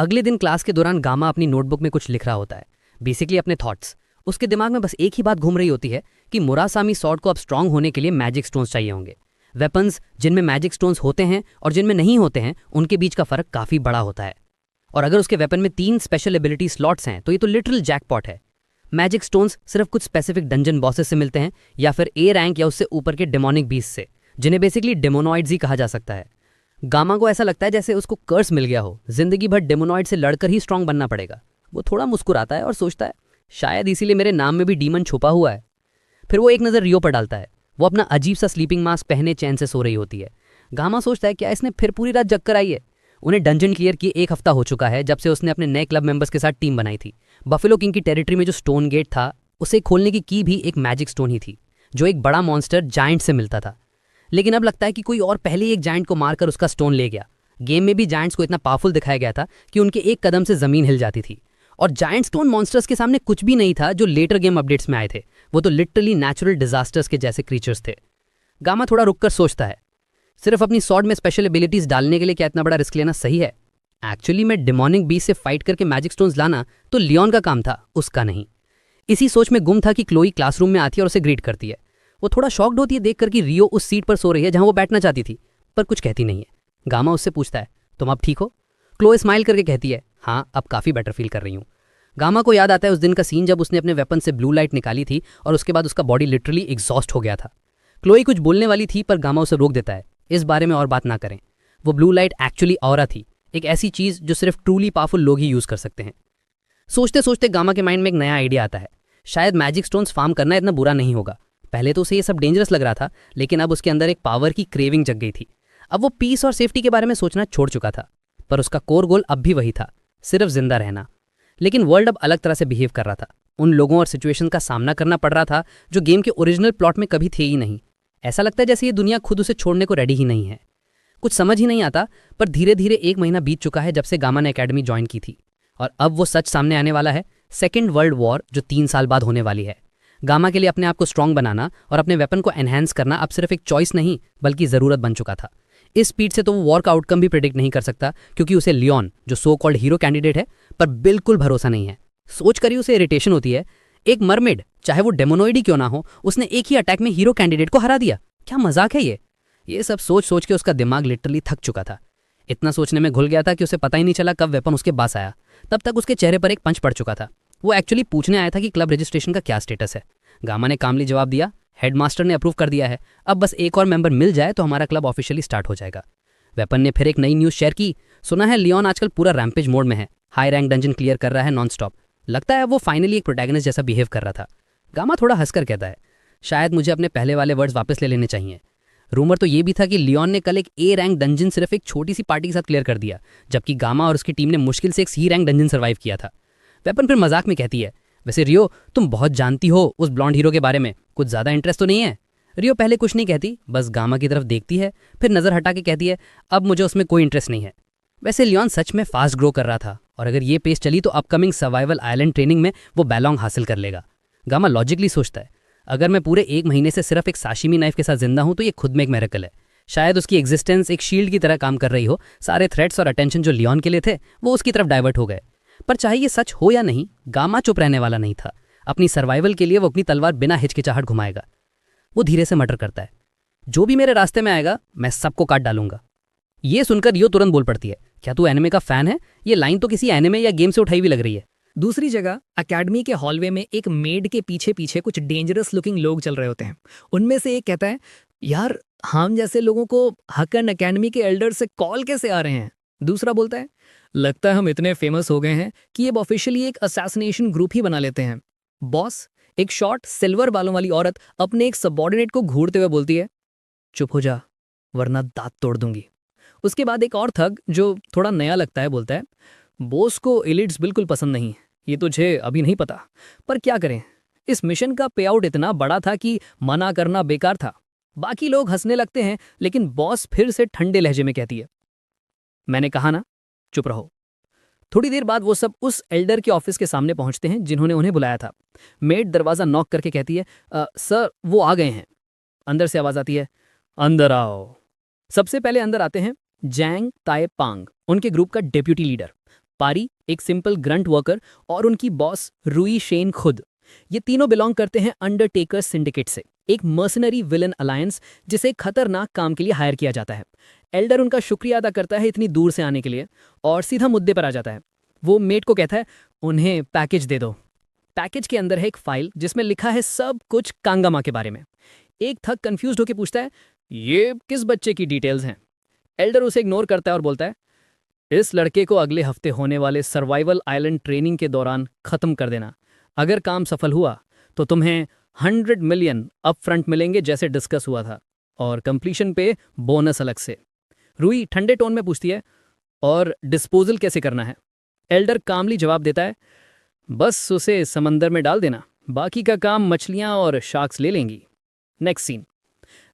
अगले दिन क्लास के दौरान गामा अपनी नोटबुक में कुछ लिख रहा होता है, बेसिकली अपने थॉट्स। उसके दिमाग में बस एक ही बात घूम रही होती है कि मुरासामी सॉर्ड को अब स्ट्रांग होने के लिए मैजिक स्टोन्स चाहिए होंगे। वेपन्स जिनमें मैजिक स्टोन्स होते हैं और जिनमें नहीं होते हैं उनके बीच का फर्क काफी बड़ा होता है। और अगर उसके वेपन में 3 स्पेशल एबिलिटी स्लॉट्स हैं तो ये तो लिटरल जैकपॉट है। मैजिक स्टोन्स सिर्फ कुछ स्पेसिफिक डंजन बॉसेस से मिलते हैं या फिर ए रैंक या उससे ऊपर के डेमोनिक बीस्ट से, जिन्हें बेसिकली डेमोनॉइड्स ही कहा जा सकता है। गामा को ऐसा लगता है जैसे उसको कर्स मिल गया हो, जिंदगी भर डेमोनॉइड से लड़कर ही स्ट्रांग बनना पड़ेगा। वो थोड़ा मुस्कुराता है और सोचता है शायद इसीलिए मेरे नाम में भी डीमन छुपा हुआ है। फिर वो एक नज़र रियो पर डालता है। वो अपना अजीब सा स्लीपिंग मास्क पहने चैन से सो रही होती है। गामा सोचता है क्या इसने फिर पूरी रात जग कर आई है। उन्हें डंजन क्लियर किए 1 हफ्ता हो चुका है जब से उसने अपने नए क्लब मेंबर्स के साथ टीम बनाई थी। बफेलो किंग की टेरिटरी में जो स्टोन गेट था उसे खोलने की भी एक मैजिक स्टोन ही थी, जो एक बड़ा मॉन्स्टर जायंट से मिलता था। लेकिन अब लगता है कि कोई और पहले ही एक जायंट को मारकर उसका स्टोन ले गया। गेम में भी जायंट्स को इतना पावरफुल दिखाया गया था कि उनके एक कदम से जमीन हिल जाती थी। और जायंट स्टोन मॉन्स्टर्स के सामने कुछ भी नहीं था जो लेटर गेम अपडेट्स में आए थे। वो तो लिटरली नेचुरल डिजास्टर्स के जैसे क्रीचर्स थे। गामा थोड़ा रुककर सोचता है, सिर्फ अपनी स्वॉर्ड में स्पेशल एबिलिटीज डालने के लिए क्या इतना बड़ा रिस्क लेना सही है? एक्चुअली में डिमोनिक बीस्ट से फाइट करके मैजिक स्टोन्स लाना तो लियोन का काम था, उसका नहीं। इसी सोच में गुम था कि क्लोई क्लासरूम में आती है और उसे ग्रीट करती है। वो थोड़ा शॉक्ड होती है देखकर कि रियो उस सीट पर सो रही है जहां वो बैठना चाहती थी, पर कुछ कहती नहीं है। गामा उससे पूछता है, तुम अब ठीक हो? क्लोई स्माइल करके कहती है, हाँ अब काफी बेटर फील कर रही हूँ। गामा को याद आता है उस दिन का सीन जब उसने अपने वेपन से ब्लू लाइट निकाली थी और उसके बाद उसका बॉडी लिटरली एग्जॉस्ट हो गया था। क्लोई कुछ बोलने वाली थी पर गामा उसे रोक देता है, इस बारे में और बात ना करें। वो ब्लू लाइट एक्चुअली ऑरा थी, एक ऐसी चीज जो सिर्फ ट्रूली पावरफुल लोग ही यूज कर सकते हैं। सोचते सोचते गामा के माइंड में एक नया आइडिया आता है। शायद मैजिक स्टोन्स फार्म करना इतना बुरा नहीं होगा। पहले तो उसे ये सब डेंजरस लग रहा था, लेकिन अब उसके अंदर एक पावर की क्रेविंग जग गई थी। अब वो पीस और सेफ्टी के बारे में सोचना छोड़ चुका था, पर उसका कोर गोल अब भी वही था, सिर्फ जिंदा रहना। लेकिन वर्ल्ड अब अलग तरह से बिहेव कर रहा था। उन लोगों और सिचुएशन का सामना करना पड़ रहा था जो गेम के ओरिजिनल प्लॉट में कभी थे ही नहीं। ऐसा लगता है जैसे ये दुनिया खुद उसे छोड़ने को रेडी ही नहीं है। कुछ समझ ही नहीं आता, पर धीरे धीरे 1 महीना बीत चुका है जब से गामा ने एकेडमी ज्वाइन की थी। और अब वो सच सामने आने वाला है, सेकेंड वर्ल्ड वॉर जो 3 साल बाद होने वाली है। गामा के लिए अपने आप को स्ट्रांग बनाना और अपने वेपन को एनहांस करना अब सिर्फ एक चॉइस नहीं बल्कि जरूरत बन चुका था। इस स्पीड से तो वो वॉर का आउटकम भी प्रेडिक्ट नहीं कर सकता, क्योंकि उसे लियोन, जो सो कॉल्ड हीरो कैंडिडेट है, पर बिल्कुल भरोसा नहीं है। सोच कर ही उसे इरिटेशन होती है। एक मरमेड, चाहे वो डेमोनॉइड ही क्यों ना हो, उसने एक ही अटैक में हीरो कैंडिडेट को हरा दिया। क्या मजाक है ये सब सोच सोच के उसका दिमाग लिटरली थक चुका था। इतना सोचने में घुल गया था कि उसे पता ही नहीं चला कब वेपन उसके पास आया। तब तक उसके चेहरे पर एक पंच पड़ चुका था। वो एक्चुअली पूछने आया था कि क्लब रजिस्ट्रेशन का क्या स्टेटस है। गामा ने कामली जवाब दिया, हेडमास्टर ने अप्रूव कर दिया है, अब बस एक और मेंबर मिल जाए तो हमारा क्लब ऑफिशियली स्टार्ट हो जाएगा। वेपन ने फिर एक नई न्यूज़ शेयर की, सुना है लियोन आजकल पूरा रैम्पेज मोड में है, हाई रैंक डंजन क्लियर कर रहा है नॉन स्टॉप। लगता है वो फाइनली एक प्रोटैगनिस्ट जैसा बिहेव कर रहा था। गामा थोड़ा हंसकर कहता है, शायद मुझे अपने पहले वाले वर्ड्स वापस ले लेने चाहिए। रूमर तो ये भी था कि लियोन ने कल एक ए रैंक डंजन सिर्फ एक छोटी सी पार्टी के साथ क्लियर कर दिया, जबकि गामा और उसकी टीम ने मुश्किल से एक सी रैंक डंजन सर्वाइव किया था। वेपन फिर मजाक में कहती है, वैसे रियो तुम बहुत जानती हो उस ब्लॉन्ड हीरो के बारे में, कुछ ज्यादा इंटरेस्ट तो नहीं है? रियो पहले कुछ नहीं कहती, बस गामा की तरफ देखती है, फिर नजर हटा के कहती है, अब मुझे उसमें कोई इंटरेस्ट नहीं है। वैसे लियोन सच में फास्ट ग्रो कर रहा था और अगर ये पेस चली तो अपकमिंग सर्वाइवल आइलैंड ट्रेनिंग में वो बैलोंग हासिल कर लेगा। गामा लॉजिकली सोचता है, अगर मैं पूरे 1 महीने से सिर्फ एक साशिमी नाइफ के साथ जिंदा हूं तो ये खुद में एक मिरेकल है। शायद उसकी एग्जिस्टेंस एक शील्ड की तरह काम कर रही हो। सारे थ्रेट्स और अटेंशन जो लियोन के लिए थे वो उसकी तरफ डाइवर्ट हो गए। पर चाहे ये सच हो या नहीं, गामा चुप रहने वाला नहीं था। अपनी सर्वाइवल के लिए वो अपनी तलवार बिना हिचकिचाहट घुमाएगा। वो धीरे से मटर करता है, जो भी मेरे रास्ते में आएगा मैं सबको काट डालूंगा। ये सुनकर रियो तुरंत बोल पड़ती है, क्या तू एनिमे का फैन है? ये लाइन तो किसी एनिमे या गेम से उठाई हुई लग रही है। दूसरी जगह एकेडमी के हॉलवे में एक मेड के पीछे पीछे कुछ डेंजरस लुकिंग लोग चल रहे होते हैं। उनमें से एक कहता है, यार हम जैसे लोगों को हकन एकेडमी के एल्डर से कॉल कैसे आ रहे हैं? दूसरा बोलता है, लगता है हम इतने फेमस हो गए हैं कि अब ऑफिशियली एक असैसिनेशन ग्रुप ही बना लेते हैं। बॉस, एक शॉर्ट सिल्वर बालों वाली औरत अपने एक सबऑर्डिनेट को घूरते हुए बोलती है, चुप हो जा वरना दांत तोड़ दूंगी। उसके बाद एक और थग जो थोड़ा नया लगता है बोलता है, बॉस को एलिट्स बिल्कुल पसंद नहीं। ये तुझे अभी नहीं पता, पर क्या करें, इस मिशन का पे आउट इतना बड़ा था कि मना करना बेकार था। बाकी लोग हंसने लगते हैं, लेकिन बॉस फिर से ठंडे लहजे में कहती है, मैंने कहा ना, चुप रहो। थोड़ी देर बाद वो सब उस एल्डर के ऑफिस के सामने पहुंचते हैं जिन्होंने उन्हें बुलाया था। मेड दरवाजा नॉक करके कहती है, सर वो आ गए हैं। अंदर से आवाज आती है, अंदर आओ। सबसे पहले अंदर आते हैं जैंग ताए पांग, उनके ग्रुप का डेप्यूटी लीडर। पारी, एक सिंपल ग्रंट वर्कर और उनकी बॉस रूई शेन खुद। ये तीनों बिलोंग करते हैं अंडरटेकर सिंडिकेट से, एक मर्सनरी विलन अलायंस जिसे खतरनाक काम के लिए हायर किया जाता है। एल्डर उनका शुक्रिया अदा करता है इतनी दूर से आने के लिए और सीधा मुद्दे पर आ जाता है। वो मेट को कहता है, उन्हें पैकेज दे दो। पैकेज के अंदर है एक फाइल जिसमें लिखा है सब कुछ कांगामा के बारे में। एक थक कंफ्यूज्ड होकर पूछता है, ये किस बच्चे की डिटेल्स हैं? एल्डर उसे इग्नोर करता है और बोलता है, इस लड़के को अगले हफ्ते होने वाले सर्वाइवल आइलैंड ट्रेनिंग के दौरान खत्म कर देना। अगर काम सफल हुआ तो तुम्हें 100 मिलियन अप फ्रंट मिलेंगे जैसे डिस्कस हुआ था, और कंप्लीशन पे बोनस अलग से। रूई ठंडे टोन में पूछती है, और डिस्पोजल कैसे करना है? एल्डर कामली जवाब देता है, बस उसे समंदर में डाल देना, बाकी का काम मछलियां और शार्क्स ले लेंगी। नेक्स्ट सीन,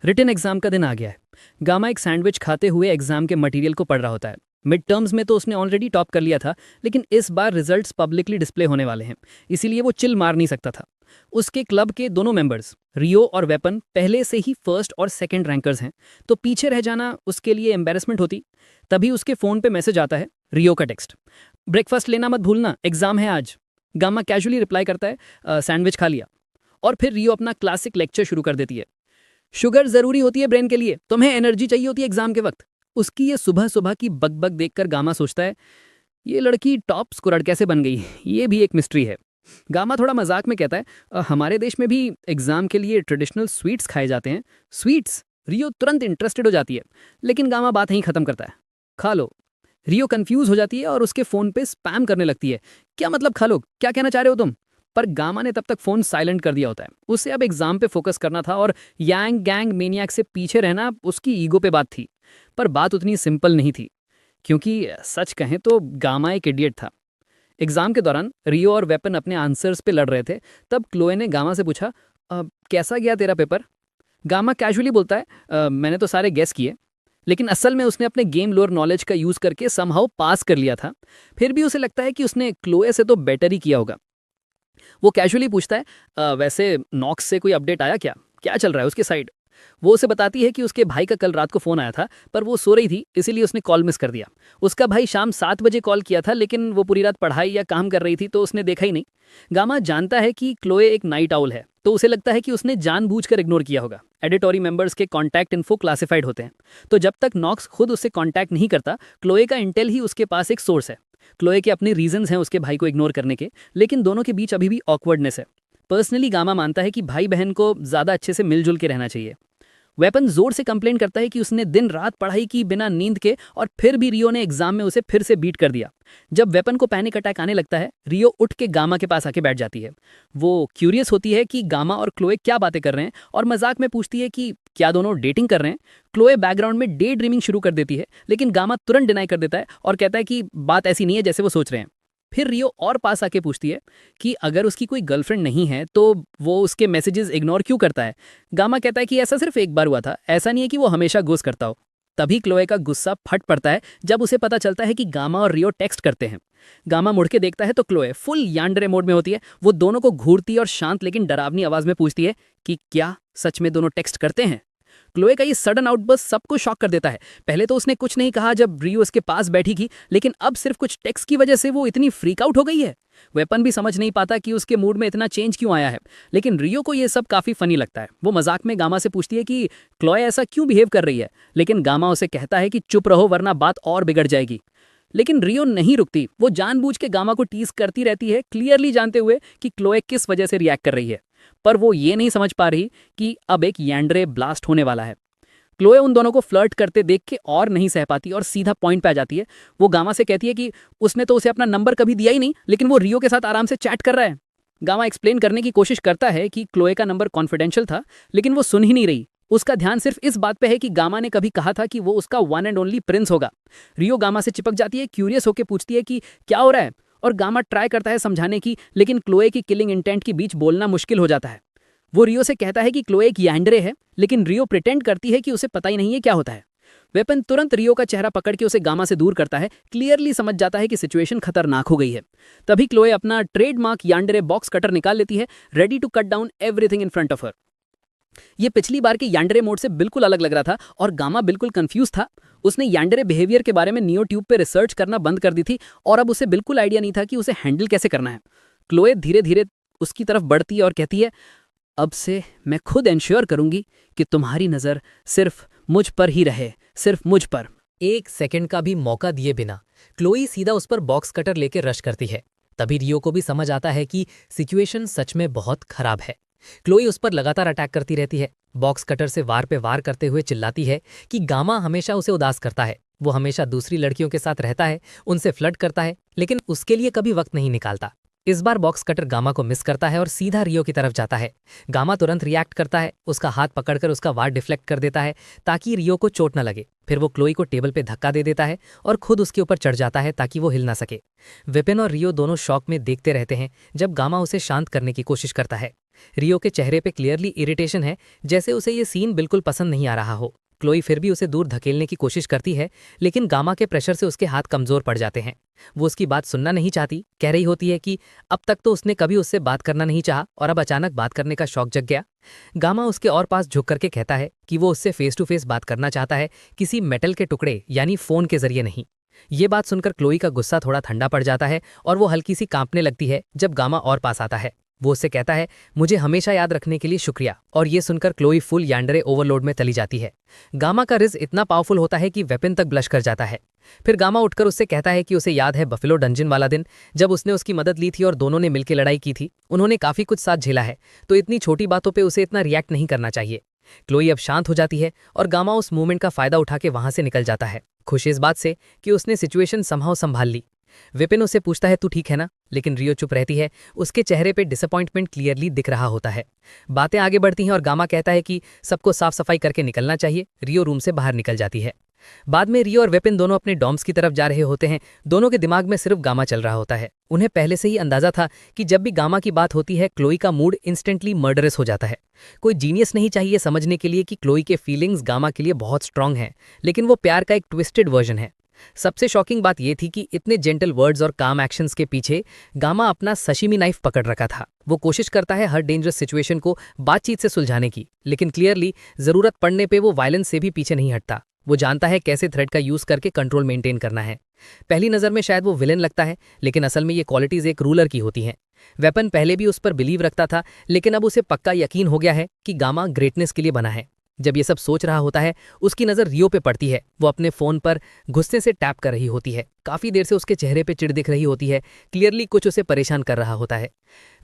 रिटन एग्जाम का दिन आ गया है। गामा एक सैंडविच खाते हुए एग्जाम के मटेरियल को पढ़ रहा होता है। मिड टर्म्स में तो उसने ऑलरेडी टॉप कर लिया था, लेकिन इस बार रिजल्ट्स पब्लिकली डिस्प्ले होने वाले हैं, इसीलिए वो चिल मार नहीं सकता था। उसके क्लब के दोनों मेंबर्स रियो और वेपन पहले से ही फर्स्ट और सेकंड रैंकर्स हैं, तो पीछे रह जाना उसके लिए एम्बेरसमेंट होती। तभी उसके फोन पे मैसेज आता है, रियो का टेक्स्ट, ब्रेकफास्ट लेना मत भूलना, एग्जाम है आज। गामा कैजुअली रिप्लाई करता है, सैंडविच खा लिया। और फिर रियो अपना क्लासिक लेक्चर शुरू कर देती है। शुगर जरूरी होती है ब्रेन के लिए, तुम्हें एनर्जी चाहिए होती है एग्जाम के वक्त। उसकी ये सुबह सुबह की बकबक देखकर गामा सोचता है, ये लड़की टॉप स्कोरर कैसे बन गई, ये भी एक मिस्ट्री है। गामा थोड़ा मजाक में कहता है, हमारे देश में भी एग्जाम के लिए ट्रेडिशनल स्वीट्स खाए जाते हैं। स्वीट्स? रियो तुरंत इंटरेस्टेड हो जाती है, लेकिन गामा बात यहीं खत्म करता है, खा लो। रियो कंफ्यूज हो जाती है और उसके फोन पे स्पैम करने लगती है, क्या मतलब खा लो, क्या कहना चाह रहे हो तुम? पर गामा ने तब तक फोन साइलेंट कर दिया होता है। उसे अब एग्जाम पे फोकस करना था और यांग गैंग मेनियाक से पीछे रहना उसकी ईगो पे बात थी। पर बात उतनी सिंपल नहीं थी, क्योंकि सच कहें तो गामा एक इडियट था। एग्जाम के दौरान रियो और वेपन अपने आंसर्स पे लड़ रहे थे, तब क्लोए ने गामा से पूछा, कैसा गया तेरा पेपर? गामा कैजुअली बोलता है, मैंने तो सारे गेस किए, लेकिन असल में उसने अपने गेम लोअर नॉलेज का यूज करके समहाउ पास कर लिया था। फिर भी उसे लगता है कि उसने क्लोए से तो बेटर ही किया होगा। वो कैजुअली पूछता है, वैसे नॉक्स से कोई अपडेट आया क्या, क्या चल रहा है उसके साइड? वो उसे बताती है कि उसके भाई का कल रात को फोन आया था, पर वो सो रही थी, इसीलिए उसने कॉल मिस कर दिया। उसका भाई शाम 7 बजे कॉल किया था, लेकिन वो पूरी रात पढ़ाई या काम कर रही थी, तो उसने देखा ही नहीं। गामा जानता है कि क्लोए एक नाइट आउल है, तो उसे लगता है कि उसने जानबूझकर इग्नोर किया होगा। एडिटोरी मेंबर्स के कॉन्टैक्ट इन्फो क्लासिफाइड होते हैं, तो जब तक नॉक्स खुद उससे कॉन्टैक्ट नहीं करता, क्लोए का इंटेल ही उसके पास एक सोर्स है। क्लोए के अपने रीजंस हैं उसके भाई को इग्नोर करने के, लेकिन दोनों के बीच अभी भी ऑकवर्डनेस है। पर्सनली गामा मानता है कि भाई बहन को ज्यादा अच्छे से मिलजुल के रहना चाहिए। वेपन जोर से कंप्लेंट करता है कि उसने दिन रात पढ़ाई की बिना नींद के, और फिर भी रियो ने एग्जाम में उसे फिर से बीट कर दिया। जब वेपन को पैनिक अटैक आने लगता है, रियो उठ के गामा के पास आके बैठ जाती है। वो क्यूरियस होती है कि गामा और क्लोए क्या बातें कर रहे हैं, और मजाक में पूछती है कि क्या दोनों डेटिंग कर रहे हैं। क्लोए बैकग्राउंड में डे ड्रीमिंग शुरू कर देती है, लेकिन गामा तुरंत डिनाई कर देता है और कहता है कि बात ऐसी नहीं है जैसे वो सोच रहे हैं। फिर रियो और पास आके पूछती है कि अगर उसकी कोई गर्लफ्रेंड नहीं है तो वो उसके मैसेजेस इग्नोर क्यों करता है। गामा कहता है कि ऐसा सिर्फ एक बार हुआ था, ऐसा नहीं है कि वो हमेशा घोस्ट करता हो। तभी क्लोए का गुस्सा फट पड़ता है जब उसे पता चलता है कि गामा और रियो टेक्स्ट करते हैं। गामा मुड़ के देखता है तो क्लोए फुल यान्डरे मोड में होती है। वो दोनों को घूरती और शांत लेकिन डरावनी आवाज में पूछती है कि क्या सच में दोनों टेक्स्ट करते हैं। क्लोए का ये सडन आउटबर्स्ट सबको शॉक कर देता है। पहले तो उसने कुछ नहीं कहा जब रियो उसके पास बैठी थी, लेकिन अब सिर्फ कुछ टेक्स्ट की वजह से वो इतनी फ्रीक आउट हो गई है। वेपन भी समझ नहीं पाता कि उसके मूड में इतना चेंज क्यों आया है, लेकिन रियो को ये सब काफी फनी लगता है। वो मजाक में गामा से पूछती है कि क्लोए ऐसा क्यों बिहेव कर रही है, लेकिन गामा उसे कहता है कि चुप रहो वरना बात और बिगड़ जाएगी। लेकिन रियो नहीं रुकती, वो जानबूझ के गामा को टीज करती रहती है, क्लियरली जानते हुए कि क्लोए किस वजह से रिएक्ट कर रही है। पर वो ये नहीं समझ पा रही कि अब एक यैंड्रे ब्लास्ट होने वाला है। क्लोए उन दोनों को फ्लर्ट करते देख के और नहीं सह पाती और सीधा पॉइंट पे आ जाती है। वो गामा से कहती है कि उसने तो उसे अपना नंबर कभी दिया ही नहीं, लेकिन वो रियो के साथ आराम से चैट कर रहा है। गामा एक्सप्लेन करने की कोशिश करता है कि क्लोए का नंबर कॉन्फिडेंशियल था, लेकिन वो सुन ही नहीं रही। उसका ध्यान सिर्फ इस बात पे है कि गामा ने कभी कहा था कि वो उसका वन एंड ओनली प्रिंस होगा। रियो गामा से चिपक जाती है, क्यूरियस होकर पूछती है कि क्या हो रहा है, और गामा ट्राई करता है समझाने की, लेकिन क्लोए की किलिंग इंटेंट के बीच बोलना मुश्किल हो जाता है। वो रियो से कहता है कि क्लोए एक यैंड्रे है, लेकिन रियो प्रिटेंड करती है कि उसे पता ही नहीं है क्या होता है। वेपन तुरंत रियो का चेहरा पकड़ के उसे गामा से दूर करता है, क्लियरली समझ जाता है कि सिचुएशन खतरनाक हो गई है। तभी क्लोए अपना ट्रेडमार्क यैंड्रे बॉक्स कटर निकाल लेती है, ready to cut down everything in front of her. ये पिछली बार के यैंड्रे मोड से बिल्कुल अलग लग रहा था और गामा बिल्कुल कंफ्यूज था। उसने यांडरे बिहेवियर के बारे में नियो ट्यूब पे रिसर्च करना बंद कर दी थी और अब उसे बिल्कुल आइडिया नहीं था कि उसे हैंडल कैसे करना है। क्लोए धीरे धीरे उसकी तरफ बढ़ती है और कहती है, अब से मैं खुद इंश्योर करूंगी कि तुम्हारी नज़र सिर्फ मुझ पर ही रहे, सिर्फ मुझ पर। एक सेकंड का भी मौका दिए बिना क्लोई सीधा उस पर बॉक्स कटर लेकर रश करती है। तभी रियो को भी समझ आता है कि सिचुएशन सच में बहुत खराब है। क्लोई उस पर लगातार अटैक करती रहती है, बॉक्स कटर से वार पे वार करते हुए चिल्लाती है कि गामा हमेशा उसे उदास करता है, वो हमेशा दूसरी लड़कियों के साथ रहता है, उनसे फ्लर्ट करता है, लेकिन उसके लिए कभी वक्त नहीं निकालता। इस बार बॉक्स कटर गामा को मिस करता है और सीधा रियो की तरफ जाता है। गामा तुरंत रिएक्ट करता है, उसका हाथ पकड़कर उसका वार डिफ्लेक्ट कर देता है ताकि रियो को चोट न लगे। फिर वो क्लोई को टेबल पे धक्का दे देता है और खुद उसके ऊपर चढ़ जाता है ताकि वो हिल ना सके। विपिन और रियो दोनों शॉक में देखते रहते हैं जब गामा उसे शांत करने की कोशिश करता है। रियो के चेहरे पे क्लियरली इरिटेशन है, जैसे उसे ये सीन बिल्कुल पसंद नहीं आ रहा हो। क्लोई फिर भी उसे दूर धकेलने की कोशिश करती है, लेकिन गामा के प्रेशर से उसके हाथ कमजोर पड़ जाते हैं। वो उसकी बात सुनना नहीं चाहती, कह रही होती है कि अब तक तो उसने कभी उससे बात करना नहीं चाहा और अब अचानक बात करने का शौक जग गया। गामा उसके और पास झुक करके कहता है कि वो उससे फेस टू फेस बात करना चाहता है, किसी मेटल के टुकड़े यानी फोन के जरिए नहीं। ये बात सुनकर क्लोई का गुस्सा थोड़ा ठंडा पड़ जाता है और वो हल्की सी कांपने लगती है जब गामा और पास आता है। वो उससे कहता है, मुझे हमेशा याद रखने के लिए शुक्रिया। और ये सुनकर क्लोई फुल यांडरे ओवरलोड में चली जाती है। गामा का रिज इतना पावरफुल होता है कि वेपन तक ब्लश कर जाता है। फिर गामा उठकर उससे कहता है कि उसे याद है बफेलो डंजन वाला दिन, जब उसने उसकी मदद ली थी और दोनों ने मिलकर लड़ाई की थी। उन्होंने काफी कुछ साथ झेला है, तो इतनी छोटी बातों पे उसे इतना रिएक्ट नहीं करना चाहिए। क्लोई अब शांत हो जाती है और गामा उस मूवमेंट का फायदा उठा के वहां से निकल जाता है, खुश इस बात से कि उसने सिचुएशन समहाउ संभाल ली। विपिन उससे पूछता है, तू ठीक है ना? लेकिन रियो चुप रहती है, उसके चेहरे पे डिसअपॉइंटमेंट क्लियरली दिख रहा होता है। बातें आगे बढ़ती हैं और गामा कहता है कि सबको साफ सफाई करके निकलना चाहिए। रियो रूम से बाहर निकल जाती है। बाद में रियो और विपिन दोनों अपने डॉम्स की तरफ जा रहे होते हैं। दोनों के दिमाग में सिर्फ गामा चल रहा होता है। उन्हें पहले से ही अंदाजा था कि जब भी गामा की बात होती है क्लोई का मूड इंस्टेंटली मर्डरस हो जाता है। कोई जीनियस नहीं चाहिए समझने के लिए कि क्लोई के फीलिंग्स गामा के लिए बहुत स्ट्रांग हैं, लेकिन वो प्यार का एक ट्विस्टेड वर्जन है। सबसे शॉकिंग बात यह थी कि इतने जेंटल वर्ड्स और काम एक्शंस के पीछे गामा अपना सशिमी नाइफ पकड़ रखा था। वो कोशिश करता है हर डेंजरस सिचुएशन को बातचीत से सुलझाने की, लेकिन क्लियरली जरूरत पड़ने पे वो वायलेंस से भी पीछे नहीं हटता। वो जानता है कैसे थ्रेड का यूज करके कंट्रोल मेंटेन करना है। पहली नजर में शायद वो विलेन लगता है, लेकिन असल में ये क्वालिटीज एक रूलर की होती हैं। वेपन पहले भी उस पर बिलीव रखता था, लेकिन अब उसे पक्का यकीन हो गया है कि गामा ग्रेटनेस के लिए बना है। जब ये सब सोच रहा होता है, उसकी नज़र रियो पे पड़ती है। वो अपने फ़ोन पर गुस्से से टैप कर रही होती है। काफ़ी देर से उसके चेहरे पे चिढ़ दिख रही होती है, क्लियरली कुछ उसे परेशान कर रहा होता है।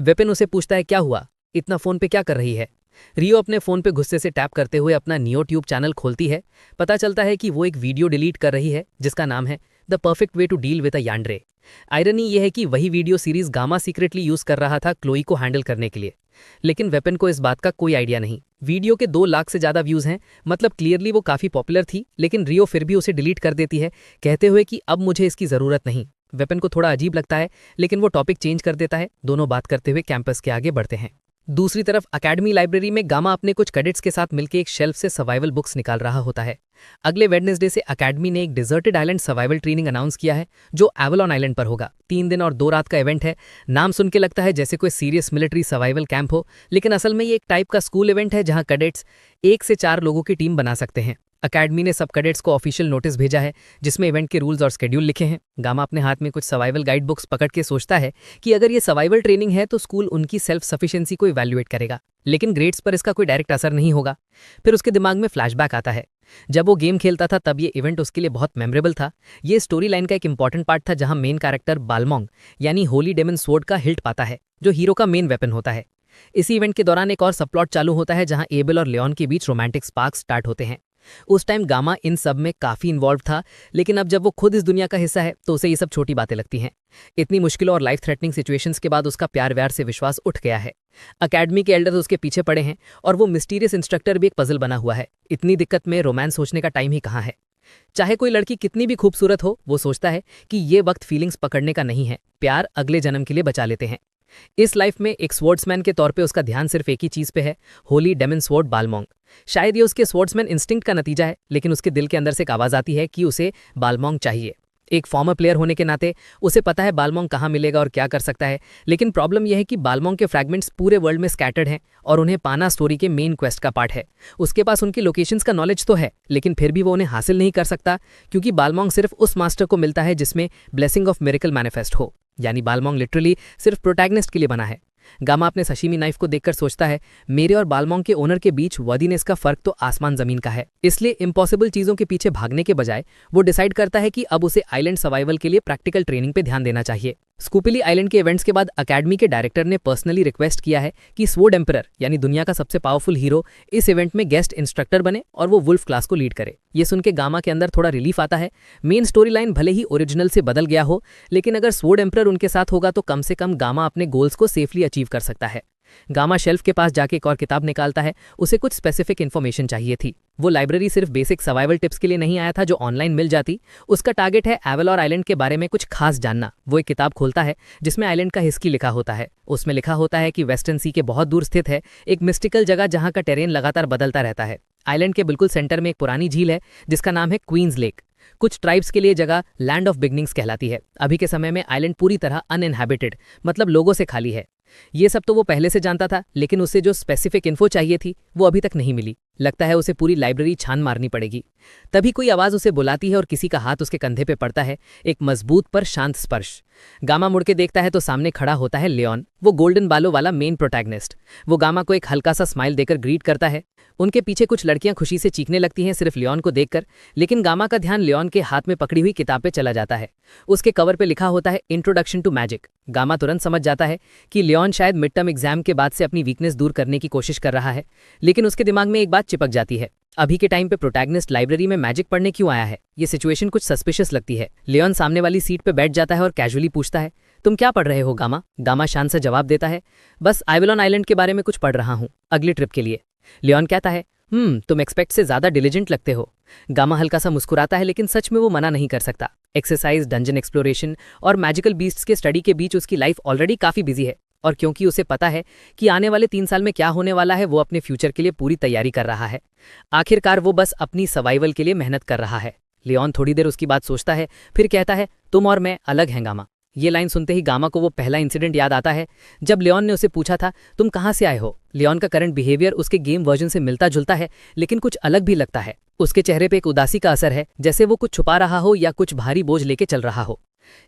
विपिन उसे पूछता है, क्या हुआ, इतना फ़ोन पे क्या कर रही है? रियो अपने फ़ोन पे गुस्से से टैप करते हुए अपना नियो ट्यूब चैनल खोलती है। पता चलता है कि वो एक वीडियो डिलीट कर रही है जिसका नाम है the perfect way to deal with a yandere. Irony ये है कि वही वीडियो सीरीज गामा सीक्रेटली यूज कर रहा था क्लोई को हैंडल करने के लिए, लेकिन वेपन को इस बात का कोई आइडिया नहीं। वीडियो के 2 लाख से ज्यादा व्यूज हैं, मतलब क्लियरली वो काफी पॉपुलर थी, लेकिन रियो फिर भी उसे डिलीट कर देती है, कहते हुए कि अब मुझे इसकी जरूरत नहीं। वेपन को थोड़ा अजीब लगता है, लेकिन वो टॉपिक चेंज कर देता है। दोनों बात करते हुए कैंपस के आगे बढ़ते हैं। दूसरी तरफ अकेडमी लाइब्रेरी में गामा अपने कुछ कैडेट्स के साथ मिलकर एक शेल्फ से सर्वाइवल बुक्स निकाल रहा होता है। अगले वेडनेसडे से अकेडमी ने एक deserted island survival training announce किया है, जो एवलॉन आइलैंड पर होगा। 3 दिन और 2 रात का इवेंट है। नाम सुन के लगता है जैसे कोई सीरियस मिलिट्री सर्वाइवल कैंप हो, लेकिन असल में ये एक टाइप का स्कूल इवेंट है जहां कैडेट्स 1 से 4 लोगों की टीम बना सकते हैं। अकेडमी ने सब कैडेट्स को ऑफिशियल नोटिस भेजा है जिसमें इवेंट के रूल्स और शेड्यूल लिखे हैं। गामा अपने हाथ में कुछ सर्वाइवल गाइड बुक्स पकड़ के सोचता है कि अगर ये सर्वाइवल ट्रेनिंग है तो स्कूल उनकी सेल्फ सफिशिएंसी को इवैल्यूएट करेगा, लेकिन ग्रेड्स पर इसका कोई डायरेक्ट असर नहीं होगा। फिर उसके दिमाग में फ्लैशबैक आता है, जब वो गेम खेलता था तब ये इवेंट उसके लिए बहुत मेमोरेबल था। ये स्टोरी लाइन का एक इंपॉर्टेंट पार्ट था जहां मेन कैरेक्टर बालमोंग यानी होली डेमन स्वॉर्ड का हिल्ट पाता है, जो हीरो का मेन वेपन होता है। इसी इवेंट के दौरान एक और सबप्लॉट चालू होता है जहां एबल और लियोन के बीच रोमांटिक स्पार्क स्टार्ट होते हैं। उस टाइम गामा इन सब में काफी इन्वॉल्व था, लेकिन अब जब वो खुद इस दुनिया का हिस्सा है तो उसे ये सब छोटी बातें लगती हैं। इतनी मुश्किलों और लाइफ थ्रेटनिंग सिचुएशंस के बाद उसका प्यार व्यार से विश्वास उठ गया है। अकेडमी के एल्डर्स उसके पीछे पड़े हैं और वो मिस्टीरियस इंस्ट्रक्टर भी एक पजल बना हुआ है। इतनी दिक्कत में रोमांस सोचने का टाइम ही कहाँ है। चाहे कोई लड़की कितनी भी खूबसूरत हो, वो सोचता है कि ये वक्त फीलिंग्स पकड़ने का नहीं है, प्यार अगले जन्म के लिए बचा लेते हैं। इस लाइफ में एक स्वॉर्ड्समैन के तौर पे उसका ध्यान सिर्फ एक ही चीज पे है, होली डेमन स्वॉर्ड बालमोंग। शायद ये उसके स्वॉर्ड्समैन इंस्टिंक्ट का नतीजा है, लेकिन उसके दिल के अंदर से एक आवाज आती है कि उसे बालमोंग चाहिए। एक फॉर्मर प्लेयर होने के नाते उसे पता है बालमोंग कहाँ मिलेगा और क्या कर सकता है, लेकिन प्रॉब्लम यह है कि बालमोंग के फ्रैगमेंट्स पूरे वर्ल्ड में स्कैटर्ड हैं और उन्हें पाना स्टोरी के मेन क्वेस्ट का पार्ट है। उसके पास उनकी लोकेशंस का नॉलेज तो है, लेकिन फिर भी वो उन्हें हासिल नहीं कर सकता क्योंकि बालमोंग सिर्फ उस मास्टर को मिलता है जिसमें ब्लेसिंग ऑफ मिरेकल मैनिफेस्ट हो। यानी बालमोंग लिटरली सिर्फ प्रोटैगनिस्ट के लिए बना है। गामा अपने सशीमी नाइफ को देखकर सोचता है, मेरे और बालमोंग के ओनर के बीच वर्दीनेस का फर्क तो आसमान जमीन का है। इसलिए इम्पॉसिबल चीजों के पीछे भागने के बजाय वो डिसाइड करता है कि अब उसे आइलैंड सर्वाइवल के लिए प्रैक्टिकल ट्रेनिंग पे ध्यान देना चाहिए। स्कूपिली आइलैंड के इवेंट्स के बाद अकेडमी के डायरेक्टर ने पर्सनली रिक्वेस्ट किया है कि स्वॉर्ड एम्परर यानी दुनिया का सबसे पावरफुल हीरो इस इवेंट में गेस्ट इंस्ट्रक्टर बने और वो वुल्फ क्लास को लीड करे। ये सुन के गामा के अंदर थोड़ा रिलीफ आता है। मेन स्टोरी लाइन भले ही ओरिजिनल से बदल गया हो, लेकिन अगर स्वॉर्ड एम्परर उनके साथ होगा तो कम से कम गामा अपने गोल्स को सेफली अचीव कर सकता है। गामा शेल्फ के पास जाके एक और किताब निकालता है। उसे कुछ स्पेसिफिक इन्फॉर्मेशन चाहिए थी। वो लाइब्रेरी सिर्फ बेसिक सर्वाइवल टिप्स के लिए नहीं आया था जो ऑनलाइन मिल जाती। उसका टारगेट है एवलॉर आइलैंड के बारे में कुछ खास जानना। वो एक किताब खोलता है जिसमें आइलैंड का हिस्ट्री लिखा होता है। उसमें लिखा होता है कि वेस्टर्न सी के बहुत दूर स्थित है एक मिस्टिकल जगह जहां का टेरेन लगातार बदलता रहता है। आइलैंड के बिल्कुल सेंटर में एक पुरानी झील है जिसका नाम है क्वींस लेक। कुछ ट्राइब्स के लिए जगह लैंड ऑफ बिगनिंग्स कहलाती है। अभी के समय में आइलैंड पूरी तरह अनइनहैबिटेड मतलब लोगों से खाली है। ये सब तो वो पहले से जानता था, लेकिन उसे जो स्पेसिफिक इन्फो चाहिए थी वो अभी तक नहीं मिली। लगता है उसे पूरी लाइब्रेरी छान मारनी पड़ेगी। तभी कोई आवाज उसे बुलाती है और किसी का हाथ उसके कंधे पे पड़ता है, एक मजबूत पर शांत स्पर्श। गामा मुड़ के देखता है तो सामने खड़ा होता है लियोन, वो गोल्डन बालों वाला मेन प्रोटैगनिस्ट। वो गामा को एक हल्का सा स्माइल देकर ग्रीट करता है। उनके पीछे कुछ लड़कियां खुशी से चीखने लगती हैं सिर्फ लियोन को देखकर, लेकिन गामा का ध्यान लियोन के हाथ में पकड़ी हुई किताब पे चला जाता है। उसके कवर पे लिखा होता है इंट्रोडक्शन टू मैजिक। गामा तुरंत समझ जाता है कि लियोन शायद मिड टर्म एग्जाम के बाद से अपनी वीकनेस दूर करने की कोशिश कर रहा है, लेकिन उसके दिमाग में एक बात चिपक जाती है। अभी के टाइम पे प्रोटैगनिस्ट लाइब्रेरी में मैजिक पढ़ने क्यों आया है? ये सिचुएशन कुछ सस्पिशियस लगती है। लियोन सामने वाली सीट पे बैठ जाता है और कैजुअली पूछता है, तुम क्या पढ़ रहे हो गामा? गामा शान से जवाब देता है, बस आइवलॉन आइलैंड के बारे में कुछ पढ़ रहा हूँ, अगली ट्रिप के लिए। लियोन कहता है, तुम एक्सपेक्ट से ज्यादा डिलिजेंट लगते हो। गामा हल्का सा मुस्कुराता है, लेकिन सच में वो मना नहीं कर सकता। एक्सरसाइज, डंजन एक्सप्लोरेशन और मैजिकल बीस्ट्स के स्टडी के बीच उसकी लाइफ ऑलरेडी काफी बिजी है, और क्योंकि उसे पता है कि आने वाले 3 साल में क्या होने वाला है, वो अपने फ्यूचर के लिए पूरी तैयारी कर रहा है। आखिरकार वो बस अपनी सर्वाइवल के लिए मेहनत कर रहा है। लियोन थोड़ी देर उसकी बात सोचता है, फिर कहता है, तुम और मैं अलग हैं गामा। ये लाइन सुनते ही गामा को वो पहला इंसिडेंट याद आता है जब लियोन ने उसे पूछा था, तुम कहाँ से आए हो? लियोन का करंट बिहेवियर उसके गेम वर्जन से मिलता जुलता है, लेकिन कुछ अलग भी लगता है। उसके चेहरे पे एक उदासी का असर है, जैसे वो कुछ छुपा रहा हो या कुछ भारी बोझ लेके चल रहा हो।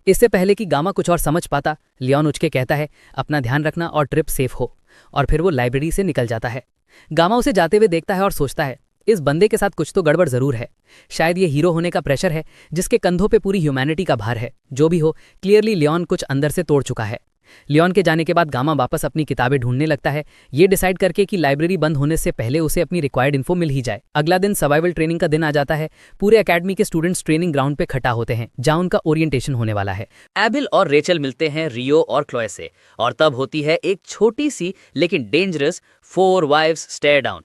इससे पहले कि गामा कुछ और समझ पाता, लियोन उठ के कहता है, अपना ध्यान रखना और ट्रिप सेफ हो। और फिर वो लाइब्रेरी से निकल जाता है। गामा उसे जाते हुए देखता है और सोचता है, इस बंदे के साथ कुछ तो गड़बड़ जरूर है। शायद ये हीरो होने का प्रेशर है जिसके कंधों पे पूरी ह्यूमैनिटी का भार है। जो भी हो, क्लियरली लियोन कुछ अंदर से तोड़ चुका है। लियोन के जाने के बाद गामा वापस अपनी किताबें ढूंढने लगता है, ये डिसाइड करके कि लाइब्रेरी बंद होने से पहले उसे अपनी रिक्वायर्ड इन्फो मिल ही जाए। अगला दिन सर्वाइवल ट्रेनिंग का दिन आ जाता है। पूरे एकेडमी के स्टूडेंट्स ट्रेनिंग ग्राउंड पे इकट्ठा होते हैं जहां उनका ओरिएंटेशन होने वाला है। एबिल और रेचल मिलते हैं रियो और क्लोए से, और तब होती है एक छोटी सी लेकिन डेंजरस 4 वाइव्स स्टेयर डाउन।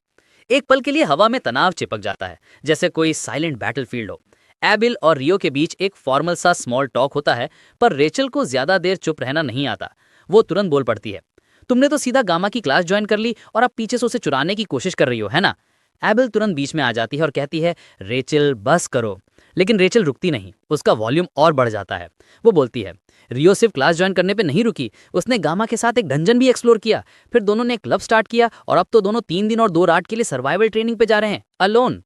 एक पल के लिए हवा में तनाव चिपक जाता है, जैसे कोई साइलेंट बैटलफील्ड हो। एबिल और रियो के बीच एक फॉर्मल सा स्मॉल टॉक होता है, पर रेचल को ज्यादा देर चुप रहना नहीं आता। वो तुरंत बोल पड़ती है, तुमने तो सीधा गामा की क्लास ज्वाइन कर ली और अब पीछे से उसे चुराने की कोशिश कर रही हो, है ना? एबिल तुरंत बीच में आ जाती है और कहती है, रेचल बस करो। लेकिन रेचल रुकती नहीं, उसका वॉल्यूम और बढ़ जाता है। वो बोलती है, रियो सिर्फ क्लास ज्वाइन करने पे नहीं रुकी, उसने गामा के साथ एक डंजन भी एक्सप्लोर किया। फिर दोनों ने एक क्लब स्टार्ट किया और अब तो दोनों 3 दिन और 2 रात के लिए सर्वाइवल ट्रेनिंग पे जा रहे हैं, अलोन।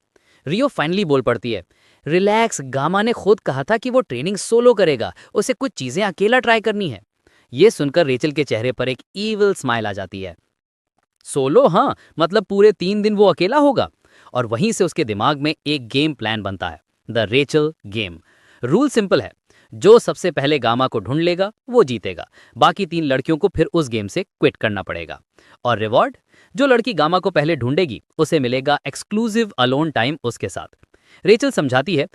रियो फाइनली बोल पड़ती है, रिलैक्स, गामा ने खुद कहा था कि वो ट्रेनिंग सोलो करेगा, उसे कुछ चीजें अकेला ट्राई करनी है। ये सुनकर रेचल के चेहरे पर एक ईविल स्माइल आ जाती है। सोलो? हाँ, मतलब पूरे 3 दिन वो अकेला होगा। और वहीं से उसके दिमाग में एक गेम प्लान बनता है, the Rachel game. Rule simple है, जो सबसे पहले गामा को ढूंढ लेगा वो जीतेगा। बाकी 3 लड़कियों को फिर उस गेम से क्विट करना पड़ेगा। और रिवॉर्ड, जो लड़की गामा को पहले ढूंढेगी उसे मिलेगा एक्सक्लूसिव अलोन टाइम उसके साथ। रेचल समझाती है,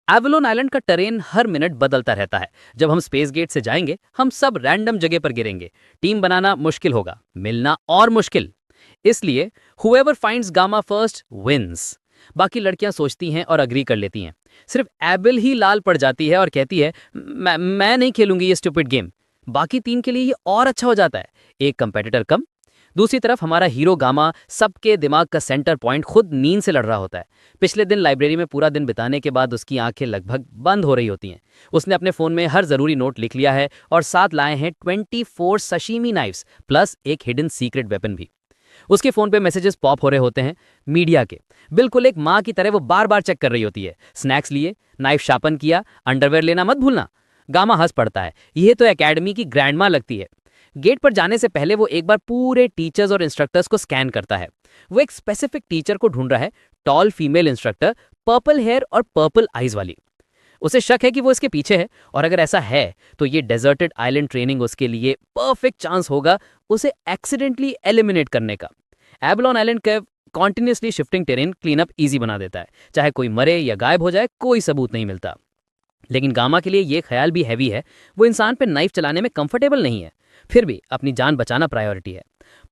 एवलोन आइलैंड का टेरेन हर मिनट बदलता रहता है। जब हम स्पेस गेट से जाएंगे हम सब रैंडम जगह पर गिरेंगे। टीम बनाना मुश्किल होगा, मिलना और मुश्किल। इसलिए whoever finds Gamma first wins. बाकी लड़कियां सोचती हैं और अग्री कर लेती हैं। सिर्फ एबिल ही लाल पड़ जाती है और कहती है, मैं नहीं खेलूंगी ये स्टूपिड गेम। बाकी 3 के लिए ये और अच्छा हो जाता है, एक कंपेटिटर कम। दूसरी तरफ हमारा हीरो गामा सबके दिमाग का सेंटर पॉइंट खुद नींद से लड़ रहा होता है। पिछले दिन लाइब्रेरी में पूरा दिन बिताने के बाद उसकी आंखें लगभग बंद हो रही होती हैं। उसने अपने फ़ोन में हर ज़रूरी नोट लिख लिया है और साथ लाए हैं 24 सशीमी नाइफ्स प्लस एक हिडन सीक्रेट वेपन भी। उसके फ़ोन पे मैसेजेस पॉप हो रहे होते हैं मीडिया के। बिल्कुल एक माँ की तरह वो बार बार चेक कर रही होती है। स्नैक्स लिए, नाइफ शार्पन किया, अंडरवेयर लेना मत भूलना। गामा हंस पड़ता है। यह तो एकेडमी की ग्रैंड माँ लगती है। गेट पर जाने से पहले वो एक बार पूरे टीचर्स और इंस्ट्रक्टर्स को स्कैन करता है। वो एक स्पेसिफिक टीचर को ढूंढ रहा है, tall female instructor, purple hair और पर्पल आइज वाली। उसे शक है कि वो इसके पीछे है, और अगर ऐसा है तो ये डेजर्टेड आइलैंड ट्रेनिंग उसके लिए परफेक्ट चांस होगा उसे एक्सीडेंटली एलिमिनेट करने का। एबलॉन आइलैंड का continuously shifting terrain cleanup easy बना देता है। चाहे कोई मरे या गायब हो जाए, कोई सबूत नहीं मिलता। लेकिन गामा के लिए ये ख्याल भी हैवी है। वो इंसान पे नाइफ चलाने में कंफर्टेबल नहीं है, फिर भी अपनी जान बचाना प्रायोरिटी है।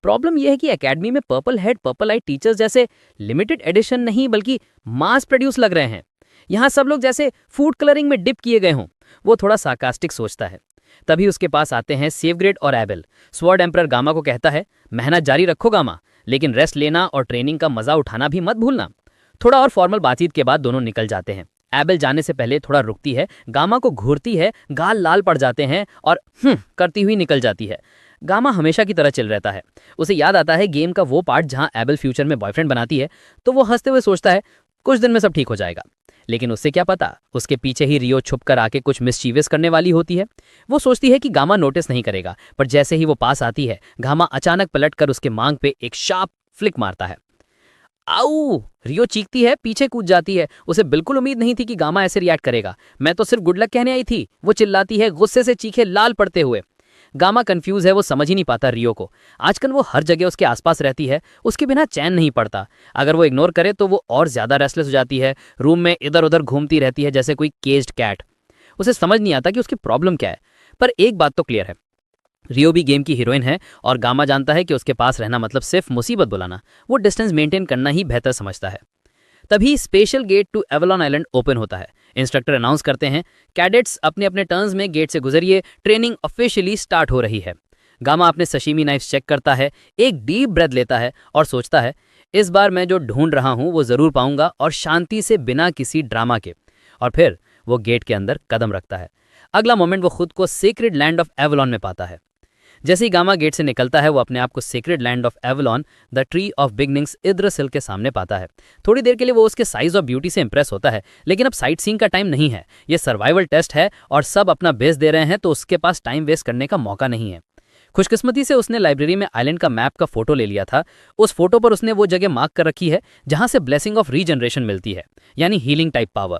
प्रॉब्लम यह है कि एकेडमी में पर्पल हेड पर्पल आई टीचर्स जैसे लिमिटेड एडिशन नहीं बल्कि मास प्रोड्यूस लग रहे हैं। यहाँ सब लोग जैसे फूड कलरिंग में डिप किए गए हों। वो थोड़ा सार्कास्टिक सोचता है। तभी उसके पास आते हैं सेवग्रेड और एबेल। स्वॉर्ड एम्परर गामा को कहता है, मेहनत जारी रखो गामा, लेकिन रेस्ट लेना और ट्रेनिंग का मजा उठाना भी मत भूलना। थोड़ा और फॉर्मल बातचीत के बाद दोनों निकल जाते हैं। एबेल जाने से पहले थोड़ा रुकती है, गामा को घूरती है, गाल लाल पड़ जाते हैं और करती हुई निकल जाती है। गामा हमेशा की तरह चिल रहता है। उसे याद आता है गेम का वो पार्ट जहां एबेल फ्यूचर में बॉयफ्रेंड बनाती है, तो वो हंसते हुए सोचता है कुछ दिन में सब ठीक हो जाएगा। लेकिन उससे क्या पता, उसके पीछे ही रियो छुप कर आके कुछ मिसचीवियस करने वाली होती है। वो सोचती है कि गामा नोटिस नहीं करेगा, पर जैसे ही वो पास आती है, गामा अचानक पलटकर उसके मांग पे एक शार्प फ्लिक मारता है। आऊ! रियो चीखती है, पीछे कूद जाती है। उसे बिल्कुल उम्मीद नहीं थी कि गामा ऐसे रिएक्ट करेगा। मैं तो सिर्फ गुड लक कहने आई थी, वो चिल्लाती है, गुस्से से चीखे लाल पड़ते हुए। गामा कंफ्यूज है, वो समझ ही नहीं पाता रियो को। आजकल वो हर जगह उसके आसपास रहती है, उसके बिना चैन नहीं पड़ता। अगर वो इग्नोर करे तो वो और ज्यादा रेस्टलेस हो जाती है, रूम में इधर उधर घूमती रहती है जैसे कोई केज्ड कैट। उसे समझ नहीं आता कि उसकी प्रॉब्लम क्या है। पर एक बात तो क्लियर है, रियो भी गेम की हीरोइन है और गामा जानता है कि उसके पास रहना मतलब सिर्फ मुसीबत बुलाना। वो डिस्टेंस मेंटेन करना ही बेहतर समझता है। तभी special gate to Avalon island open होता है। इंस्ट्रक्टर अनाउंस करते हैं, कैडेट्स अपने अपने टर्न्स में गेट से गुजरिए, ट्रेनिंग ऑफिशियली स्टार्ट हो रही है। गामा अपने सशीमी नाइफ चेक करता है, एक डीप ब्रेथ लेता है और सोचता है, इस बार मैं जो ढूंढ रहा हूं वो जरूर पाऊंगा, और शांति से, बिना किसी ड्रामा के। और फिर वो गेट के अंदर कदम रखता है। अगला मोमेंट वो खुद को सीक्रेट लैंड ऑफ एवलॉन में पाता है। जैसे ही गामा गेट से निकलता है, वो अपने आप को secret land of Avalon, the tree of beginnings Yggdrasil के सामने पाता है। थोड़ी देर के लिए वो उसके साइज और ब्यूटी से इंप्रेस होता है, लेकिन अब साइट सीइंग का टाइम नहीं है। ये सर्वाइवल टेस्ट है और सब अपना बेस्ट दे रहे हैं, तो उसके पास टाइम वेस्ट करने का मौका नहीं है। खुशकिस्मती से उसने लाइब्रेरी में आइलैंड का मैप का फोटो ले लिया था। उस फोटो पर उसने वो जगह मार्क कर रखी है जहां से ब्लेसिंग ऑफ रीजनरेशन मिलती है, यानी हीलिंग टाइप पावर।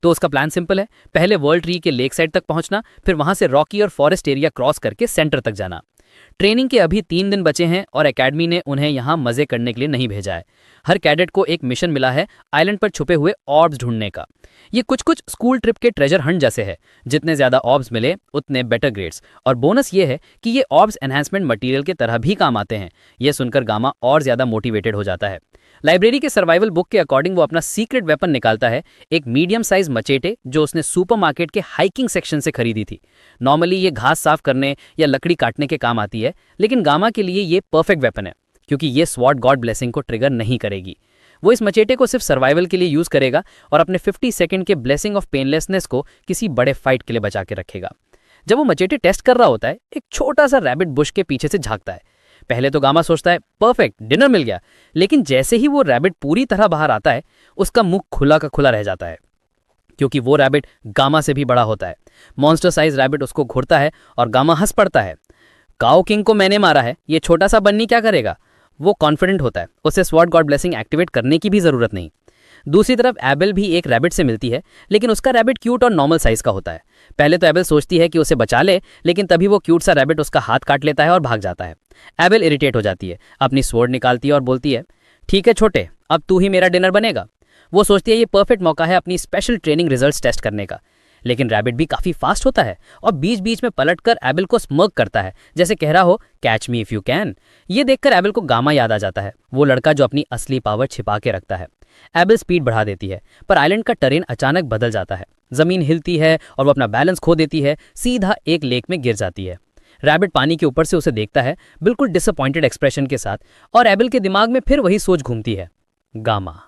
तो उसका प्लान सिंपल है, पहले वर्ल्ड ट्री के लेक साइड तक पहुंचना, फिर वहां से रॉकी और फॉरेस्ट एरिया क्रॉस करके सेंटर तक जाना। ट्रेनिंग के अभी 3 दिन बचे हैं और एकेडमी ने उन्हें यहाँ मजे करने के लिए नहीं भेजा है। हर कैडेट को एक मिशन मिला है, आइलैंड पर छुपे हुए ऑर्ब्स ढूंढने का। ये कुछ कुछ स्कूल ट्रिप के ट्रेजर हंट जैसे है, जितने ज्यादा ऑर्ब्स मिले उतने बेटर ग्रेड्स। और बोनस ये है कि ये ऑर्ब्स एनहांसमेंट मटेरियल के तरह भी काम आते हैं। ये सुनकर गामा और ज्यादा मोटिवेटेड हो जाता है। लाइब्रेरी के सर्वाइवल बुक के अकॉर्डिंग वो अपना सीक्रेट वेपन निकालता है, एक मीडियम साइज मचेटे जो उसने सुपरमार्केट के हाइकिंग सेक्शन से खरीदी थी। नॉर्मली ये घास साफ करने या लकड़ी काटने के काम आती है, लेकिन गामा के लिए ये परफेक्ट वेपन है क्योंकि ये स्वॉर्ड गॉड ब्लेसिंग को ट्रिगर नहीं करेगी। वो इस मचेटे को सिर्फ सर्वाइवल के लिए यूज करेगा और अपने 50 सेकंड के ब्लेसिंग ऑफ पेनलेसनेस को किसी बड़े फाइट के लिए बचा के रखेगा। जब वो मचेटे टेस्ट कर रहा होता है, एक छोटा सा रैबिट बुश के पीछे से झांकता है। पहले तो गामा सोचता है परफेक्ट, डिनर मिल गया, लेकिन जैसे ही वो रैबिट पूरी तरह बाहर आता है, उसका मुंह खुला का खुला रह जाता है क्योंकि वो रैबिट गामा से भी बड़ा होता है। मॉन्स्टर साइज रैबिट उसको घूरता है और गामा हंस पड़ता है। काओ किंग को मैंने मारा है, ये छोटा सा बन्नी क्या करेगा? वो कॉन्फिडेंट होता है, उसे स्वॉर्ड गॉड ब्लेसिंग एक्टिवेट करने की भी जरूरत नहीं। दूसरी तरफ एबेल भी एक रैबिट से मिलती है, लेकिन उसका रैबिट क्यूट और नॉर्मल साइज का होता है। पहले तो एबेल सोचती है कि उसे बचा ले, लेकिन तभी वो क्यूट सा रैबिट उसका हाथ काट लेता है और भाग जाता है। एबेल इरिटेट हो जाती है, अपनी स्वॉर्ड निकालती है और बोलती है, ठीक है छोटे, अब तू ही मेरा डिनर बनेगा। वो सोचती है ये परफेक्ट मौका है अपनी स्पेशल ट्रेनिंग रिजल्ट्स टेस्ट करने का। लेकिन रैबिट भी काफी फास्ट होता है और बीच बीच में पलटकर एबेल को स्मर्क करता है, जैसे कह रहा हो catch me if you can. ये देखकर एबेल को गामा याद आ जाता है, वो लड़का जो अपनी असली पावर छिपा के रखता है। एबेल स्पीड बढ़ा देती है, पर आइलैंड का टेरेन अचानक बदल जाता है। जमीन हिलती है और वो अपना बैलेंस खो देती है, सीधा एक लेक में गिर जाती है। रैबिट पानी के ऊपर से उसे देखता है, बिल्कुल डिसअपॉइंटेड एक्सप्रेशन के साथ, और एबल के दिमाग में फिर वही सोच घूमती है, गामा।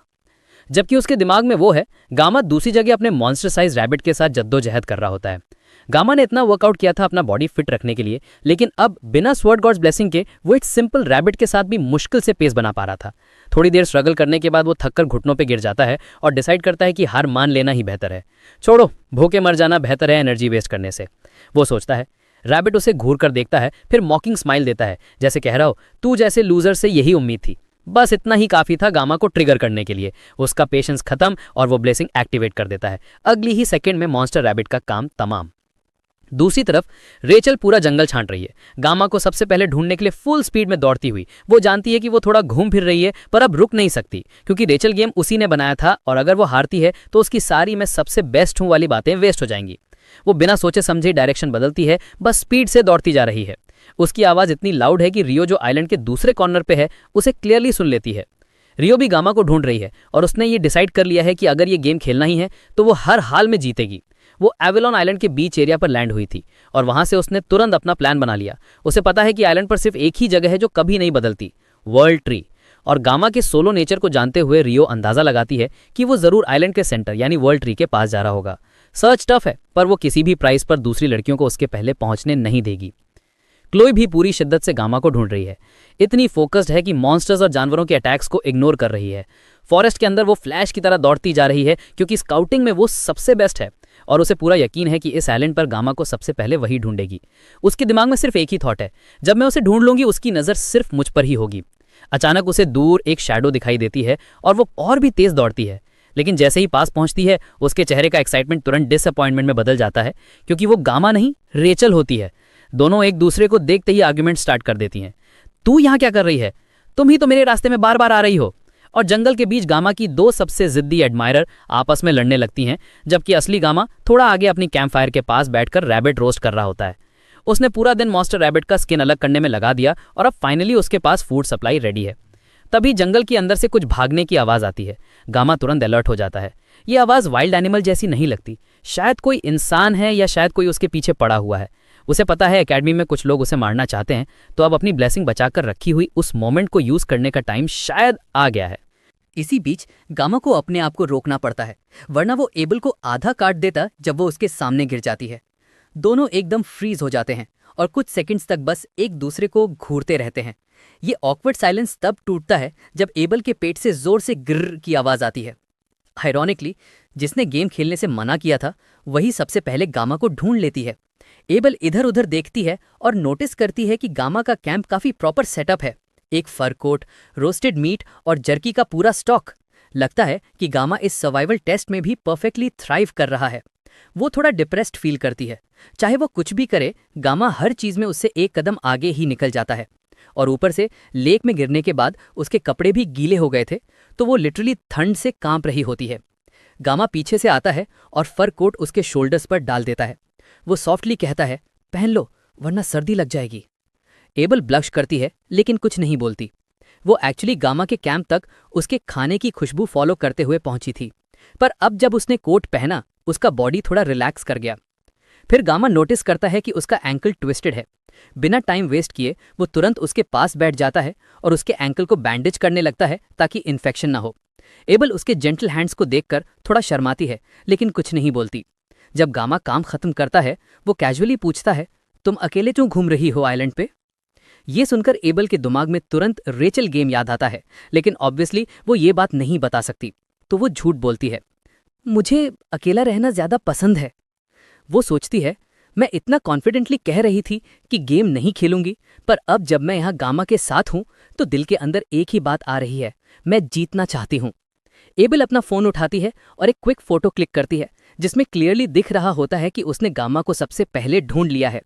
जबकि उसके दिमाग में वो है, गामा दूसरी जगह अपने मॉन्स्टर साइज रैबिट के साथ जद्दोजहद कर रहा होता है। गामा ने इतना वर्कआउट किया था अपना बॉडी फिट रखने के लिए, लेकिन अब बिना स्वॉर्ड गॉड्स ब्लेसिंग के वो एक सिंपल रैबिट के साथ भी मुश्किल से पेस बना पा रहा था। थोड़ी देर स्ट्रगल करने के बाद वो थककर घुटनों पे गिर जाता है और डिसाइड करता है कि हार मान लेना ही बेहतर है। छोड़ो, भूखे मर जाना बेहतर है एनर्जी वेस्ट करने से, वो सोचता है। रैबिट उसे घूर कर देखता है, फिर मॉकिंग स्माइल देता है, जैसे कह रहा हो, तू जैसे लूजर से यही उम्मीद थी। बस इतना ही काफी था गामा को ट्रिगर करने के लिए। उसका पेशेंस खत्म और वो ब्लेसिंग एक्टिवेट कर देता है। अगली ही सेकंड में मॉन्स्टर रैबिट का काम तमाम। दूसरी तरफ रेचल पूरा जंगल छांट रही है, गामा को सबसे पहले ढूंढने के लिए फुल स्पीड में दौड़ती हुई। वो जानती है कि वो थोड़ा घूम फिर रही है, पर अब रुक नहीं सकती, क्योंकि रेचल गेम उसी ने बनाया था और अगर वो हारती है तो उसकी सारी मैं सबसे बेस्ट हूं वाली बातें वेस्ट हो जाएंगी। वो बिना सोचे समझे डायरेक्शन बदलती है, बस स्पीड से दौड़ती जा रही है। उसकी आवाज इतनी लाउड है कि रियो जो आइलैंड के दूसरे कॉर्नर पे है उसे क्लियरली सुन लेती है। रियो भी गामा को ढूंढ रही है और उसने ये डिसाइड कर लिया है कि अगर ये गेम खेलना ही है तो वो हर हाल में जीतेगी। वो एवेलॉन आइलैंड के बीच एरिया पर लैंड हुई थी और वहां से उसने तुरंत अपना प्लान बना लिया। उसे पता है कि आइलैंड पर सिर्फ एक ही जगह है जो कभी नहीं बदलती, वर्ल्ड ट्री। और गामा के सोलो नेचर को जानते हुए रियो अंदाजा लगाती है कि वो जरूर आइलैंड के सेंटर यानी वर्ल्ड ट्री के पास जा रहा होगा। सर्च टफ है, पर वो किसी भी प्राइस पर दूसरी लड़कियों को उसके पहले पहुंचने नहीं देगी। क्लोई भी पूरी शिद्दत से गामा को ढूंढ रही है, इतनी फोकस्ड है कि मॉन्स्टर्स और जानवरों के अटैक्स को इग्नोर कर रही है। फॉरेस्ट के अंदर वो फ्लैश की तरह दौड़ती जा रही है, क्योंकि स्काउटिंग में वो सबसे बेस्ट है और उसे पूरा यकीन है कि इस आइलैंड पर गामा को सबसे पहले वही ढूंढेगी। उसके दिमाग में सिर्फ एक ही थॉट है, जब मैं उसे ढूंढ लूंगी उसकी नजर सिर्फ मुझ पर ही होगी। अचानक उसे दूर एक शैडो दिखाई देती है और वो और भी तेज दौड़ती है, लेकिन जैसे ही पास पहुंचती है उसके चेहरे का एक्साइटमेंट तुरंत डिसअपॉइंटमेंट में बदल जाता है, क्योंकि वो गामा नहीं रेचल होती है। दोनों एक दूसरे को देखते ही आर्ग्यूमेंट स्टार्ट कर देती हैं। तू यहाँ क्या कर रही है? तुम ही तो मेरे रास्ते में बार बार आ रही हो। और जंगल के बीच गामा की दो सबसे जिद्दी एडमायरर आपस में लड़ने लगती हैं, जबकि असली गामा थोड़ा आगे अपनी कैंप फायर के पास बैठकर रैबिट रोस्ट कर रहा होता है। उसने पूरा दिन मॉन्स्टर रैबिट का स्किन अलग करने में लगा दिया और अब फाइनली उसके पास फूड सप्लाई रेडी है। तभी जंगल के अंदर से कुछ भागने की आवाज आती है। गामा तुरंत अलर्ट हो जाता है। ये आवाज वाइल्ड एनिमल जैसी नहीं लगती, शायद कोई इंसान है या शायद कोई उसके पीछे पड़ा हुआ है। उसे पता है एकेडमी में कुछ लोग उसे मारना चाहते हैं, तो अब अपनी ब्लेसिंग बचाकर रखी हुई उस मोमेंट को यूज करने का टाइम शायद आ गया है। इसी बीच गामा को अपने आप को रोकना पड़ता है, वरना वो एबल को आधा काट देता जब वो उसके सामने गिर जाती है। दोनों एकदम फ्रीज हो जाते हैं और कुछ सेकंड्स तक बस एक दूसरे को घूरते रहते हैं। ये ऑकवर्ड साइलेंस तब टूटता है जब एबल के पेट से जोर से गिर्र की आवाज आती है। आयरॉनिकली, जिसने गेम खेलने से मना किया था वही सबसे पहले गामा को ढूंढ लेती है। एबल इधर उधर देखती है और नोटिस करती है कि गामा का कैंप काफी प्रॉपर सेटअप है। एक फर कोट, रोस्टेड मीट और जर्की का पूरा स्टॉक। लगता है कि गामा इस सर्वाइवल टेस्ट में भी परफेक्टली थ्राइव कर रहा है। वो थोड़ा डिप्रेस्ड फील करती है। चाहे वो कुछ भी करे, गामा हर चीज में उससे एक कदम आगे ही निकल जाता है। और ऊपर से लेक में गिरने के बाद उसके कपड़े भी गीले हो गए थे, तो वो लिटरली ठंड से कांप रही होती है। गामा पीछे से आता है और फर कोट उसके शोल्डर्स पर डाल देता है। वो सॉफ्टली कहता है, पहन लो वरना सर्दी लग जाएगी। एबल ब्लश करती है लेकिन कुछ नहीं बोलती। वो एक्चुअली गामा के कैंप तक उसके खाने की खुशबू फॉलो करते हुए पहुंची थी, पर अब जब उसने कोट पहना उसका बॉडी थोड़ा रिलैक्स कर गया। फिर गामा नोटिस करता है कि उसका एंकल ट्विस्टेड है। बिना टाइम वेस्ट किए वो तुरंत उसके पास बैठ जाता है और उसके एंकल को बैंडेज करने लगता है ताकि इन्फेक्शन ना हो। एबल उसके जेंटल हैंड्स को देखकर थोड़ा शर्माती है लेकिन कुछ नहीं बोलती। जब गामा काम खत्म करता है वो कैजुअली पूछता है, तुम अकेले क्यों घूम रही हो आइलैंड पे? ये सुनकर एबल के दिमाग में तुरंत रेचल गेम याद आता है, लेकिन ऑब्वियसली वो ये बात नहीं बता सकती, तो वो झूठ बोलती है, मुझे अकेला रहना ज्यादा पसंद है। वो सोचती है, मैं इतना कॉन्फिडेंटली कह रही थी कि गेम नहीं खेलूंगी, पर अब जब मैं यहाँ गामा के साथ हूं तो दिल के अंदर एक ही बात आ रही है, मैं जीतना चाहती हूँ। एबल अपना फोन उठाती है और एक क्विक फोटो क्लिक करती है जिसमें क्लियरली दिख रहा होता है कि उसने गामा को सबसे पहले ढूंढ लिया है।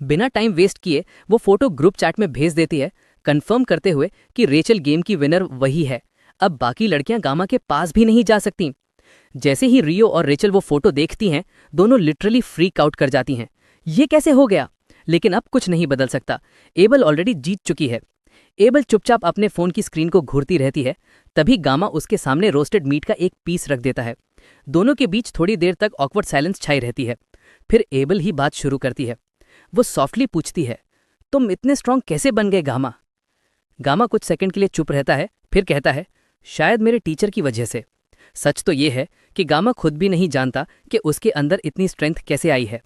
बिना टाइम वेस्ट किए वो फोटो ग्रुप चैट में भेज देती है, कंफर्म करते हुए कि रेचल गेम की विनर वही है। अब बाकी लड़कियां गामा के पास भी नहीं जा सकती। जैसे ही रियो और रेचल वो फोटो देखती हैं, दोनों लिटरली फ्रीक आउट कर जाती हैं। ये कैसे हो गया? लेकिन अब कुछ नहीं बदल सकता, एबल ऑलरेडी जीत चुकी है। एबल चुपचाप अपने फोन की स्क्रीन को घूरती रहती है। तभी गामा उसके सामने रोस्टेड मीट का एक पीस रख देता है। दोनों के बीच थोड़ी देर तक ऑकवर्ड साइलेंस छाई रहती है। फिर एबल ही बात शुरू करती है। वो सॉफ्टली पूछती है, तुम इतने स्ट्रांग कैसे बन गए गामा? गामा कुछ सेकंड के लिए चुप रहता है, फिर कहता है, शायद मेरे टीचर की वजह से। सच तो ये है कि गामा खुद भी नहीं जानता कि उसके अंदर इतनी स्ट्रेंथ कैसे आई है।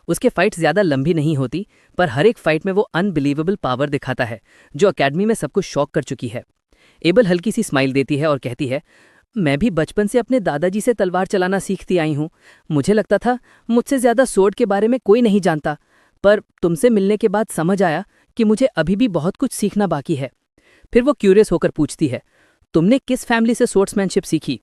उसके फाइट्स ज़्यादा लंबी नहीं होती, पर हर एक फाइट में वो अनबिलीवेबल पावर दिखाता है जो अकेडमी में सबको शॉक कर चुकी है। एबल हल्की सी स्माइल देती है और कहती है, मैं भी बचपन से अपने दादाजी से तलवार चलाना सीखती आई हूँ। मुझे लगता था मुझसे ज़्यादा स्वॉर्ड के बारे में कोई नहीं जानता, पर तुमसे मिलने के बाद समझ आया कि मुझे अभी भी बहुत कुछ सीखना बाकी है। फिर वो क्यूरियस होकर पूछती है, तुमने किस फैमिली से स्वॉर्ड्समैनशिप सीखी?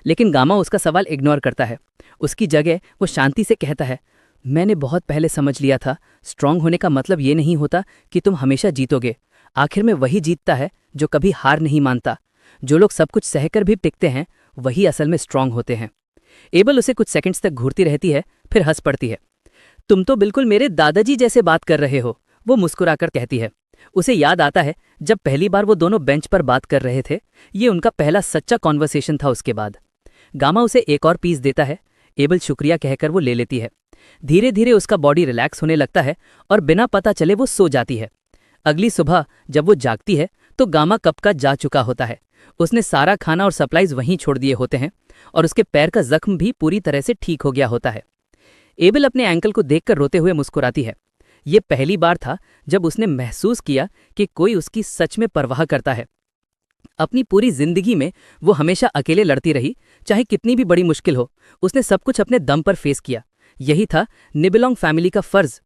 लेकिन गामा उसका सवाल इग्नोर करता है। उसकी जगह वो शांति से कहता है, मैंने बहुत पहले समझ लिया था, स्ट्रांग होने का मतलब ये नहीं होता कि तुम हमेशा जीतोगे। आखिर में वही जीतता है जो कभी हार नहीं मानता। जो लोग सब कुछ सहकर भी टिकते हैं, वही असल में स्ट्रांग होते हैं। एबल उसे कुछ सेकंड्स तक घूरती रहती है, फिर हंस पड़ती है। तुम तो बिल्कुल मेरे दादाजी जैसे बात कर रहे हो, वो मुस्कुराकर कहती है। उसे याद आता है जब पहली बार वो दोनों बेंच पर बात कर रहे थे। ये उनका पहला सच्चा कॉन्वर्सेशन था। उसके बाद गामा उसे एक और पीस देता है। एबल शुक्रिया कहकर वो ले लेती है। धीरे धीरे उसका बॉडी रिलैक्स होने लगता है और बिना पता चले वो सो जाती है। अगली सुबह जब वो जागती है तो गामा कब का जा चुका होता है। उसने सारा खाना और सप्लाइज वहीं छोड़ दिए होते हैं और उसके पैर का जख्म भी पूरी तरह से ठीक हो गया होता है। एबल अपने एंकल को देखकर रोते हुए मुस्कुराती है। ये पहली बार था जब उसने महसूस किया कि कोई उसकी सच में परवाह करता है। अपनी पूरी जिंदगी में वो हमेशा अकेले लड़ती रही, चाहे कितनी भी बड़ी मुश्किल हो। उसने सब कुछ अपने दम पर फेस किया। यही था निबिलोंग फैमिली का फर्ज।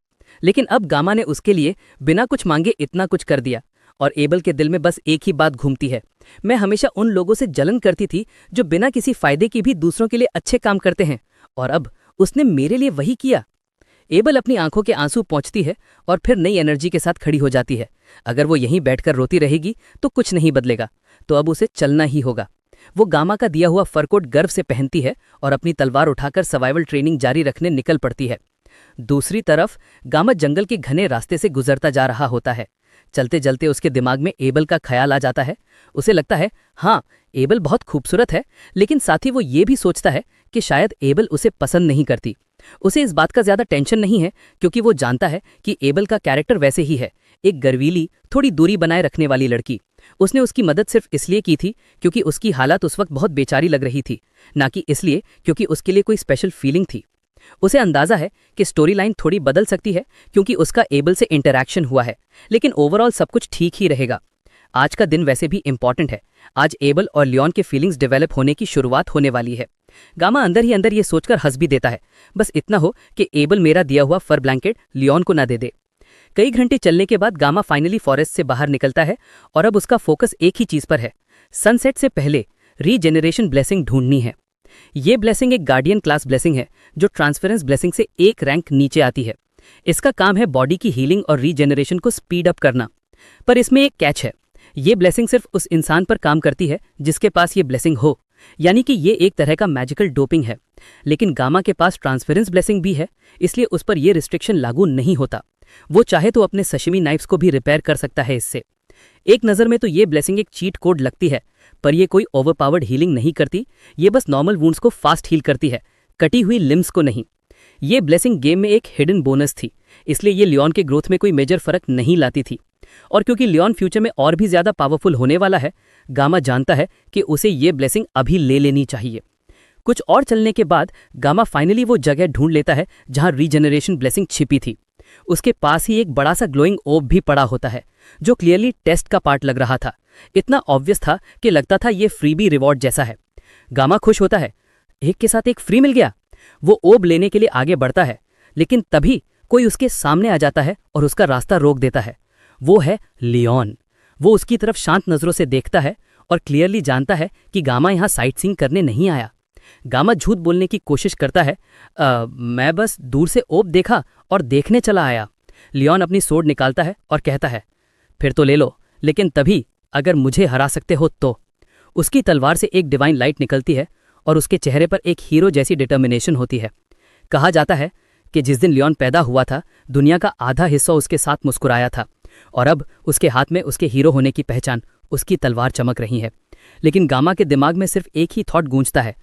लेकिन अब गामा ने उसके लिए बिना कुछ मांगे इतना कुछ कर दिया और एबल के दिल में बस एक ही बात घूमती है, मैं हमेशा उन लोगों से जलन करती थी जो बिना किसी फायदे के भी दूसरों के लिए अच्छे काम करते हैं, और अब उसने मेरे लिए वही किया। एबल अपनी आंखों के आंसू पोंछती है और फिर नई एनर्जी के साथ खड़ी हो जाती है। अगर वो यहीं बैठकर रोती रहेगी तो कुछ नहीं बदलेगा, तो अब उसे चलना ही होगा। वो गामा का दिया हुआ फरकोट गर्व से पहनती है और अपनी तलवार उठाकर सर्वाइवल ट्रेनिंग जारी रखने निकल पड़ती है। दूसरी तरफ गामा जंगल के घने रास्ते से गुजरता जा रहा होता है। चलते चलते उसके दिमाग में एबल का ख्याल आ जाता है। उसे लगता है, हाँ, एबल बहुत खूबसूरत है, लेकिन साथ ही वो ये भी सोचता है कि शायद एबल उसे पसंद नहीं करती। उसे इस बात का ज्यादा टेंशन नहीं है, क्योंकि वो जानता है कि एबल का कैरेक्टर वैसे ही है, एक गर्वीली, थोड़ी दूरी बनाए रखने वाली लड़की। उसने उसकी मदद सिर्फ इसलिए की थी क्योंकि उसकी हालत उस वक्त बहुत बेचारी लग रही थी, ना कि इसलिए क्योंकि उसके लिए कोई स्पेशल फीलिंग थी। उसे अंदाजा है कि स्टोरी लाइन थोड़ी बदल सकती है क्योंकि उसका एबल से इंटरैक्शन हुआ है, लेकिन ओवरऑल सब कुछ ठीक ही रहेगा। आज का दिन वैसे भी इंपॉर्टेंट है। आज एबल और लियोन के फीलिंग्स डेवलप होने की शुरुआत होने वाली है। गामा अंदर ही अंदर ये सोचकर हंस भी देता है, बस इतना हो कि एबल मेरा दिया हुआ फर ब्लैंकेट लियोन को ना दे दे। कई घंटे चलने के बाद गामा फाइनली फॉरेस्ट से बाहर निकलता है और अब उसका फोकस एक ही चीज पर है, सनसेट से पहले रीजेनरेशन ब्लेसिंग ढूंढनी है। ये ब्लेसिंग एक गार्डियन क्लास ब्लेसिंग है जो ट्रांसफरेंस ब्लेसिंग से एक रैंक नीचे आती है। इसका काम है बॉडी की हीलिंग और रीजेनरेशन को स्पीड अप करना। पर इसमें एक कैच है, ये ब्लेसिंग सिर्फ उस इंसान पर काम करती है जिसके पास ये ब्लेसिंग हो, यानी कि ये एक तरह का मैजिकल डोपिंग है। लेकिन गामा के पास ट्रांसफरेंस ब्लेसिंग भी है, इसलिए उस पर यह रिस्ट्रिक्शन लागू नहीं होता। वो चाहे तो अपने सशिमी नाइफ्स को भी रिपेयर कर सकता है इससे। एक नज़र में तो ये ब्लेसिंग एक चीट कोड लगती है, पर ये कोई ओवरपावर्ड हीलिंग नहीं करती। ये बस नॉर्मल वुंड्स को फास्ट हील करती है, कटी हुई लिम्स को नहीं। ये ब्लेसिंग गेम में एक हिडन बोनस थी, इसलिए ये लियोन के ग्रोथ में कोई मेजर फर्क नहीं लाती थी। और क्योंकि लियोन फ्यूचर में और भी ज्यादा पावरफुल होने वाला है, गामा जानता है कि उसे ये ब्लेसिंग अभी ले लेनी चाहिए। कुछ और चलने के बाद गामा फाइनली वो जगह ढूंढ लेता है जहां रीजेनरेशन ब्लेसिंग छिपी थी। उसके पास ही एक बड़ा सा ग्लोइंग ओब भी पड़ा होता है, जो क्लियरली टेस्ट का पार्ट लग रहा था। इतना ऑब्वियस था कि लगता था ये फ्रीबी रिवॉर्ड जैसा है। गामा खुश होता है, एक के साथ एक फ्री मिल गया। वो ओब लेने के लिए आगे बढ़ता है, लेकिन तभी कोई उसके सामने आ जाता है और उसका रास्ता रोक देता है। वो है लियोन। वो उसकी तरफ शांत नजरों से देखता है और क्लियरली जानता है कि गामा यहाँ साइट सीइंग करने नहीं आया। गामा झूठ बोलने की कोशिश करता है, मैं बस दूर से ओब देखा और देखने चला आया। लियोन अपनी सोर्ड निकालता है और कहता है, फिर तो ले लो, लेकिन तभी अगर मुझे हरा सकते हो तो। उसकी तलवार से एक डिवाइन लाइट निकलती है और उसके चेहरे पर एक हीरो जैसी डिटर्मिनेशन होती है। कहा जाता है कि जिस दिन लियोन पैदा हुआ था, दुनिया का आधा हिस्सा उसके साथ मुस्कुराया था, और अब उसके हाथ में उसके हीरो होने की पहचान, उसकी तलवार चमक रही है। लेकिन गामा के दिमाग में सिर्फ एक ही थॉट गूंजता है,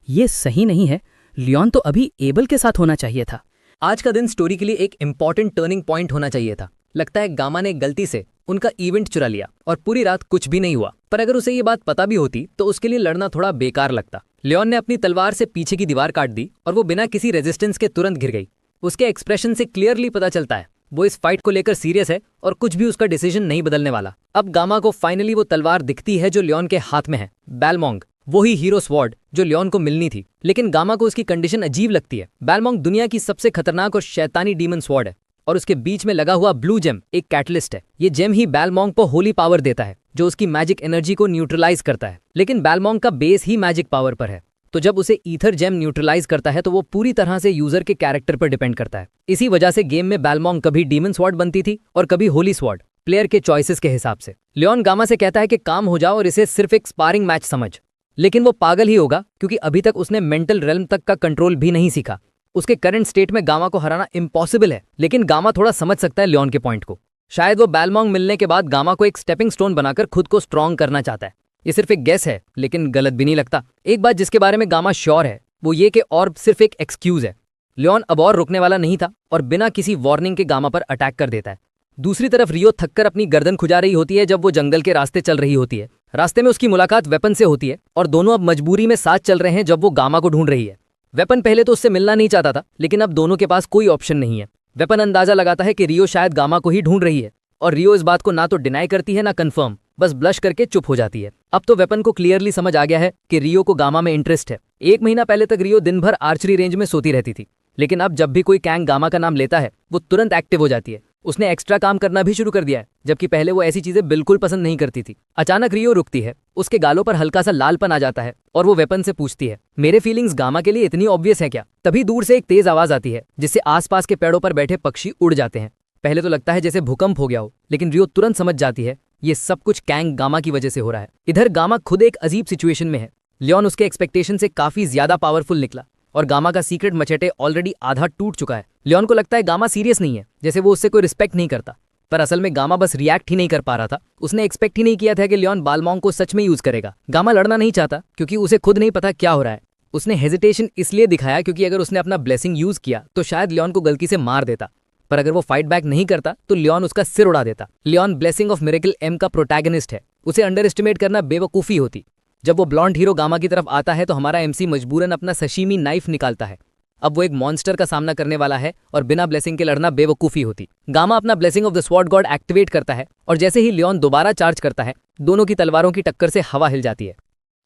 ये सही नहीं है, लियोन तो अभी एबल के साथ होना चाहिए था। आज का दिन स्टोरी के लिए एक इंपॉर्टेंट टर्निंग पॉइंट होना चाहिए था। लगता है गामा ने गलती से उनका इवेंट चुरा लिया और पूरी रात कुछ भी नहीं हुआ। पर अगर उसे ये बात पता भी होती तो उसके लिए लड़ना थोड़ा बेकार लगता। लियोन ने अपनी तलवार से पीछे की दीवार काट दी और वो बिना किसी रेजिस्टेंस के तुरंत गिर गई। उसके एक्सप्रेशन से क्लियरली पता चलता है वो इस फाइट को लेकर सीरियस है और कुछ भी उसका डिसीजन नहीं बदलने वाला। अब गामा को फाइनली वो तलवार दिखती है जो लियोन के हाथ में है, बैलमोंग, वही हीरो स्वॉर्ड जो लियोन को मिलनी थी। लेकिन गामा को उसकी कंडीशन अजीब लगती है। बैलमोंग दुनिया की सबसे खतरनाक और शैतानी डीमन स्वॉर्ड है और उसके बीच में लगा हुआ ब्लू जेम एक कैटलिस्ट है। ये जेम ही बैलमोंग को होली पावर देता है जो उसकी मैजिक एनर्जी को न्यूट्रलाइज करता है। लेकिन बैलमोंग का बेस ही मैजिक पावर पर है, तो जब उसे ईथर जेम न्यूट्रलाइज करता है तो वो पूरी तरह से यूजर के कैरेक्टर पर डिपेंड करता है। इसी वजह से गेम में बैलमोंग कभी डीमन स्वॉर्ड बनती थी और कभी होली स्वॉर्ड, प्लेयर के चॉइसेस के हिसाब से। लियोन गामा से कहता है कि काम हो जाओ और इसे सिर्फ एक स्पारिंग मैच समझ, लेकिन वो पागल ही होगा क्योंकि अभी तक उसने मेंटल रेल्म तक का कंट्रोल भी नहीं सीखा। उसके करंट स्टेट में गामा को हराना इम्पॉसिबल है। लेकिन गामा थोड़ा समझ सकता है लियोन के पॉइंट को। शायद वो बैलमोंग मिलने के बाद गामा को एक स्टेपिंग स्टोन बनाकर खुद को स्ट्रॉन्ग करना चाहता है। ये सिर्फ एक गेस है, लेकिन गलत भी नहीं लगता। एक बात जिसके बारे में गामा श्योर है वो ये कि ऑर्ब सिर्फ एक एक्सक्यूज है। लियोन अब और रुकने वाला नहीं था और बिना किसी वार्निंग के गामा पर अटैक कर देता है। दूसरी तरफ रियो थककर अपनी गर्दन खुजा रही होती है जब वो जंगल के रास्ते चल रही होती है। रास्ते में उसकी मुलाकात वेपन से होती है और दोनों अब मजबूरी में साथ चल रहे हैं जब वो गामा को ढूंढ रही है। वेपन पहले तो उससे मिलना नहीं चाहता था, लेकिन अब दोनों के पास कोई ऑप्शन नहीं है। वेपन अंदाजा लगाता है कि रियो शायद गामा को ही ढूंढ रही है और रियो इस बात को ना तो डिनाई करती है ना कंफर्म, बस ब्लश करके चुप हो जाती है। अब तो वेपन को क्लियरली समझ आ गया है कि रियो को गामा में इंटरेस्ट है। 1 महीना पहले तक रियो दिन भर आर्चरी रेंज में सोती रहती थी, लेकिन अब जब भी कोई कैंग गामा का नाम लेता है वो तुरंत एक्टिव हो जाती है। उसने एक्स्ट्रा काम करना भी शुरू कर दिया है, जबकि पहले वो ऐसी चीजें बिल्कुल पसंद नहीं करती थी। अचानक रियो रुकती है, उसके गालों पर हल्का सा लालपन आ जाता है और वो वेपन से पूछती है, मेरे फीलिंग्स गामा के लिए इतनी ऑब्वियस है क्या? तभी दूर से एक तेज आवाज आती है जिससे आसपास के पेड़ों पर बैठे पक्षी उड़ जाते हैं। पहले तो लगता है जैसे भूकंप हो गया हो, लेकिन रियो तुरंत समझ जाती है ये सब कुछ कैंग गामा की वजह से हो रहा है। इधर गामा खुद एक अजीब सिचुएशन में है। लियोन उसके एक्सपेक्टेशन से काफी ज्यादा पावरफुल निकला और गामा का सीक्रेट मचेटे ऑलरेडी आधा टूट चुका है। लियोन को लगता है गामा सीरियस नहीं है, जैसे वो उससे कोई रिस्पेक्ट नहीं करता। पर असल में गामा बस रिएक्ट ही नहीं कर पा रहा था। उसने एक्सपेक्ट ही नहीं किया था कि लियोन बैलमोंग को सच में यूज करेगा। गामा लड़ना नहीं चाहता क्योंकि उसे खुद नहीं पता क्या हो रहा है। उसने हेजिटेशन इसलिए दिखाया क्योंकि अगर उसने अपना ब्लेसिंग यूज किया तो शायद लियोन को गलती से मार देता, पर अगर वो फाइट बैक नहीं करता तो लियोन उसका सिर उड़ा देता। Leon blessing of miracle M का प्रोटैगनिस्ट है, उसे अंडर एस्टिमेट करना बेवकूफ़ी होती। जब वो ब्लॉन्ड हीरो गामा की तरफ आता है तो हमारा एमसी मजबूरन अपना सशीमी नाइफ निकालता है। अब वो एक मॉन्स्टर का सामना करने वाला है और बिना ब्लेसिंग के लड़ना बेवकूफ़ी होती। गामा अपना blessing of the sword God activate करता है और जैसे ही लियोन दोबारा चार्ज करता है दोनों की तलवारों की टक्कर से हवा हिल जाती है।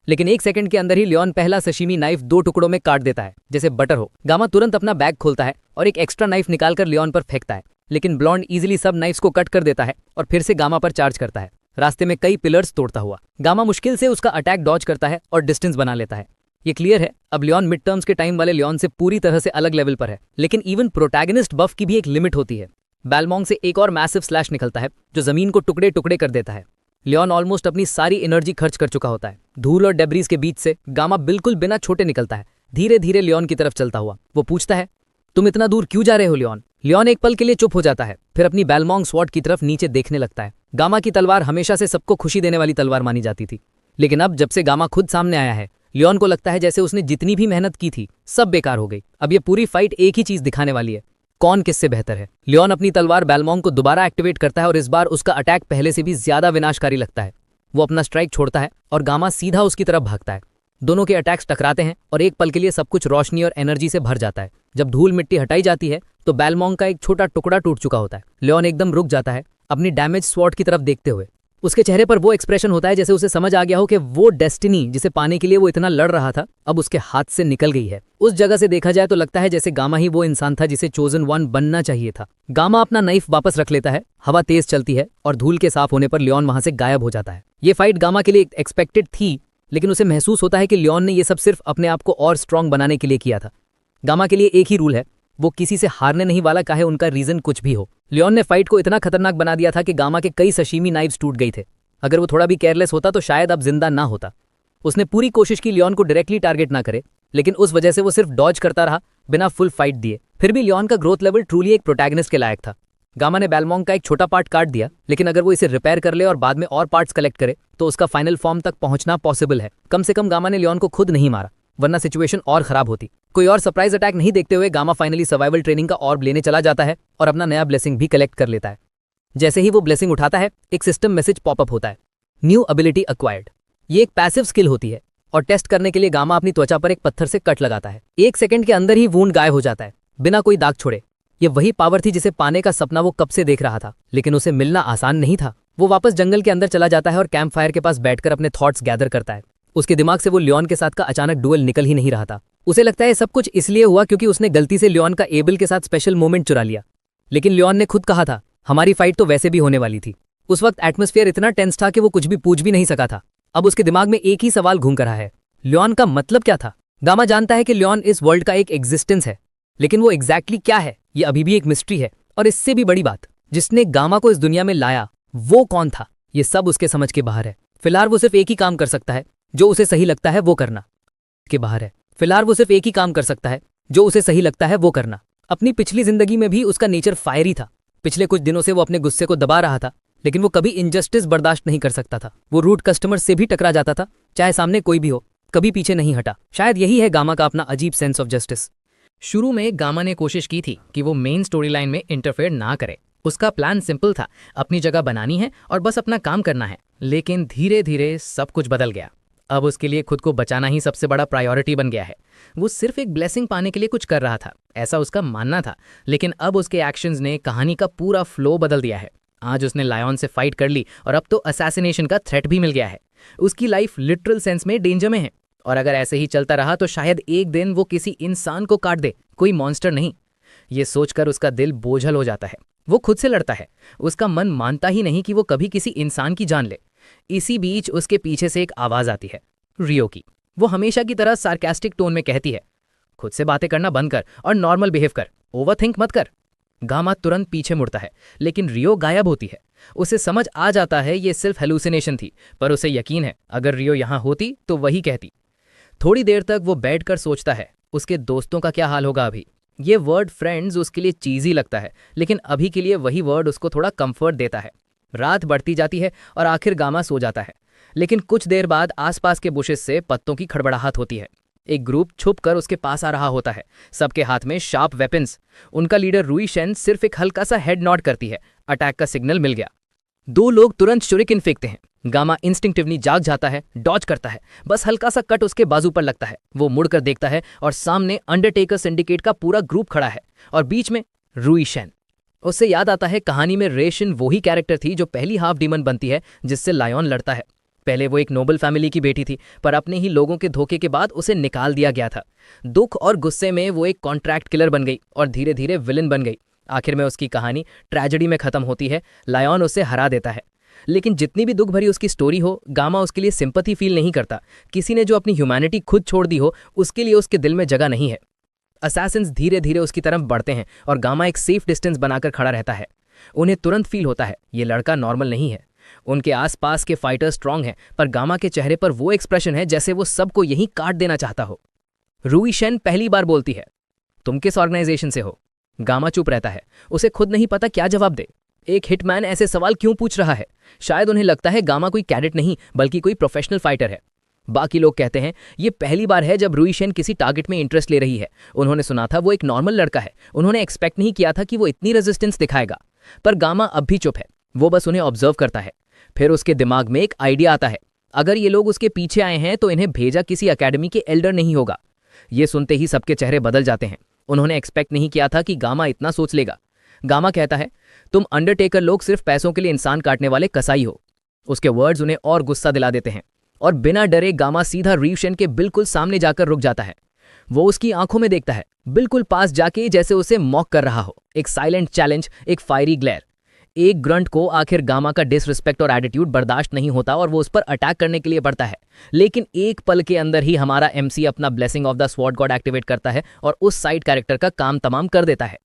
लेकिन 1 सेकंड के अंदर ही लियोन पहला सशीमी नाइफ 2 टुकड़ों में काट देता है जैसे बटर हो। गामा तुरंत अपना बैग खोलता है और एक एक्स्ट्रा नाइफ निकालकर लियोन पर फेंकता है, लेकिन ब्लॉन्ड इजीली सब नाइफ्स को कट कर देता है और फिर से गामा पर चार्ज करता है, रास्ते में कई पिलर्स तोड़ता हुआ। गामा मुश्किल से उसका अटैक डॉज करता है और डिस्टेंस बना लेता है। ये क्लियर है अब लियोन मिड टर्म्स के टाइम वाले लियोन से पूरी तरह से अलग लेवल पर है। लेकिन इवन प्रोटैगनिस्ट बफ की भी एक लिमिट होती है। बैलमोंग से एक और मैसिव स्लैश निकलता है जो जमीन को टुकड़े टुकड़े कर देता है। लियोन ऑलमोस्ट अपनी सारी एनर्जी खर्च कर चुका होता है। धूल और डेब्रीज के बीच से गामा बिल्कुल बिना छोटे निकलता है, धीरे धीरे लियोन की तरफ चलता हुआ। वो पूछता है, तुम इतना दूर क्यों जा रहे हो लियोन? लियोन एक पल के लिए चुप हो जाता है, फिर अपनी बैलमोंग स्वॉर्ड की तरफ नीचे देखने लगता है। गामा की तलवार हमेशा से सबको खुशी देने वाली तलवार मानी जाती थी, लेकिन अब जब से गामा खुद सामने आया है लियोन को लगता है जैसे उसने जितनी भी मेहनत की थी सब बेकार हो गई। अब ये पूरी फाइट एक ही चीज दिखाने वाली है, कौन किससे बेहतर है। लियोन अपनी तलवार बैलमोंग को दोबारा एक्टिवेट करता है और इस बार उसका अटैक पहले से भी ज्यादा विनाशकारी लगता है। वो अपना स्ट्राइक छोड़ता है और गामा सीधा उसकी तरफ भागता है। दोनों के अटैक्स टकराते हैं और एक पल के लिए सब कुछ रोशनी और एनर्जी से भर जाता है। जब धूल मिट्टी हटाई जाती है तो बैलमोंग का एक छोटा टुकड़ा टूट चुका होता है। लियोन एकदम रुक जाता है अपनी डैमेज स्वॉर्ड की तरफ देखते हुए। उसके चेहरे पर वो एक्सप्रेशन होता है जैसे उसे समझ आ गया हो कि वो डेस्टिनी जिसे पाने के लिए वो इतना लड़ रहा था अब उसके हाथ से निकल गई है। उस जगह से देखा जाए तो लगता है जैसे गामा ही वो इंसान था जिसे चोजन वन बनना चाहिए था। गामा अपना नाइफ वापस रख लेता है, हवा तेज चलती है और धूल के साफ होने पर लियोन वहां से गायब हो जाता है। ये फाइट गामा के लिए एक्सपेक्टेड थी, लेकिन उसे महसूस होता है कि लियोन ने ये सब सिर्फ अपने आप को और स्ट्रांग बनाने के लिए किया था। गामा के लिए एक ही रूल है, वो किसी से हारने नहीं वाला, चाहे उनका रीजन कुछ भी हो। लियोन ने फाइट को इतना खतरनाक बना दिया था कि गामा के कई सशीमी नाइव्स टूट गए थे। अगर वो थोड़ा भी केयरलेस होता तो शायद अब जिंदा ना होता। उसने पूरी कोशिश की लियोन को डायरेक्टली टारगेट ना करे, लेकिन उस वजह से वो सिर्फ डॉज करता रहा बिना फुल फाइट दिए। फिर भी लियोन का ग्रोथ लेवल ट्रूली एक प्रोटैगनिस्ट के लायक था। गामा ने बैलमोंग का एक छोटा पार्ट काट दिया, लेकिन अगर वो इसे रिपेयर कर ले और बाद में और पार्ट्स कलेक्ट करे तो उसका फाइनल फॉर्म तक पहुंचना पॉसिबल है। कम से कम गामा ने लियोन को खुद नहीं मारा, वरना सिचुएशन और खराब होती। कोई और सरप्राइज अटैक नहीं देखते हुए गामा फाइनली सर्वाइवल ट्रेनिंग का ऑर्ब लेने चला जाता है और अपना नया ब्लेसिंग भी कलेक्ट कर लेता है। जैसे ही वो ब्लेसिंग उठाता है, एक सिस्टम मैसेज पॉपअप होता है, न्यू एबिलिटी एक्वायर्ड। ये एक पैसिव स्किल होती है और टेस्ट करने के लिए गामा अपनी त्वचा पर एक पत्थर से कट लगाता है। 1 सेकंड के अंदर ही वूंड गायब हो जाता है, बिना कोई दाग छोड़े। ये वही पावर थी जिसे पाने का सपना वो कब से देख रहा था, लेकिन उसे मिलना आसान नहीं था। वो वापस जंगल के अंदर चला जाता है और कैंप फायर के पास बैठकर अपने थॉट्स गैदर करता है। उसके दिमाग से वो लियोन के साथ का अचानक डुएल निकल ही नहीं रहा था। उसे लगता है सब कुछ इसलिए हुआ क्योंकि उसने गलती से लियोन का एबल के साथ स्पेशल मोमेंट चुरा लिया। लेकिन लियोन ने खुद कहा था, हमारी फाइट तो वैसे भी होने वाली थी। उस वक्त एटमॉस्फेयर इतना टेंस था कि वो कुछ भी पूछ भी नहीं सका था। अब उसके दिमाग में एक ही सवाल घूम कर रहा है, लियोन का मतलब क्या था? गामा जानता है कि लियोन इस वर्ल्ड का एक एग्जिस्टेंस है, लेकिन वो एग्जैक्टली क्या है ये अभी भी एक मिस्ट्री है। और इससे भी बड़ी बात, जिसने गामा को इस दुनिया में लाया वो कौन था, ये सब उसके समझ के बाहर है। फिलहाल वो सिर्फ एक ही काम कर सकता है जो उसे सही लगता है वो करना। के बाहर है। फिलहाल वो सिर्फ एक ही काम कर सकता है जो उसे सही लगता है वो करना। अपनी पिछली जिंदगी में भी उसका नेचर फायरी था। पिछले कुछ दिनों से वो अपने गुस्से को दबा रहा था, लेकिन वो कभी इनजस्टिस बर्दाश्त नहीं कर सकता था। वो रूड कस्टमर से भी टकरा जाता था, चाहे सामने कोई भी हो, कभी पीछे नहीं हटा। शायद यही है गामा का अपना अजीब सेंस ऑफ जस्टिस। शुरू में गामा ने कोशिश की थी कि वो मेन स्टोरी लाइन में इंटरफेयर ना करे। उसका प्लान सिंपल था, अपनी जगह बनानी है और बस अपना काम करना है। लेकिन धीरे धीरे सब कुछ बदल गया। अब उसके लिए खुद को बचाना ही सबसे बड़ा प्रायोरिटी बन गया है। वो सिर्फ एक ब्लेसिंग पाने के लिए कुछ कर रहा था, ऐसा उसका मानना था। लेकिन अब उसके एक्शंस ने कहानी का पूरा फ्लो बदल दिया है। आज उसने लायन से फाइट कर ली और अब तो असैसिनेशन का थ्रेट भी मिल गया है। उसकी लाइफ लिटरल सेंस में डेंजर में है और अगर ऐसे ही चलता रहा तो शायद एक दिन वो किसी इंसान को काट दे, कोई मॉन्स्टर नहीं। ये सोचकर उसका दिल बोझल हो जाता है। वो खुद से लड़ता है। उसका मन मानता ही नहीं कि वो कभी किसी इंसान की जान ले। इसी बीच उसके पीछे से एक आवाज आती है, रियो की। वो हमेशा की तरह सार्कास्टिक टोन में कहती है, खुद से बातें करना बंद कर और नॉर्मल बिहेव कर, ओवरथिंक मत कर। गामा तुरंत पीछे मुड़ता है, लेकिन रियो गायब होती है। उसे समझ आ जाता है ये सिर्फ हेलुसिनेशन थी, पर उसे यकीन है अगर रियो यहां होती तो वही कहती। थोड़ी देर तक वो बैठकर सोचता है, उसके दोस्तों का क्या हाल होगा अभी। ये वर्ड फ्रेंड्स उसके लिए चीज़ी लगता है, लेकिन अभी के लिए वही वर्ड उसको थोड़ा कंफर्ट देता है। रात बढ़ती जाती है और आखिर गामा सो जाता है। लेकिन कुछ देर बाद आसपास के बुशेस से पत्तों की खड़बड़ाहट होती है। एक ग्रुप छुप कर उसके पास आ रहा होता है, सबके हाथ में शार्प वेपन्स। उनका लीडर रुई शेन सिर्फ एक हल्का सा हेड नॉड करती है, अटैक का सिग्नल मिल गया। 2 लोग तुरंत शुरिकन फेंकते हैं। गामा इंस्टिंक्टिवली जाग जाता है, डॉज करता है, बस हल्का सा कट उसके बाजू पर लगता है। वो मुड़कर देखता है और सामने अंडरटेकर सिंडिकेट का पूरा ग्रुप खड़ा है और बीच में रुई शेन। उससे याद आता है कहानी में रेशन वही कैरेक्टर थी जो पहली हाफ डीमन बनती है जिससे लायन लड़ता है। पहले वो एक नोबल फैमिली की बेटी थी, पर अपने ही लोगों के धोखे के बाद उसे निकाल दिया गया था। दुख और गुस्से में वो एक कॉन्ट्रैक्ट किलर बन गई और धीरे धीरे विलन बन गई। आखिर में उसकी कहानी ट्रेजेडी में खत्म होती है, लायन उसे हरा देता है। लेकिन जितनी भी दुख भरी उसकी स्टोरी हो, गामा उसके लिए सिंपैथी फील नहीं करता। किसी ने जो अपनी ह्यूमैनिटी खुद छोड़ दी हो, उसके लिए उसके दिल में जगह नहीं है। असैसिन्स धीरे धीरे उसकी तरफ बढ़ते हैं और गामा एक सेफ डिस्टेंस बनाकर खड़ा रहता है। उन्हें तुरंत फील होता है ये लड़का नॉर्मल नहीं है। उनके आसपास के फाइटर स्ट्रांग हैं, पर गामा के चेहरे पर वो एक्सप्रेशन है जैसे वो सबको यहीं काट देना चाहता हो। रुई शेन पहली बार बोलती है, तुम किस ऑर्गेनाइजेशन से हो? गामा चुप रहता है। उसे खुद नहीं पता क्या जवाब दे। एक हिटमैन ऐसे सवाल क्यों पूछ रहा है? शायद उन्हें लगता है गामा कोई कैडेट नहीं बल्कि कोई प्रोफेशनल फाइटर है। बाकी लोग कहते हैं ये पहली बार है जब रुई शेन किसी टारगेट में इंटरेस्ट ले रही है। उन्होंने सुना था वो एक नॉर्मल लड़का है। उन्होंने एक्सपेक्ट नहीं किया था कि वो इतनी रेजिस्टेंस दिखाएगा। पर गामा अब भी चुप है। वो बस उन्हें ऑब्जर्व करता है। फिर उसके दिमाग में एक आइडिया आता है, अगर ये लोग उसके पीछे आए हैं तो इन्हें भेजा किसी अकेडमी के एल्डर नहीं होगा। ये सुनते ही सबके चेहरे बदल जाते हैं। उन्होंने एक्सपेक्ट नहीं किया था कि गामा इतना सोच लेगा। गामा कहता है, तुम अंडरटेकर लोग सिर्फ पैसों के लिए इंसान काटने वाले कसाई हो। उसके वर्ड्स उन्हें और गुस्सा दिला देते हैं और बिना डरे गामा सीधा रुई शेन के बिल्कुल सामने जाकर रुक जाता है। वो उसकी आंखों में देखता है, बिल्कुल पास जाके, जैसे उसे मॉक कर रहा हो। एक साइलेंट चैलेंज, एक फायरी ग्लेयर। एक ग्रंट को आखिर गामा का डिसरिस्पेक्ट और एटीट्यूड बर्दाश्त नहीं होता और वो उस पर अटैक करने के लिए बढ़ता है। लेकिन एक पल के अंदर ही हमारा एमसी अपना blessing of the sword God activate करता है और उस साइड कैरेक्टर का काम तमाम कर देता है।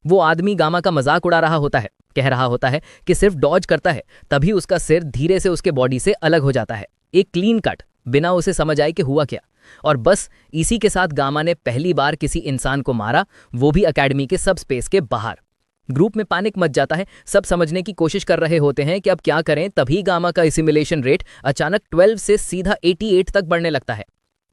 वो आदमी गामा का मजाक उड़ा रहा होता है, कह रहा होता है कि सिर्फ डॉज करता है, तभी उसका सिर धीरे से उसके बॉडी से अलग हो जाता है। एक क्लीन कट, बिना उसे समझ आए कि हुआ क्या। और बस इसी के साथ गामा ने पहली बार किसी इंसान को मारा, वो भी अकेडमी के सब स्पेस के बाहर। ग्रुप में पैनिक मच जाता है। सब समझने की कोशिश कर रहे होते हैं कि अब क्या करें। तभी गामा का एसिमिलेशन रेट अचानक 12 से सीधा 88 तक बढ़ने लगता है।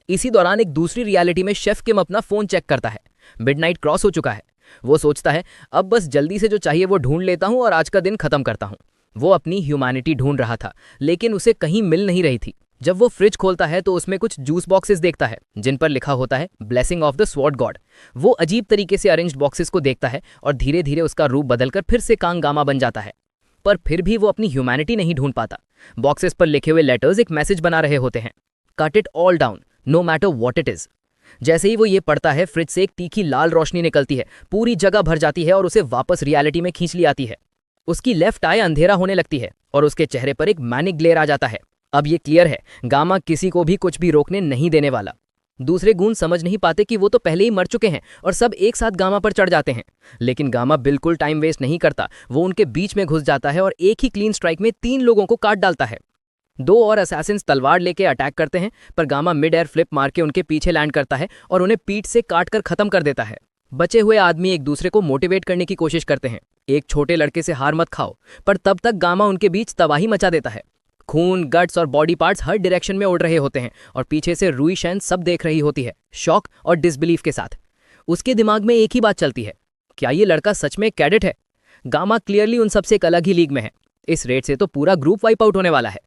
इसी दौरान एक दूसरी रियलिटी में शेफ किम अपना फोन चेक करता है। मिडनाइट क्रॉस हो चुका है। वो सोचता है अब बस जल्दी से जो चाहिए वो ढूंढ लेता हूँ और आज का दिन खत्म करता हूँ। वो अपनी ह्यूमैनिटी ढूंढ रहा था, लेकिन उसे कहीं मिल नहीं रही थी। जब वो फ्रिज खोलता है तो उसमें कुछ जूस बॉक्सेस देखता है जिन पर लिखा होता है blessing of the sword God. वो अजीब तरीके से अरेंज्ड बॉक्सेस को देखता है और धीरे धीरे उसका रूप बदलकर फिर से कांग गामा बन जाता है। पर फिर भी वो अपनी ह्यूमैनिटी नहीं ढूंढ पाता। बॉक्सेस पर लिखे हुए लेटर्स एक मैसेज बना रहे होते हैं, cut it all down no matter what it is. जैसे ही वो ये पढ़ता है, फ्रिज से एक तीखी लाल रोशनी निकलती है, पूरी जगह भर जाती है और उसे वापस रियलिटी में खींच ली आती है। उसकी लेफ्ट आई अंधेरा होने लगती है और उसके चेहरे पर एक मैनिक ग्लेयर आ जाता है। अब ये क्लियर है, गामा किसी को भी कुछ भी रोकने नहीं देने वाला। दूसरे गूंज समझ नहीं पाते कि वो तो पहले ही मर चुके हैं और सब एक साथ गामा पर चढ़ जाते हैं। लेकिन गामा बिल्कुल टाइम वेस्ट नहीं करता। वो उनके बीच में घुस जाता है और एक ही क्लीन स्ट्राइक में 3 लोगों को काट डालता है। 2 और असैसिन्स तलवार लेके अटैक करते हैं, पर गामा मिड एयर फ्लिप मार के उनके पीछे लैंड करता है और उन्हें पीठ से काटकर खत्म कर देता है। बचे हुए आदमी एक दूसरे को मोटिवेट करने की कोशिश करते हैं, एक छोटे लड़के से हार मत खाओ, पर तब तक गामा उनके बीच तबाही मचा देता है। खून, गट्स और बॉडी पार्ट्स हर डायरेक्शन में उड़ रहे होते हैं और पीछे से रुई शैन सब देख रही होती है, शॉक और डिसबिलीफ के साथ। उसके दिमाग में एक ही बात चलती है, क्या ये लड़का सच में कैडेट है? गामा क्लियरली उन सबसे एक अलग ही लीग में है। इस रेट से तो पूरा ग्रुप वाइप आउट होने वाला है।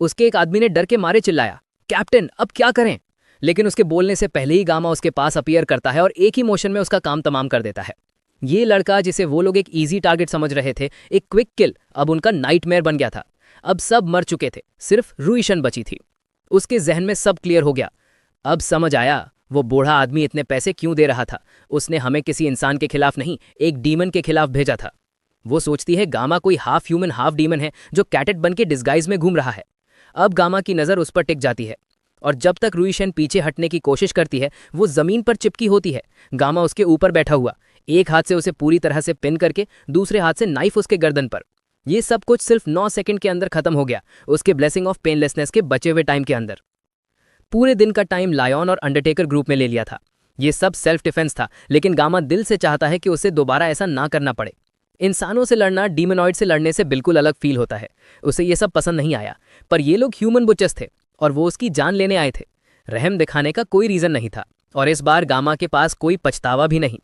उसके एक आदमी ने डर के मारे चिल्लाया, कैप्टन अब क्या करें? लेकिन उसके बोलने से पहले ही गामा उसके पास अपीयर करता है और एक ही मोशन में उसका काम तमाम कर देता है। ये लड़का जिसे वो लोग एक इजी टारगेट समझ रहे थे, एक क्विक किल, अब उनका नाइटमेयर बन गया था। अब सब मर चुके थे, सिर्फ रुईशन बची थी। उसके जहन में सब क्लियर हो गया। अब समझ आया वो बूढ़ा आदमी इतने पैसे क्यों दे रहा था। उसने हमें किसी इंसान के खिलाफ नहीं, एक डीमन के खिलाफ भेजा था। वो सोचती है गामा कोई हाफ ह्यूमन हाफ डीमन है जो कैटेट बन के डिस्गाइज में घूम रहा है। अब गामा की नज़र उस पर टिक जाती है और जब तक रुईशन पीछे हटने की कोशिश करती है, वो जमीन पर चिपकी होती है। गामा उसके ऊपर बैठा हुआ, एक हाथ से उसे पूरी तरह से पिन करके, दूसरे हाथ से नाइफ उसके गर्दन पर। ये सब कुछ सिर्फ 9 सेकंड के अंदर खत्म हो गया, उसके ब्लेसिंग ऑफ पेनलेसनेस के बचे हुए टाइम के अंदर। पूरे दिन का टाइम लायन और अंडरटेकर ग्रुप में ले लिया था। ये सब सेल्फ डिफेंस था, लेकिन गामा दिल से चाहता है कि उसे दोबारा ऐसा ना करना पड़े। इंसानों से लड़ना डीमनॉइड से लड़ने से बिल्कुल अलग फील होता है। उसे ये सब पसंद नहीं आया, पर ये लोग ह्यूमन बुचर्स थे और वो उसकी जान लेने आए थे। रहम दिखाने का कोई रीजन नहीं था और इस बार गामा के पास कोई पछतावा भी नहीं।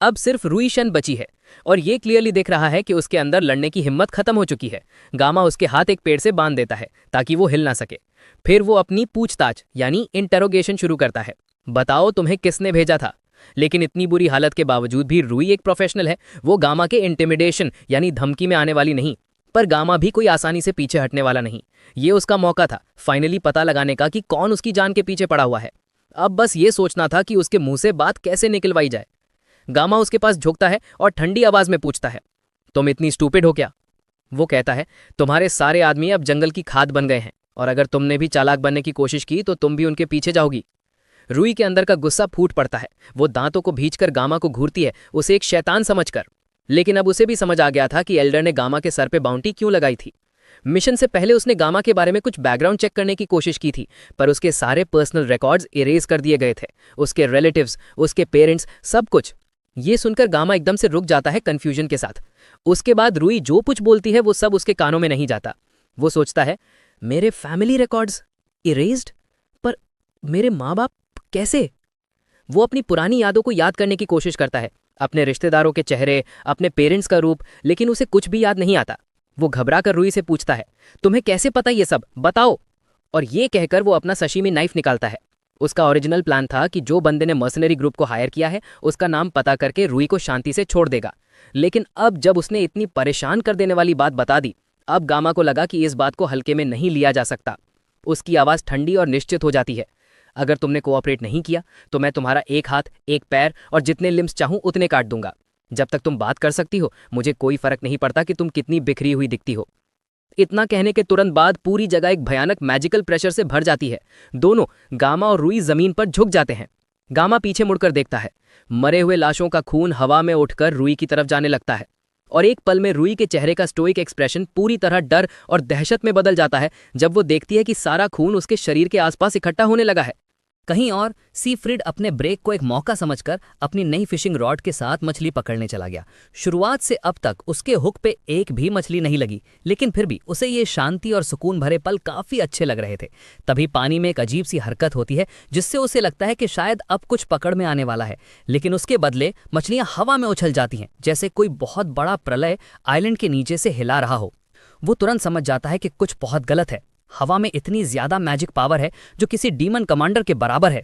अब सिर्फ रुईशन बची है और ये क्लियरली दिख रहा है कि उसके अंदर लड़ने की हिम्मत खत्म हो चुकी है। गामा उसके हाथ एक पेड़ से बांध देता है ताकि वो हिल ना सके। फिर वो अपनी पूछताछ यानी इंटेरोगेशन शुरू करता है। बताओ तुम्हें किसने भेजा था? लेकिन इतनी बुरी हालत के बावजूद भी रुई एक प्रोफेशनल है। वो गामा के इंटिमिडेशन यानी धमकी में आने वाली नहीं, पर गामा भी कोई आसानी से पीछे हटने वाला नहीं। ये उसका मौका था फाइनली पता लगाने का कि कौन उसकी जान के पीछे पड़ा हुआ है। अब बस ये सोचना था कि उसके मुंह से बात कैसे निकलवाई जाए। गामा उसके पास झुकता है और ठंडी आवाज में पूछता है, तुम इतनी स्टूपिड हो क्या? वो कहता है, तुम्हारे सारे आदमी अब जंगल की खाद बन गए हैं और अगर तुमने भी चालाक बनने की कोशिश की तो तुम भी उनके पीछे जाओगी। रुई के अंदर का गुस्सा फूट पड़ता है। वो दांतों को भींचकर गामा को घूरती है, उसे एक शैतान समझकर। लेकिन अब उसे भी समझ आ गया था कि एल्डर ने गामा के सर पे बाउंटी क्यों लगाई थी। मिशन से पहले उसने गामा के बारे में कुछ बैकग्राउंड चेक करने की कोशिश की थी, पर उसके सारे पर्सनल रिकॉर्ड्स इरेज कर दिए गए थे, उसके रिलेटिव्स, उसके पेरेंट्स, सब कुछ। ये सुनकर गामा एकदम से रुक जाता है कंफ्यूजन के साथ। उसके बाद रुई जो कुछ बोलती है वो सब उसके कानों में नहीं जाता। वो सोचता है, मेरे फैमिली रिकॉर्ड्स इरेज्ड? पर मेरे माँ बाप कैसे? वो अपनी पुरानी यादों को याद करने की कोशिश करता है, अपने रिश्तेदारों के चेहरे, अपने पेरेंट्स का रूप, लेकिन उसे कुछ भी याद नहीं आता। वो घबरा कर रुई से पूछता है, तुम्हें कैसे पता ये सब, बताओ। और ये कहकर वो अपना सशीमी नाइफ निकालता है। उसका ओरिजिनल प्लान था कि जो बंदे ने मर्सनरी ग्रुप को हायर किया है उसका नाम पता करके रुई को शांति से छोड़ देगा। लेकिन अब जब उसने इतनी परेशान कर देने वाली बात बता दी, अब गामा को लगा कि इस बात को हल्के में नहीं लिया जा सकता। उसकी आवाज़ ठंडी और निश्चित हो जाती है, अगर तुमने कोऑपरेट नहीं किया तो मैं तुम्हारा एक हाथ, एक पैर और जितने लिम्स चाहूं उतने काट दूंगा। जब तक तुम बात कर सकती हो मुझे कोई फर्क नहीं पड़ता कि तुम कितनी बिखरी हुई दिखती हो। इतना कहने के तुरंत बाद पूरी जगह एक भयानक मैजिकल प्रेशर से भर जाती है। दोनों, गामा और रुई, जमीन पर झुक जाते हैं। गामा पीछे मुड़कर देखता है। मरे हुए लाशों का खून हवा में उठकर रुई की तरफ जाने लगता है और एक पल में रुई के चेहरे का स्टोइक एक्सप्रेशन पूरी तरह डर और दहशत में बदल जाता है जब वो देखती है कि सारा खून उसके शरीर के आसपास इकट्ठा होने लगा है। कहीं और सीफ्रिड अपने ब्रेक को एक मौका समझकर अपनी नई फिशिंग रॉड के साथ मछली पकड़ने चला गया। शुरुआत से अब तक उसके हुक पे एक भी मछली नहीं लगी, लेकिन फिर भी उसे ये शांति और सुकून भरे पल काफी अच्छे लग रहे थे। तभी पानी में एक अजीब सी हरकत होती है जिससे उसे लगता है कि शायद अब कुछ पकड़ में आने वाला है, लेकिन उसके बदले मछलियां हवा में उछल जाती हैं जैसे कोई बहुत बड़ा प्रलय आइलैंड के नीचे से हिला रहा हो। वो तुरंत समझ जाता है कि कुछ बहुत गलत है। हवा में इतनी ज्यादा मैजिक पावर है जो किसी डीमन कमांडर के बराबर है।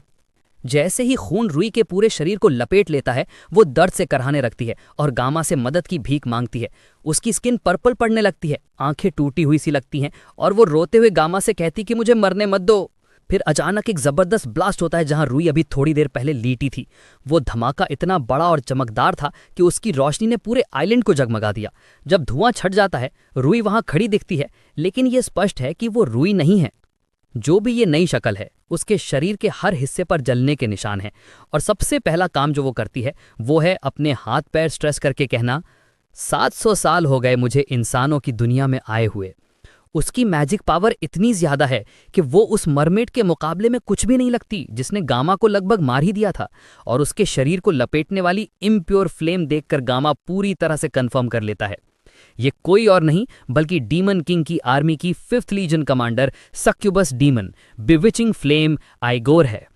जैसे ही खून रुई के पूरे शरीर को लपेट लेता है, वो दर्द से करहाने लगती है और गामा से मदद की भीख मांगती है। उसकी स्किन पर्पल पड़ने लगती है, आंखें टूटी हुई सी लगती हैं और वो रोते हुए गामा से कहती कि मुझे मरने मत दो। फिर अचानक एक जबरदस्त ब्लास्ट होता है जहां रुई अभी थोड़ी देर पहले लीटी थी। वो धमाका इतना बड़ा और चमकदार था कि उसकी रोशनी ने पूरे आइलैंड को जगमगा दिया। जब धुआं छट जाता है, रुई वहां खड़ी दिखती है, लेकिन ये स्पष्ट है कि वो रुई नहीं है। जो भी ये नई शक्ल है, उसके शरीर के हर हिस्से पर जलने के निशान हैं। और सबसे पहला काम जो वो करती है वो है अपने हाथ पैर स्ट्रेस करके कहना, 700 साल हो गए मुझे इंसानों की दुनिया में आए हुए। उसकी मैजिक पावर इतनी ज्यादा है कि वो उस मरमेड के मुकाबले में कुछ भी नहीं लगती जिसने गामा को लगभग मार ही दिया था। और उसके शरीर को लपेटने वाली इम्प्योर फ्लेम देखकर गामा पूरी तरह से कंफर्म कर लेता है ये कोई और नहीं बल्कि डीमन किंग की आर्मी की 5th legion commander succubus demon bewitching flame Igor है।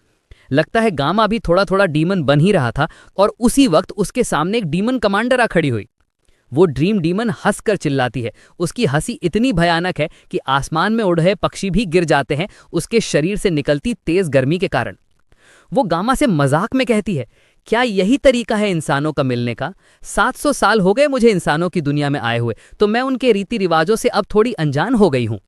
लगता है गामा भी थोड़ा थोड़ा डीमन बन ही रहा था और उसी वक्त उसके सामने एक डीमन कमांडर आ खड़ी हुई। वो ड्रीम डीमन हंसकर चिल्लाती है। उसकी हंसी इतनी भयानक है कि आसमान में उड़ रहे पक्षी भी गिर जाते हैं उसके शरीर से निकलती तेज गर्मी के कारण। वो गामा से मजाक में कहती है, क्या यही तरीका है इंसानों का मिलने का? 700 साल हो गए मुझे इंसानों की दुनिया में आए हुए, तो मैं उनके रीति रिवाजों से अब थोड़ी अनजान हो गई हूं।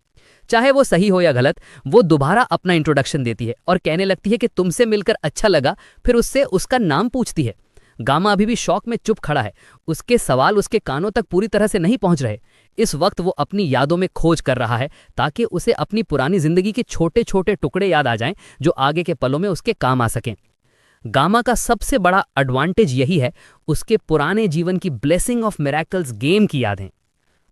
चाहे वो सही हो या गलत, वो दोबारा अपना इंट्रोडक्शन देती है और कहने लगती है कि तुमसे मिलकर अच्छा लगा। फिर उससे उसका नाम पूछती है। गामा अभी भी शौक में चुप खड़ा है। उसके सवाल उसके कानों तक पूरी तरह से नहीं पहुंच रहे। इस वक्त वो अपनी यादों में खोज कर रहा है ताकि उसे अपनी पुरानी जिंदगी के छोटे छोटे टुकड़े याद आ जाएं जो आगे के पलों में उसके काम आ सकें। गामा का सबसे बड़ा एडवांटेज यही है उसके पुराने जीवन की ब्लेसिंग ऑफ मिरेकल्स गेम की यादें।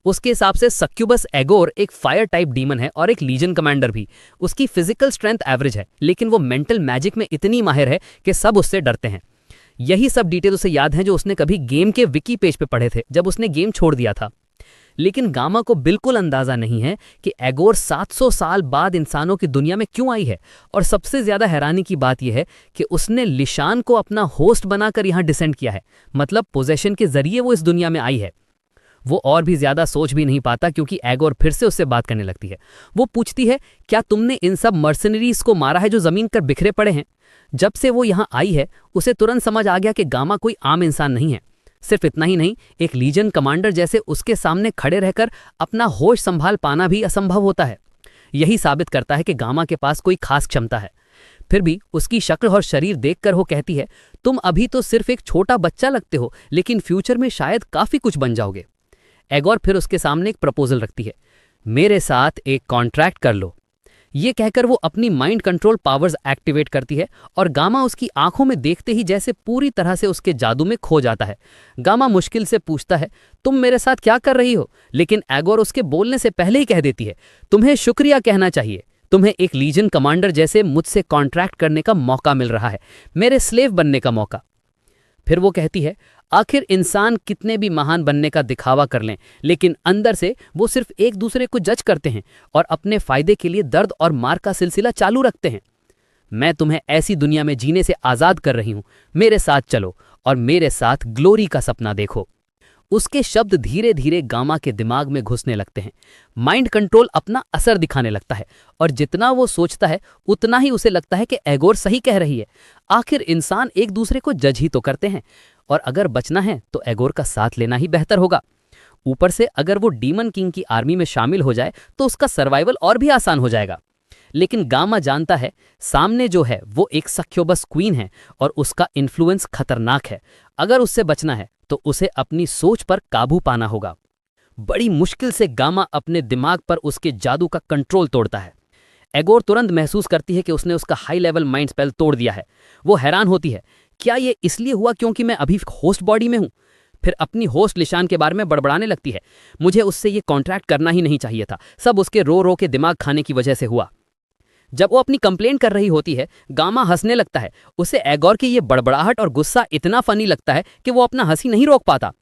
उसके हिसाब से सक्यूबस एगोर एक फायर टाइप डीमन है और एक लीजन कमांडर भी। उसकी फिजिकल स्ट्रेंथ एवरेज है, लेकिन वो मेंटल मैजिक में इतनी माहिर है कि सब उससे डरते हैं। यही सब डिटेल उसे याद हैं जो उसने कभी गेम के विकी पेज पे पढ़े थे जब उसने गेम छोड़ दिया था। लेकिन गामा को बिल्कुल अंदाजा नहीं है कि एगोर 700 साल बाद इंसानों की दुनिया में क्यों आई है। और सबसे ज्यादा हैरानी की बात यह है कि उसने लिशान को अपना होस्ट बनाकर यहां डिसेंड किया है, मतलब पोजेशन के जरिए वो इस दुनिया में आई है। वो और भी ज्यादा सोच भी नहीं पाता क्योंकि एगोर फिर से उससे बात करने लगती है। वो पूछती है, क्या तुमने इन सब मर्सनरीज को मारा है जो जमीन पर बिखरे पड़े हैं? जब से वो यहां आई है उसे तुरंत समझ आ गया कि गामा कोई आम इंसान नहीं है। सिर्फ इतना ही नहीं, एक लीजन कमांडर जैसे उसके सामने खड़े रहकर अपना होश संभाल पाना भी असंभव होता है। यही साबित करता है कि गामा के पास कोई खास क्षमता है। फिर भी उसकी शक्ल और शरीर देखकर वो कहती है, तुम अभी तो सिर्फ एक छोटा बच्चा लगते हो, लेकिन फ्यूचर में शायद काफी कुछ बन जाओगे। एगोर फिर उसके सामने एक प्रपोजल रखती है, मेरे साथ एक कॉन्ट्रैक्ट कर लो। ये कहकर वो अपनी माइंड कंट्रोल पावर्स एक्टिवेट करती है और गामा उसकी आंखों में देखते ही जैसे पूरी तरह से उसके जादू में खो जाता है। गामा मुश्किल से पूछता है, तुम मेरे साथ क्या कर रही हो? लेकिन एगोर उसके बोलने से पहले ही कह देती है, तुम्हें शुक्रिया कहना चाहिए। तुम्हें एक लीजन कमांडर जैसे मुझसे कॉन्ट्रैक्ट करने का मौका मिल रहा है, मेरे स्लेव बनने का मौका। फिर वो कहती है, आखिर इंसान कितने भी महान बनने का दिखावा कर लें, लेकिन अंदर से वो सिर्फ एक दूसरे को जज करते हैं और अपने फायदे के लिए दर्द और मार का सिलसिला चालू रखते हैं। मैं तुम्हें ऐसी दुनिया में जीने से आजाद कर रही हूं, मेरे साथ चलो और मेरे साथ ग्लोरी का सपना देखो। उसके शब्द धीरे धीरे गामा के दिमाग में घुसने लगते हैं। माइंड कंट्रोल अपना असर दिखाने लगता है और जितना वो सोचता है उतना ही उसे लगता है कि एगोर सही कह रही है। आखिर इंसान एक दूसरे को जज ही तो करते हैं और अगर बचना है तो एगोर का साथ लेना ही बेहतर होगा। ऊपर से अगर वो डीमन किंग की आर्मी में शामिल हो जाए तो उसका सर्वाइवल और भी आसान हो जाएगा। लेकिन गामा जानता है सामने जो है वो एक सक्योबस क्वीन है और उसका इन्फ्लुएंस खतरनाक है। अगर उससे बचना है तो उसे अपनी सोच पर काबू पाना होगा। बड़ी मुश्किल से गामा अपने दिमाग पर उसके जादू का कंट्रोल तोड़ता है। एगोर तुरंत महसूस करती है कि उसने उसका हाई लेवल माइंड स्पेल तोड़ दिया है। वो हैरान होती है, क्या ये इसलिए हुआ क्योंकि मैं अभी होस्ट बॉडी में हूं? फिर अपनी होस्ट लिशान के बारे में बड़बड़ाने लगती है, मुझे उससे ये कॉन्ट्रैक्ट करना ही नहीं चाहिए था, सब उसके रो रो के दिमाग खाने की वजह से हुआ। जब वो अपनी कंप्लेंट कर रही होती है, गामा हंसने लगता है। उसे एगोर की ये बड़बड़ाहट और गुस्सा इतना फनी लगता है कि वो अपना हंसी नहीं रोक पाता।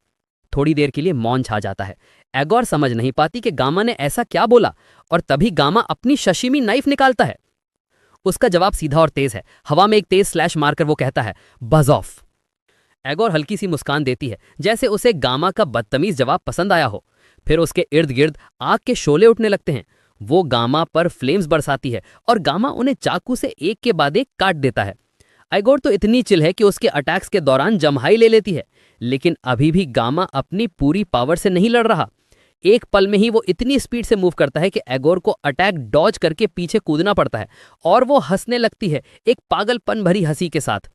थोड़ी देर के लिए मौन छा जाता है। एगोर समझ नहीं पाती कि गामा ने ऐसा क्या बोला, और तभी गामा अपनी शशीमी नाइफ निकालता है। उसका जवाब सीधा और तेज है। हवा में एक तेज स्लैश मारकर वो कहता है, बज ऑफ। एगोर हल्की सी मुस्कान देती है, जैसे उसे गामा का बदतमीज जवाब पसंद आया हो। फिर उसके इर्द गिर्द आग के शोले उठने लगते हैं। वो गामा पर फ्लेम्स बरसाती है और गामा उन्हें चाकू से एक के बाद एक काट देता है। एगोर तो इतनी चिल है कि उसके अटैक्स के दौरान जम्हाई ले लेती है, लेकिन अभी भी गामा अपनी पूरी पावर से नहीं लड़ रहा। एक पल में ही वो इतनी स्पीड से मूव करता है कि एगोर को अटैक डॉज करके पीछे कूदना पड़ता है, और वो हंसने लगती है, एक पागलपन भरी हंसी के साथ।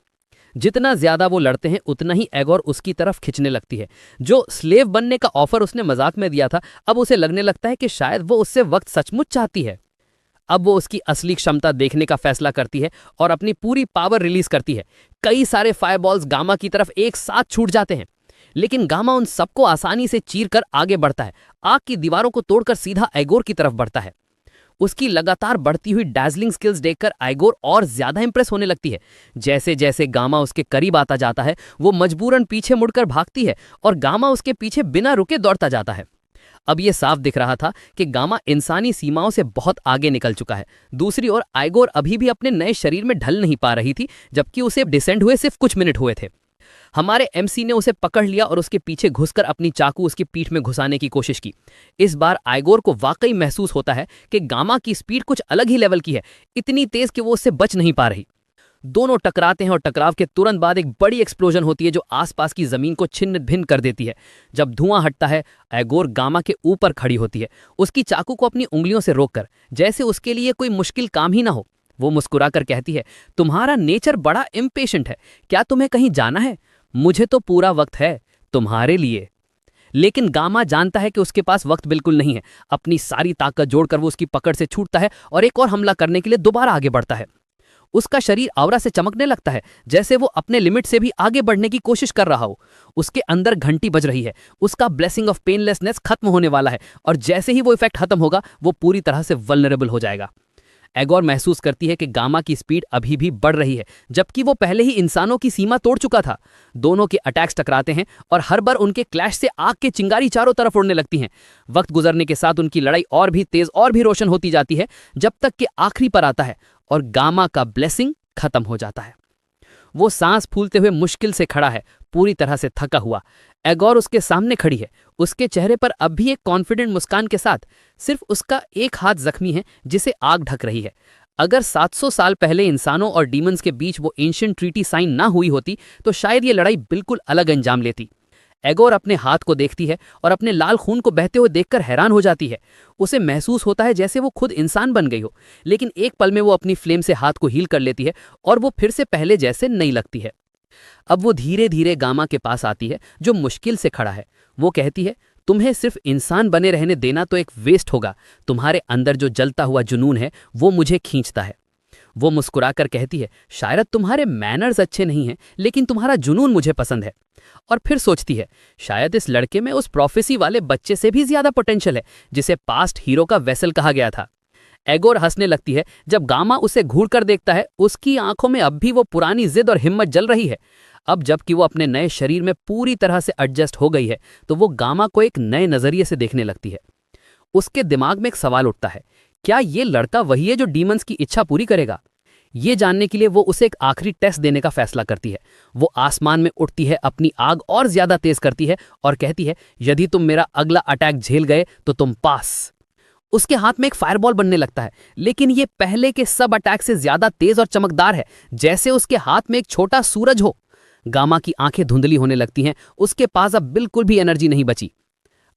जितना ज्यादा वो लड़ते हैं उतना ही एगोर उसकी तरफ खिंचने लगती है। जो स्लेव बनने का ऑफर उसने मजाक में दिया था, अब उसे लगने लगता है कि शायद वो उससे वक्त सचमुच चाहती है। अब वो उसकी असली क्षमता देखने का फैसला करती है और अपनी पूरी पावर रिलीज करती है। कई सारे फायरबॉल्स गामा की तरफ एक साथ छूट जाते हैं, लेकिन गामा उन सबको आसानी से चीर कर आगे बढ़ता है। आग की दीवारों को तोड़कर सीधा एगोर की तरफ बढ़ता है। उसकी लगातार बढ़ती हुई डैजलिंग स्किल्स देखकर एगोर और ज्यादा इंप्रेस होने लगती है। जैसे जैसे गामा उसके करीब आता जाता है, वो मजबूरन पीछे मुड़कर भागती है और गामा उसके पीछे बिना रुके दौड़ता जाता है। अब यह साफ दिख रहा था कि गामा इंसानी सीमाओं से बहुत आगे निकल चुका है। दूसरी ओर एगोर अभी भी अपने नए शरीर में ढल नहीं पा रही थी, जबकि उसे डिसेंड हुए सिर्फ कुछ मिनट हुए थे। हमारे एमसी ने उसे पकड़ लिया और उसके पीछे घुसकर अपनी चाकू उसकी पीठ में घुसाने की कोशिश की। इस बार एगोर को वाकई महसूस होता है कि गामा की स्पीड कुछ अलग ही लेवल की है, इतनी तेज कि वो उससे बच नहीं पा रही। दोनों टकराते हैं और टकराव के तुरंत बाद एक बड़ी एक्सप्लोजन होती है जो आसपास की जमीन को छिन्न भिन्न कर देती है। जब धुआं हटता है, एगोर गामा के ऊपर खड़ी होती है, उसकी चाकू को अपनी उंगलियों से रोककर, जैसे उसके लिए कोई मुश्किल काम ही ना हो। वो मुस्कुराकर कहती है, तुम्हारा नेचर बड़ा इम्पेशेंट है, क्या तुम्हें कहीं जाना है? मुझे तो पूरा वक्त है तुम्हारे लिए। लेकिन गामा जानता है कि उसके पास वक्त बिल्कुल नहीं है। अपनी सारी ताकत जोड़कर वो उसकी पकड़ से छूटता है और एक और हमला करने के लिए दोबारा आगे बढ़ता है। उसका शरीर आवरा से चमकने लगता है, जैसे वो अपने लिमिट से भी आगे बढ़ने की कोशिश कर रहा हो। उसके अंदर घंटी बज रही है, उसका ब्लेसिंग ऑफ पेनलेसनेस खत्म होने वाला है, और जैसे ही वो इफेक्ट खत्म होगा वो पूरी तरह से वल्नरेबल हो जाएगा। एगोर महसूस करती है कि गामा की स्पीड अभी भी बढ़ रही है, जबकि वो पहले ही इंसानों की सीमा तोड़ चुका था। दोनों के अटैक्स टकराते हैं और हर बार उनके क्लैश से आग के चिंगारी चारों तरफ उड़ने लगती हैं। वक्त गुजरने के साथ उनकी लड़ाई और भी तेज और भी रोशन होती जाती है, जब तक कि आखिरी पर आता है और गामा का ब्लेसिंग खत्म हो जाता है। वो सांस फूलते हुए मुश्किल से खड़ा है, पूरी तरह से थका हुआ। एगोर उसके सामने खड़ी है, उसके चेहरे पर अब भी एक कॉन्फिडेंट मुस्कान के साथ। सिर्फ उसका एक हाथ जख्मी है जिसे आग ढक रही है। अगर 700 साल पहले इंसानों और डीमंस के बीच वो एंशिएंट ट्रीटी साइन ना हुई होती तो शायद ये लड़ाई बिल्कुल अलग अंजाम लेती। एगोर अपने हाथ को देखती है और अपने लाल खून को बहते हुए देखकर हैरान हो जाती है। उसे महसूस होता है जैसे वो खुद इंसान बन गई हो, लेकिन एक पल में वो अपनी फ्लेम से हाथ को हील कर लेती है और वो फिर से पहले जैसे नई लगती है। अब वो धीरे धीरे गामा के पास आती है, जो मुश्किल से खड़ा है। वो कहती है, तुम्हें सिर्फ इंसान बने रहने देना तो एक वेस्ट होगा। तुम्हारे अंदर जो जलता हुआ जुनून है वो मुझे खींचता है। वो मुस्कुराकर कहती है, शायद तुम्हारे मैनर्स अच्छे नहीं हैं, लेकिन तुम्हारा जुनून मुझे पसंद है। और फिर सोचती है, शायद इस लड़के में उस प्रोफेसी वाले बच्चे से भी ज्यादा पोटेंशियल है जिसे पास्ट हीरो का वेसल कहा गया था। एगोर हंसने लगती है जब गामा उसे घूर कर देखता है। उसकी आंखों में अब भी वो पुरानी जिद और हिम्मत जल रही है। अब जबकि वो अपने नए शरीर में पूरी तरह से एडजस्ट हो गई है, तो वो गामा को एक नए नजरिए से देखने लगती है। उसके दिमाग में एक सवाल उठता है, क्या ये लड़का वही है जो डीमंस की इच्छा पूरी करेगा? ये जानने के लिए वो उसे एक आखिरी टेस्ट देने का फैसला करती है। वो आसमान में उठती है, अपनी आग और ज्यादा तेज करती है और कहती है, यदि तुम मेरा अगला अटैक झेल गए तो तुम पास। उसके हाथ में एक फायरबॉल बनने लगता है, लेकिन ये पहले के सब अटैक से ज्यादा तेज और चमकदार है, जैसे उसके हाथ में एक छोटा सूरज हो। गामा की आंखें धुंधली होने लगती हैं, उसके पास अब बिल्कुल भी एनर्जी नहीं बची।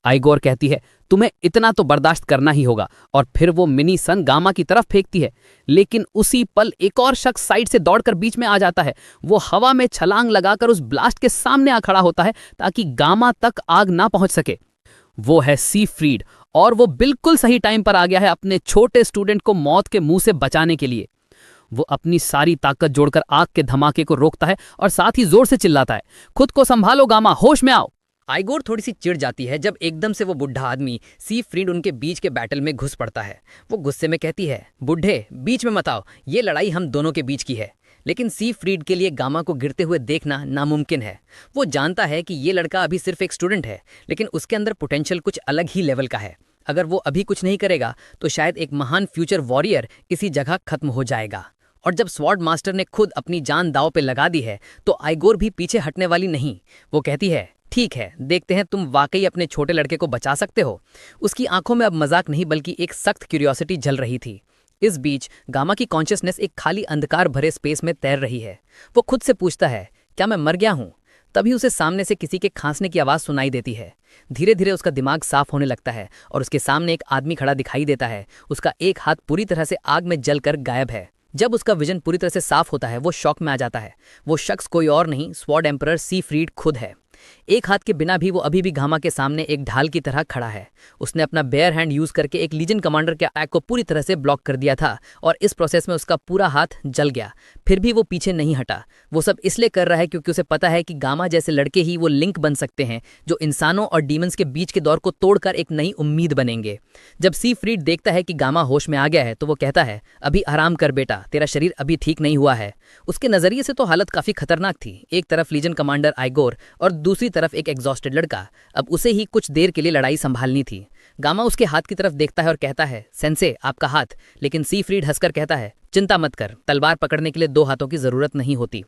एगोर कहती है, तुम्हें इतना तो बर्दाश्त करना ही होगा, और फिर वो मिनी सन गामा की तरफ फेंकती है। लेकिन उसी पल एक और शख्स साइड से दौड़कर बीच में आ जाता है। वो हवा में छलांग लगाकर उस ब्लास्ट के सामने आ खड़ा होता है ताकि गामा तक आग ना पहुंच सके। वो है सीफ्रीड, और वो बिल्कुल सही टाइम पर आ गया है अपने छोटे स्टूडेंट को मौत के मुंह से बचाने के लिए। वो अपनी सारी ताकत जोड़कर आग के धमाके को रोकता है और साथ ही जोर से चिल्लाता है, खुद को संभालो गामा, होश में आओ। आइगोर थोड़ी सी चिढ़ जाती है जब एकदम से वो बुढ़ा आदमी सी फ्रीड उनके बीच के बैटल में घुस पड़ता है। वो गुस्से में कहती है, बुढ़े बीच में मत आओ, ये लड़ाई हम दोनों के बीच की है। लेकिन सी फ्रीड के लिए गामा को गिरते हुए देखना नामुमकिन है। वो जानता है कि ये लड़का अभी सिर्फ एक स्टूडेंट है, लेकिन उसके अंदर पोटेंशियल कुछ अलग ही लेवल का है। अगर वो अभी कुछ नहीं करेगा तो शायद एक महान फ्यूचर वॉरियर इसी जगह खत्म हो जाएगा। और जब स्वॉर्ड मास्टर ने खुद अपनी जान दांव पे लगा दी है तो आइगोर भी पीछे हटने वाली नहीं। वो कहती है, ठीक है, देखते हैं तुम वाकई अपने छोटे लड़के को बचा सकते हो। उसकी आंखों में अब मजाक नहीं बल्कि एक सख्त क्यूरियोसिटी जल रही थी। इस बीच गामा की कॉन्शियसनेस एक खाली अंधकार भरे स्पेस में तैर रही है। वो खुद से पूछता है, क्या मैं मर गया हूँ? तभी उसे सामने से किसी के खांसने की आवाज़ सुनाई देती है। धीरे धीरे उसका दिमाग साफ होने लगता है और उसके सामने एक आदमी खड़ा दिखाई देता है। उसका एक हाथ पूरी तरह से आग में जलकर गायब है। जब उसका विजन पूरी तरह से साफ होता है वो शॉक में आ जाता है। वो शख्स कोई और नहीं, स्वॉर्ड एम्परर सी फ्रीड खुद है। एक हाथ के बिना भी वो अभी भी गामा के सामने एक ढाल की तरह खड़ा है। उसने अपना बेयर हैंड यूज करके एक लीजन कमांडर के अटैक को पूरी तरह से ब्लॉक कर दिया था और इस प्रोसेस में उसका पूरा हाथ जल गया। फिर भी वो पीछे नहीं हटा। वो सब इसलिए कर रहा है क्योंकि उसे पता है कि गामा जैसे लड़के ही वो लिंक बन सकते हैं जो इंसानों और डीमंस के बीच के दौर को तोड़कर एक नई उम्मीद बनेंगे। जब सी फ्रीड देखता है कि गामा होश में आ गया है तो वो कहता है, अभी आराम कर बेटा, तेरा शरीर अभी ठीक नहीं हुआ है। उसके नजरिए से तो हालत काफी खतरनाक थी। एक तरफ लीजन कमांडर आइगोर और दूसरी तरफ एक एग्जॉस्टेड लड़का। अब उसे ही कुछ देर के लिए लड़ाई संभालनी थी। गामा उसके हाथ की तरफ देखता है और कहता है, सेंसे आपका हाथ। लेकिन सी फ्रीड हंसकर कहता है, चिंता मत कर, तलवार पकड़ने के लिए 2 हाथों की जरूरत नहीं होती।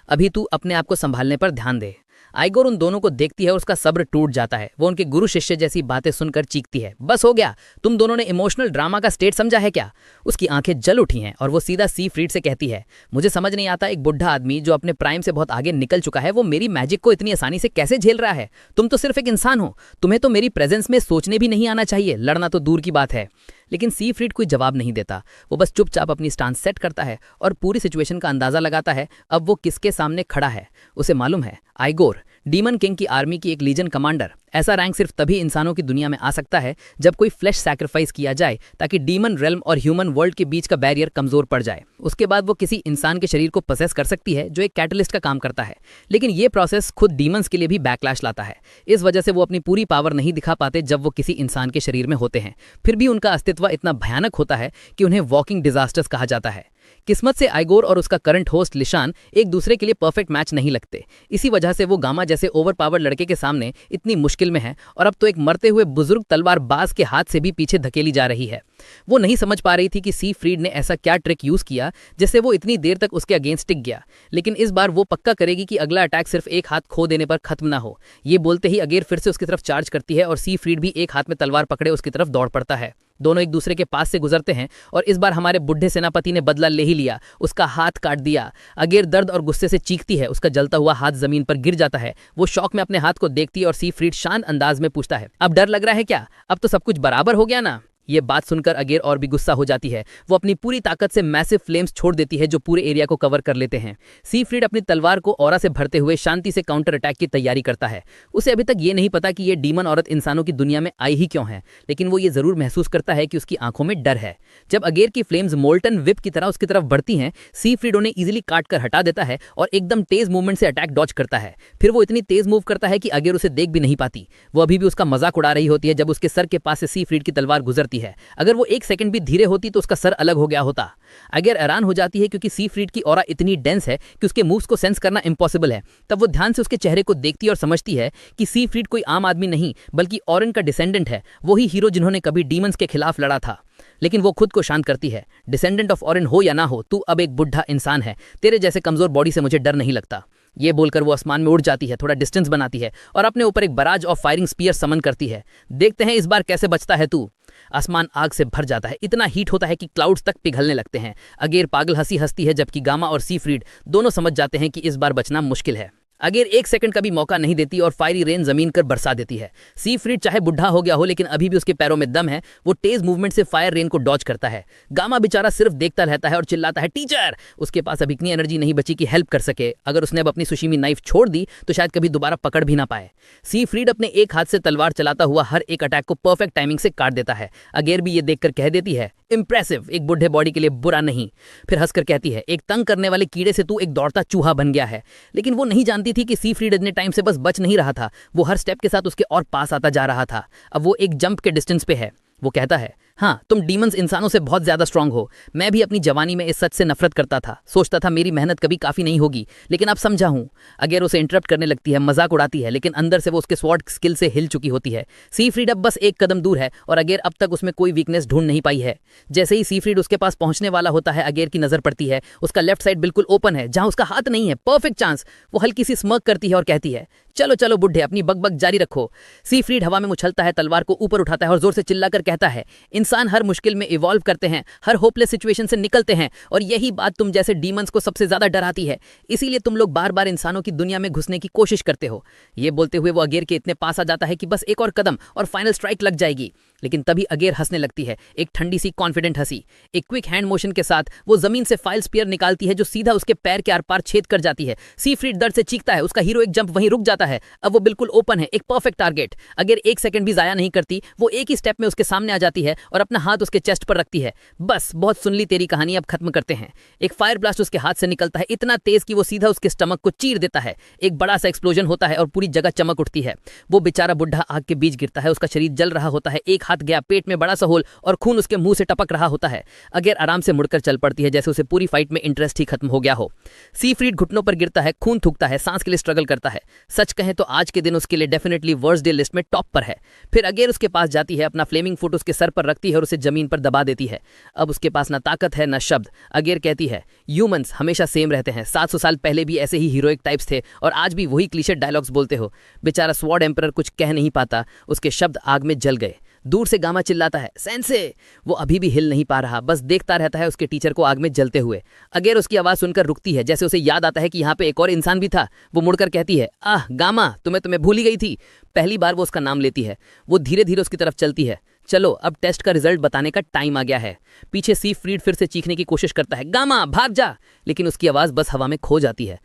अभी तू अपने आप को संभालने पर ध्यान दे। आइगोर उन दोनों को देखती है और उसका सब्र टूट जाता है। वो उनके गुरु शिष्य जैसी बातें सुनकर चीखती है, बस हो गया, तुम दोनों ने इमोशनल ड्रामा का स्टेट समझा है क्या? उसकी आंखें जल उठी हैं और वो सीधा सी फ्रीड से कहती है, मुझे समझ नहीं आता, एक बुढ़ा आदमी जो अपने प्राइम से बहुत आगे निकल चुका है वो मेरी मैजिक को इतनी आसानी से कैसे झेल रहा है? तुम तो सिर्फ एक इंसान हो, तुम्हें तो मेरी प्रेजेंस में सोचने भी नहीं आना चाहिए, लड़ना तो दूर की बात है। लेकिन सी फ्रीड कोई जवाब नहीं देता। वो बस चुपचाप अपनी स्टांस सेट करता है और पूरी सिचुएशन का अंदाजा लगाता है अब वो किसके सामने खड़ा है। उसे मालूम है, आइगोर डीमन किंग की आर्मी की एक लीजन कमांडर। ऐसा रैंक सिर्फ तभी इंसानों की दुनिया में आ सकता है जब कोई फ्लैश सैक्रिफाइस किया जाए ताकि डीमन रेल्म और ह्यूमन वर्ल्ड के बीच का बैरियर कमजोर पड़ जाए। उसके बाद वो किसी इंसान के शरीर को पसेस कर सकती है जो एक कैटलिस्ट का काम करता है। लेकिन ये प्रोसेस खुद डीमंस के लिए भी बैकलैश लाता है। इस वजह से वो अपनी पूरी पावर नहीं दिखा पाते जब वो किसी इंसान के शरीर में होते हैं। फिर भी उनका अस्तित्व इतना भयानक होता है कि उन्हें वॉकिंग डिजास्टर्स कहा जाता है। किस्मत से आइगोर और उसका करंट होस्ट लिशान एक दूसरे के लिए परफेक्ट मैच नहीं लगते। इसी वजह से वो गामा जैसे ओवरपावर लड़के के सामने इतनी मुश्किल में है और अब तो एक मरते हुए बुजुर्ग तलवारबाज के हाथ से भी पीछे धकेली जा रही है। वो नहीं समझ पा रही थी कि सी फ्रीड ने ऐसा क्या ट्रिक यूज किया जिससे वो इतनी देर तक उसके अगेंस्ट टिक गया। लेकिन इस बार वो पक्का करेगी कि अगला अटैक सिर्फ एक हाथ खो देने पर खत्म ना हो। ये बोलते ही अगेर फिर से उसकी तरफ चार्ज करती है और सी फ्रीड भी एक हाथ में तलवार पकड़े उसकी तरफ दौड़ पड़ता है। दोनों एक दूसरे के पास से गुजरते हैं और इस बार हमारे बुढ़े सेनापति ने बदला ले ही लिया, उसका हाथ काट दिया। अगेर दर्द और गुस्से से चीखती है, उसका जलता हुआ हाथ जमीन पर गिर जाता है। वो शौक में अपने हाथ को देखती है और सी फ्रीड शांत अंदाज में पूछता है, अब डर लग रहा है क्या? अब तो सब कुछ बराबर हो गया ना? ये बात सुनकर अगेर और भी गुस्सा हो जाती है। वो अपनी पूरी ताकत से मैसिव फ्लेम्स छोड़ देती है जो पूरे एरिया को कवर कर लेते हैं। सी फ्रीड अपनी तलवार को ऑरा से भरते हुए शांति से काउंटर अटैक की तैयारी करता है। उसे अभी तक ये नहीं पता कि ये डीमन औरत इंसानों की दुनिया में आई ही क्यों है, लेकिन वो ये जरूर महसूस करता है कि उसकी आंखों में डर है। जब अगेर की फ्लेम्स मोल्टन विप की तरह उसकी तरफ बढ़ती हैं, सी फ्रीड उन्हें इजीली काट कर हटा देता है और एकदम तेज मूवमेंट से अटैक डॉज करता है। फिर वो इतनी तेज मूव करता है कि अगेर उसे देख भी नहीं पाती। वो अभी भी उसका मजाक उड़ा रही होती है जब उसके सर के पास से सी फ्रीड की तलवार गुजरती है। अगर वो 1 सेकंड भी धीरे होती तो उसका सर अलग हो गया होता। अगेर हैरान हो जाती है क्योंकि सी फ्रीड की ऑरा इतनी डेंस है कि उसके मूव्स को सेंस करना इम्पॉसिबल है। तब वो ध्यान से उसके चेहरे को देखती है और समझती है कि सी फ्रीड कोई आम आदमी नहीं बल्कि ऑरन का डिसेंडेंट है, वही हीरो जिन्होंने कभी डीमंस के खिलाफ लड़ा था। लेकिन वो खुद को शांत करती है, डिसेंडेंट ऑफ ऑरन हो या ना हो, तू अब एक बुढ़ा इंसान है, तेरे जैसे कमजोर बॉडी से मुझे डर नहीं लगता। ये बोलकर वो आसमान में उड़ जाती है, थोड़ा डिस्टेंस बनाती है और अपने ऊपर एक बराज ऑफ फायरिंग स्पीयर समन करती है। देखते हैं इस बार कैसे बचता है तू। आसमान आग से भर जाता है, इतना हीट होता है कि क्लाउड्स तक पिघलने लगते हैं। अगेर पागल हंसी हंसती है जबकि गामा और सी फ्रीड दोनों समझ जाते हैं कि इस बार बचना मुश्किल है। अगेर 1 सेकंड का भी मौका नहीं देती और फायरी रेन जमीन कर बरसा देती है। सी फ्रीड चाहे बुढ़ा हो गया हो लेकिन अभी भी उसके पैरों में दम है। वो तेज मूवमेंट से फायर रेन को डॉज करता है। गामा बेचारा सिर्फ देखता रहता है और चिल्लाता है, टीचर। उसके पास अब इतनी एनर्जी नहीं बची कि हेल्प कर सके। अगर उसने अब अपनी सुशीमी नाइफ छोड़ दी तो शायद कभी दोबारा पकड़ भी ना पाए। सी फ्रीड अपने एक हाथ से तलवार चलाता हुआ हर एक अटैक को परफेक्ट टाइमिंग से काट देता है। अगेर भी ये देखकर कह देती है, इंप्रेसिव, एक बुढ़े बॉडी के लिए बुरा नहीं। फिर हंसकर कहती है, एक तंग करने वाले कीड़े से तू एक दौड़ता चूहा बन गया है। लेकिन वो नहीं जानती कहती थी कि सी फ्रीड इतने टाइम से बस बच नहीं रहा था, वो हर स्टेप के साथ उसके और पास आता जा रहा था। अब वो एक जंप के डिस्टेंस पे है। वो कहता है, हाँ तुम डीमंस इंसानों से बहुत ज्यादा स्ट्रांग हो। मैं भी अपनी जवानी में इस सच से नफरत करता था, सोचता था मेरी मेहनत कभी काफी नहीं होगी, लेकिन अब समझा हूँ। अगर उसे इंटरप्ट करने लगती है, मजाक उड़ाती है, लेकिन अंदर से वो उसके स्वॉर्ड स्किल से हिल चुकी होती है। सी फ्रीड अब बस एक कदम दूर है और अगेर अब तक उसमें कोई वीकनेस ढूंढ नहीं पाई है। जैसे ही सी फ्रीड उसके पास पहुंचने वाला होता है, अगेर की नजर पड़ती है, उसका लेफ्ट साइड बिल्कुल ओपन है जहां उसका हाथ नहीं है। Perfect chance. वो हल्की सी स्मर्क करती है और कहती है, चलो चलो बुढ़े, अपनी बकबक जारी रखो। सी फ्रीड हवा में उछलता है, तलवार को ऊपर उठाता है और जोर से चिल्लाकर कहता है, इंसान हर मुश्किल में इवॉल्व करते हैं, हर होपलेस सिचुएशन से निकलते हैं, और यही बात तुम जैसे डीमंस को सबसे ज्यादा डराती है। इसीलिए तुम लोग बार बार इंसानों की दुनिया में घुसने की कोशिश करते हो। ये बोलते हुए वो अगेर के इतने पास आ जाता है कि बस एक और कदम और फाइनल स्ट्राइक लग जाएगी। लेकिन तभी अगेर हंसने लगती है, एक ठंडी सी कॉन्फिडेंट हंसी। एक क्विक हैंड मोशन के साथ वो जमीन से फाइल स्पीयर निकालती है जो सीधा उसके पैर के आर पार छेद कर जाती है। सी फ्रीड दर्द से चीखता है, उसका हीरो एक जंप वहीं रुक जाता है। अब वो बिल्कुल ओपन है, एक परफेक्ट टारगेट। अगर एक सेकंड भी जाया नहीं करती, वो एक ही स्टेप में उसके सामने आ जाती है और अपना हाथ उसके चेस्ट पर रखती है। बस बहुत सुन ली तेरी कहानी, अब खत्म करते हैं। एक फायर ब्लास्ट उसके हाथ से निकलता है, इतना तेज कि वो सीधा उसके स्टमक को चीर देता है। एक बड़ा सा एक्सप्लोजन होता है और पूरी जगह चमक उठती है। वो बेचारा बुढ़ा आग के बीच गिरता है, उसका शरीर जल रहा होता है, एक हाथ गया, पेट में बड़ा सा होल और खून उसके मुंह से टपक रहा होता है। अगर आराम से मुड़कर चल पड़ती है, जैसे उसे पूरी फाइट में इंटरेस्ट ही खत्म हो गया हो। सी फ्रीड घुटनों पर गिरता है, खून थूकता है, सांस के लिए स्ट्रगल करता है। सच कहें तो आज के दिन उसके लिए डेफिनेटली वर्स्ट डे लिस्ट में टॉप पर है। फिर अगेर उसके पास जाती है, अपना फ्लेमिंग फुट उसके सर पर रखती है और उसे जमीन पर दबा देती है। अब उसके पास ना ताकत है ना शब्द। अगेर कहती है, ह्यूमंस हमेशा सेम रहते हैं, 700 साल पहले भी ऐसे ही हीरोइक टाइप्स थे और आज भी वही क्लीशे डायलॉग्स बोलते हो। बेचारा स्वॉर्ड एम्परर कुछ कह नहीं पाता, उसके शब्द आग में जल गए। दूर से गामा चिल्लाता है, सेंसे। वो अभी भी हिल नहीं पा रहा, बस देखता रहता है उसके टीचर को आग में जलते हुए। अगेर उसकी आवाज सुनकर रुकती है, जैसे उसे याद आता है कि यहाँ पे एक और इंसान भी था। वो मुड़कर कहती है, आह गामा, तुम्हें भूल ही गई थी। पहली बार वो उसका नाम लेती है। वो धीरे धीरे उसकी तरफ चलती है। चलो अब टेस्ट का रिजल्ट बताने का टाइम आ गया है। पीछे सी फ्रीड फिर से चीखने की कोशिश करता है, गामा भाग जा, लेकिन उसकी आवाज बस हवा में खो जाती है।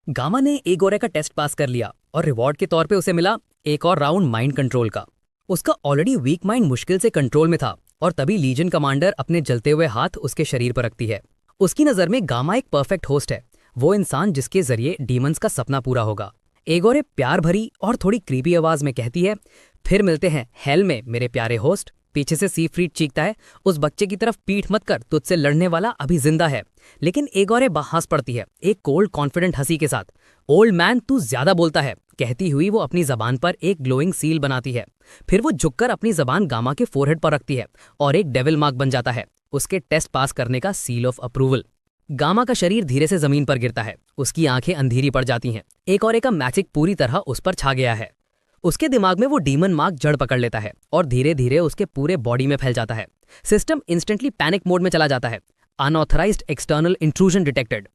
गामा ने एगोरे का टेस्ट पास कर लिया और रिवॉर्ड के तौर पे उसे मिला एक और राउंड माइंड कंट्रोल का। उसका ऑलरेडी वीक माइंड मुश्किल से कंट्रोल में था और तभी लीजन कमांडर अपने जलते हुए हाथ उसके शरीर पर रखती है। उसकी नज़र में गामा एक परफेक्ट होस्ट है, वो इंसान जिसके जरिए डीमंस का सपना पूरा होगा। एगोरे प्यार भरी और थोड़ी क्रीपी आवाज में कहती है, फिर मिलते हैं हेल में मेरे प्यारे होस्ट। पीछे से सी फ्रीड चीखता है, उस बच्चे की तरफ पीठ मत कर, तुझसे लड़ने वाला अभी जिंदा है। लेकिन एगोरे हंस पड़ती है, एक कोल्ड कॉन्फिडेंट हंसी के साथ। ओल्ड मैन तू ज्यादा बोलता है, कहती हुई वो अपनी जबान पर एक ग्लोइंग सील बनाती है। फिर वो झुककर अपनी जबान गामा के फोरहेड पर रखती है और एक डेविल मार्क बन जाता है, उसके टेस्ट पास करने का सील ऑफ अप्रूवल। गामा का शरीर धीरे से जमीन पर गिरता है, उसकी आंखें अंधेरी पड़ जाती हैं। एगोरे का मैजिक पूरी तरह उस पर छा गया है। उसके दिमाग में वो डीमन मार्क जड़ पकड़ लेता है और धीरे धीरे उसके पूरे बॉडी में फैल जाता है। सिस्टम इंस्टेंटली पैनिक मोड में चला जाता है। Unauthorised external intrusion detected.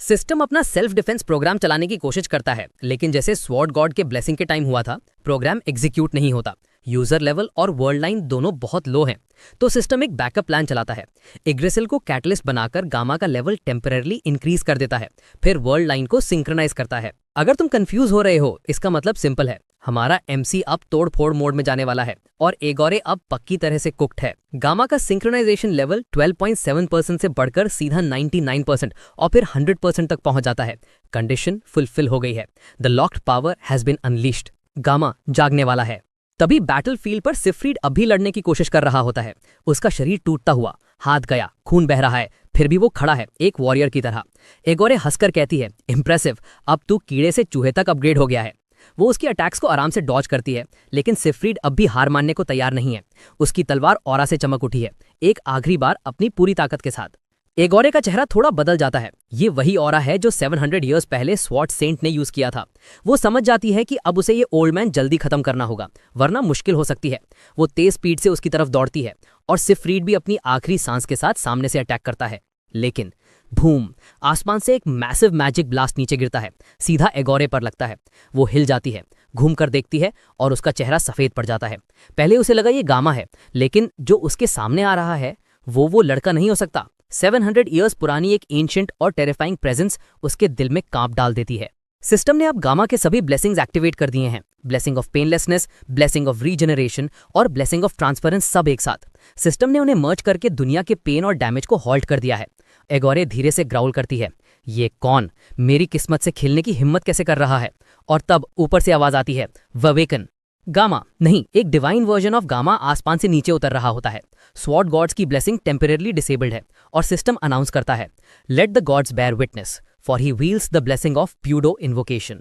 System अपना सेल्फ डिफेंस प्रोग्राम चलाने की कोशिश करता है, लेकिन जैसे स्वॉर्ड गॉड के ब्लेसिंग के टाइम हुआ था, प्रोग्राम एग्जीक्यूट नहीं होता। यूजर लेवल और वर्ल्ड लाइन दोनों बहुत लो हैं, तो सिस्टम एक बैकअप प्लान चलाता है। इग्रेसिल को कैटलिस्ट बनाकर गामा का लेवल टेम्पररी इंक्रीज कर देता है, फिर वर्ल्ड लाइन को सिंक्रोनाइज करता है। अगर तुम कंफ्यूज हो रहे हो, इसका मतलब सिंपल है, हमारा एमसी अब तोड़ फोड़ मोड में जाने वाला है और एगोरे अब पक्की तरह से कुक्ड है। गामा का सिंक्रोनाइजेशन लेवल 12.7% से बढ़कर सीधा 99% और फिर 100% तक पहुंच जाता है। कंडीशन फुलफिल हो गई है, the locked power has been unleashed. Gamma जागने वाला है। तभी बैटलफील्ड पर सिफ्रीड अब भी लड़ने की कोशिश कर रहा होता है। उसका शरीर टूटता हुआ, हाथ गया, खून बह रहा है, फिर भी वो खड़ा है एक वॉरियर की तरह। एगोरे हंसकर कहती है, इम्प्रेसिव, अब तू कीड़े से चूहे तक अपग्रेड हो गया है। वो उसकी अटैक्स को आराम से डॉज करती है, लेकिन सिफ्रीड अब भी हार मानने को तैयार नहीं है। उसकी तलवार ऑरा से चमक उठी है, एक आखिरी बार अपनी पूरी ताकत के साथ। एगोरे का चेहरा थोड़ा बदल जाता है। ये वही ऑरा है जो 700 ईयर्स पहले स्वॉर्ड सेंट ने यूज किया था। वो समझ जाती है कि अब उसे ये ओल्ड मैन जल्दी खत्म करना होगा, वरना मुश्किल हो सकती है। वो तेज स्पीड से उसकी तरफ दौड़ती है और सिफ्रीड भी अपनी आखिरी सांस के साथ सामने से अटैक करता है। लेकिन भूम, आसमान से एक मैसिव मैजिक ब्लास्ट नीचे गिरता है, सीधा एगोरे पर लगता है। वो हिल जाती है, घूमकर देखती है और उसका चेहरा सफेद पड़ जाता है। पहले उसे लगा ये गामा है, लेकिन जो उसके सामने आ रहा है वो लड़का नहीं हो सकता। 700 ईयर्स पुरानी एक एंशिएंट और टेरिफाइंग प्रेजेंस उसके दिल में कांप डाल देती है। सिस्टम ने अब गामा के सभी ब्लेसिंग्स एक्टिवेट कर दिए हैं, blessing of painlessness, blessing of regeneration और ब्लेसिंग ऑफ ट्रांसफरेंस, सब एक साथ। सिस्टम ने उन्हें मर्ज करके दुनिया के पेन और डैमेज को हॉल्ट कर दिया है। एगोरे धीरे से ग्राउल करती है, ये कौन मेरी किस्मत से खेलने की हिम्मत कैसे कर रहा है? और तब ऊपर से आवाज आती है, ववेकन। गामा नहीं, एक डिवाइन वर्जन ऑफ गामा आसमान से नीचे उतर रहा होता है। स्वॉर्ड गॉड्स की ब्लेसिंग टेम्परेरली डिसेबल्ड है और सिस्टम अनाउंस करता है, let the gods bear witness for he wields the blessing of pseudo invocation.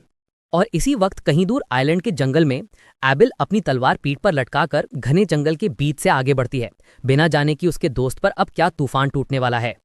और इसी वक्त कहीं दूर आइलैंड के जंगल में एबिल अपनी तलवार पीठ पर लटकाकर घने जंगल के बीच से आगे बढ़ती है, बिना जाने कि उसके दोस्त पर अब क्या तूफान टूटने वाला है।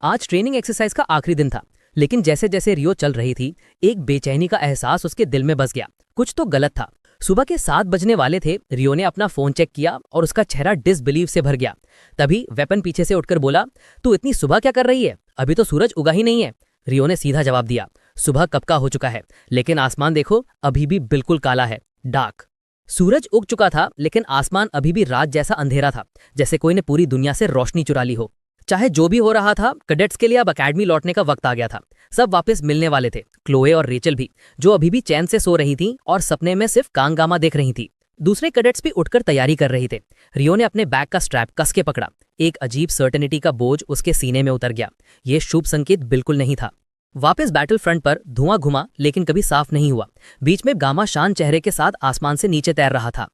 आज ट्रेनिंग एक्सरसाइज का आखिरी दिन था, लेकिन जैसे जैसे रियो चल रही थी, एक बेचैनी का एहसास उसके दिल में बस गया। कुछ तो गलत था। सुबह के 7 बजने वाले थे। रियो ने अपना फोन चेक किया और उसका चेहरा डिसबिलीव से भर गया। तभी वेपन पीछे से उठकर बोला, तू इतनी सुबह क्या कर रही है? अभी तो सूरज उगा ही नहीं है। रियो ने सीधा जवाब दिया, सुबह कब का हो चुका है, लेकिन आसमान देखो, अभी भी बिल्कुल काला है, डार्क। सूरज उग चुका था, लेकिन आसमान अभी भी रात जैसा अंधेरा था, जैसे कोई ने पूरी दुनिया से रोशनी चुरा ली हो। चाहे जो भी हो रहा था, कैडेट्स के लिए अब अकेडमी लौटने का वक्त आ गया था। सब वापस मिलने वाले थे, क्लोए और रेचल भी, जो अभी भी चैन से सो रही थीं और सपने में सिर्फ कांगामा देख रही थी। दूसरे कैडेट्स भी उठकर तैयारी कर रहे थे। रियो ने अपने बैग का स्ट्रैप कस के पकड़ा। एक अजीब सर्टेनिटी का बोझ उसके सीने में उतर गया। ये शुभ संकेत बिल्कुल नहीं था। वापस बैटल फ्रंट पर धुआं घुमा, लेकिन कभी साफ नहीं हुआ। बीच में गामा शांत चेहरे के साथ आसमान से नीचे तैर रहा था।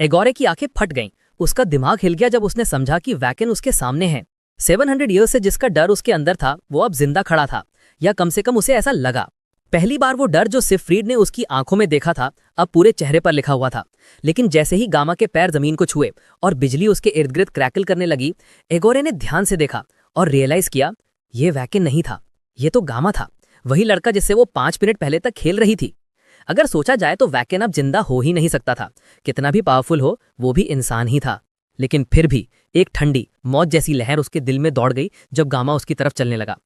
एगोरे की आंखें फट गईं। उसका दिमाग हिल गया जब उसने समझा कि वैकेन उसके सामने है। 700 ईयर्स से जिसका डर उसके अंदर था, वो अब जिंदा खड़ा था, या कम से कम उसे ऐसा लगा। पहली बार वो डर जो सिफ्रीड ने उसकी आंखों में देखा था, अब पूरे चेहरे पर लिखा हुआ था। लेकिन जैसे ही गामा के पैर जमीन को छुए और बिजली उसके इर्द गिर्द क्रैकल करने लगी, एगोरे ने ध्यान से देखा और रियलाइज किया, ये वैकेन नहीं था, ये तो गामा था, वही लड़का जिससे वो 5 मिनट पहले तक खेल रही थी। अगर सोचा जाए तो वैकेन अब जिंदा हो ही नहीं सकता था। कितना भी पावरफुल हो, वो भी इंसान ही था। लेकिन फिर भी एक ठंडी मौत जैसी लहर उसके दिल में दौड़ गई जब गामा उसकी तरफ चलने लगा।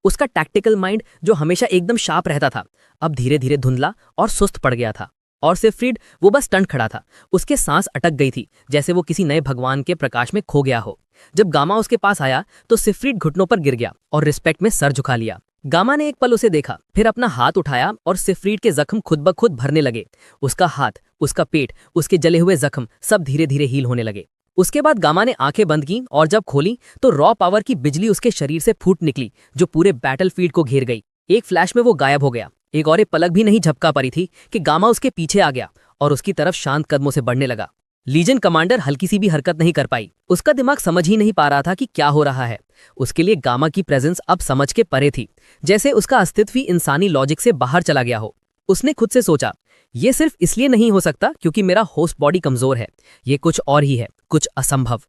उसका टैक्टिकल माइंड, जो हमेशा एकदम शार्प रहता था, अब धीरे धीरे धुंधला और सुस्त पड़ गया था। और सिफ्रीड, वो बस टंट खड़ा था। उसके सांस अटक गई थी, जैसे वो किसी नए भगवान के प्रकाश में खो गया हो। जब गामा उसके पास आया तो सिफ्रीड घुटनों पर गिर गया और रिस्पेक्ट में सर झुका लिया। गामा ने एक पल उसे देखा, फिर अपना हाथ उठाया और सिफ्रीड के जख्म खुद ब खुद भरने लगे। उसका हाथ, उसका पेट, उसके जले हुए जख्म सब धीरे धीरे हील होने लगे। उसके बाद गामा ने आंखें बंद की और जब खोली तो रॉ पावर की बिजली उसके शरीर से फूट निकली, जो पूरे बैटलफील्ड को घेर गई। एक फ्लैश में वो गायब हो गया। एक और पलक भी नहीं झपका पड़ी थी कि गामा उसके पीछे आ गया और उसकी तरफ शांत कदमों से बढ़ने लगा। लीजन कमांडर हल्की सी भी हरकत नहीं कर पाई। उसका दिमाग समझ ही नहीं पा रहा था कि क्या हो रहा है। उसके लिए गामा की प्रेजेंस अब समझ के परे थी, जैसे उसका अस्तित्व ही इंसानी लॉजिक से बाहर चला गया हो। उसने खुद से सोचा, ये सिर्फ इसलिए नहीं हो सकता क्योंकि मेरा होस्ट बॉडी कमजोर है, ये कुछ और ही है, कुछ असंभव।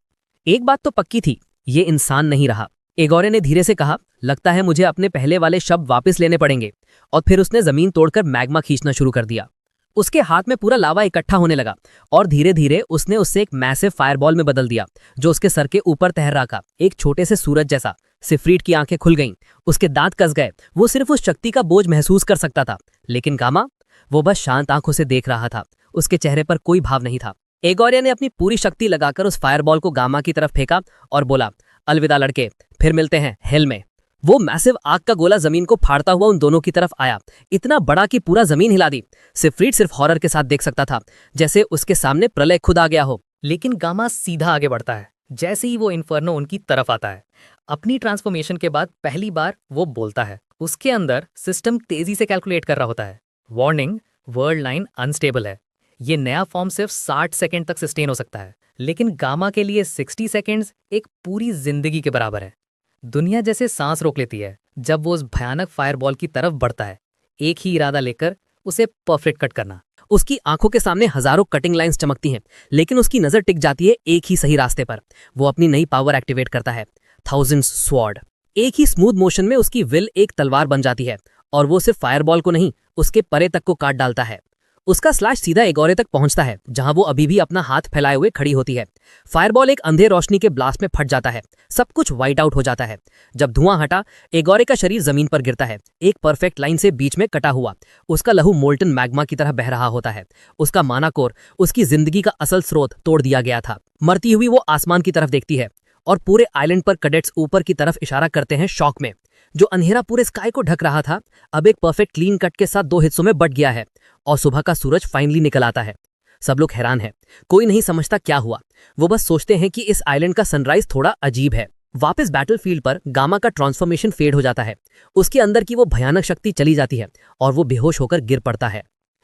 एक बात तो पक्की थी, ये इंसान नहीं रहा। एगोरे ने धीरे से कहा, लगता है मुझे अपने पहले वाले शब्द वापस लेने पड़ेंगे। और फिर उसने जमीन तोड़कर मैग्मा खींचना शुरू कर दिया। उसके हाथ में पूरा लावा इकट्ठा होने लगा और धीरे धीरे उसने उससे एक मैसिव फायरबॉल में बदल दिया, जो उसके सर के ऊपर तैर रहा था, एक छोटे से सूरज जैसा। सिफ्रीड की आंखें खुल गईं, उसके दांत कस गए। वो सिर्फ उस शक्ति का बोझ महसूस कर सकता था। लेकिन गामा, वो बस शांत आंखों से देख रहा था। उसके चेहरे पर कोई भाव नहीं था। एगोरिया ने अपनी पूरी शक्ति लगाकर उस फायरबॉल को गामा की तरफ फेंका और बोला, अलविदा लड़के, फिर मिलते हैं हेल में। वो मैसिव आग का गोला जमीन को फाड़ता हुआ उन दोनों की तरफ आया, इतना बड़ा कि पूरा जमीन हिला दी। सिफ्रीड सिर्फ हॉरर के साथ देख सकता था, जैसे उसके सामने प्रलय खुद आ गया हो। लेकिन गामा सीधा आगे बढ़ता है। जैसे ही वो इन्फर्नो उनकी तरफ आता है, अपनी ट्रांसफॉर्मेशन के बाद पहली बार वो बोलता है। उसके अंदर सिस्टम तेजी से कैलकुलेट कर रहा होता है, वार्निंग, वर्ल्ड लाइन अनस्टेबल है। ये नया फॉर्म सिर्फ 60 सेकेंड तक सस्टेन हो सकता है। लेकिन गामा के लिए 60 सेकेंड्स एक पूरी जिंदगी के बराबर है। दुनिया जैसे सांस रोक लेती है जब वो उस भयानक फायरबॉल की तरफ बढ़ता है, एक ही इरादा लेकर, उसे परफेक्ट कट करना। उसकी आंखों के सामने हजारों कटिंग लाइंस चमकती हैं, लेकिन उसकी नजर टिक जाती है एक ही सही रास्ते पर। वो अपनी नई पावर एक्टिवेट करता है, थाउजेंड्स स्वॉर्ड। एक ही स्मूथ मोशन में उसकी विल एक तलवार बन जाती है और वो सिर्फ फायरबॉल को नहीं, उसके परे तक को काट डालता है। उसका स्लैश सीधा एगोरे तक पहुंचता है, जहां वो अभी भी अपना हाथ फैलाए हुए खड़ी होती है। फायरबॉल एक अंधे रोशनी के ब्लास्ट में फट जाता है, सब कुछ वाइट आउट हो जाता है। जब धुआं हटा, एगोरे का शरीर जमीन पर गिरता है, एक परफेक्ट लाइन से बीच में कटा हुआ। उसका लहू मोल्टन मैग्मा की तरह बह रहा होता है। उसका माना कोर, उसकी जिंदगी का असल स्रोत, तोड़ दिया गया था। मरती हुई वो आसमान की तरफ देखती है और पूरे आइलैंड पर कैडेट्स ऊपर की तरफ इशारा करते हैं शॉक में। जो अंधेरा पूरे स्काई को ढक रहा था, अब एक परफेक्ट क्लीन कट के साथ 2 हिस्सों में बट गया है और सुबह का सूरज फाइनली निकल आता है। सब लोग हैरान हैं, कोई नहीं समझता क्या हुआ। वो बस सोचते हैं कि इस आइलैंड का सनराइज थोड़ा अजीब है। वापस बैटलफील्ड पर गामा का ट्रांसफॉर्मेशन फेड हो जाता है। उसके अंदर की वो भयानक शक्ति चली जाती है और वो बेहोश होकर गिर पड़ता है।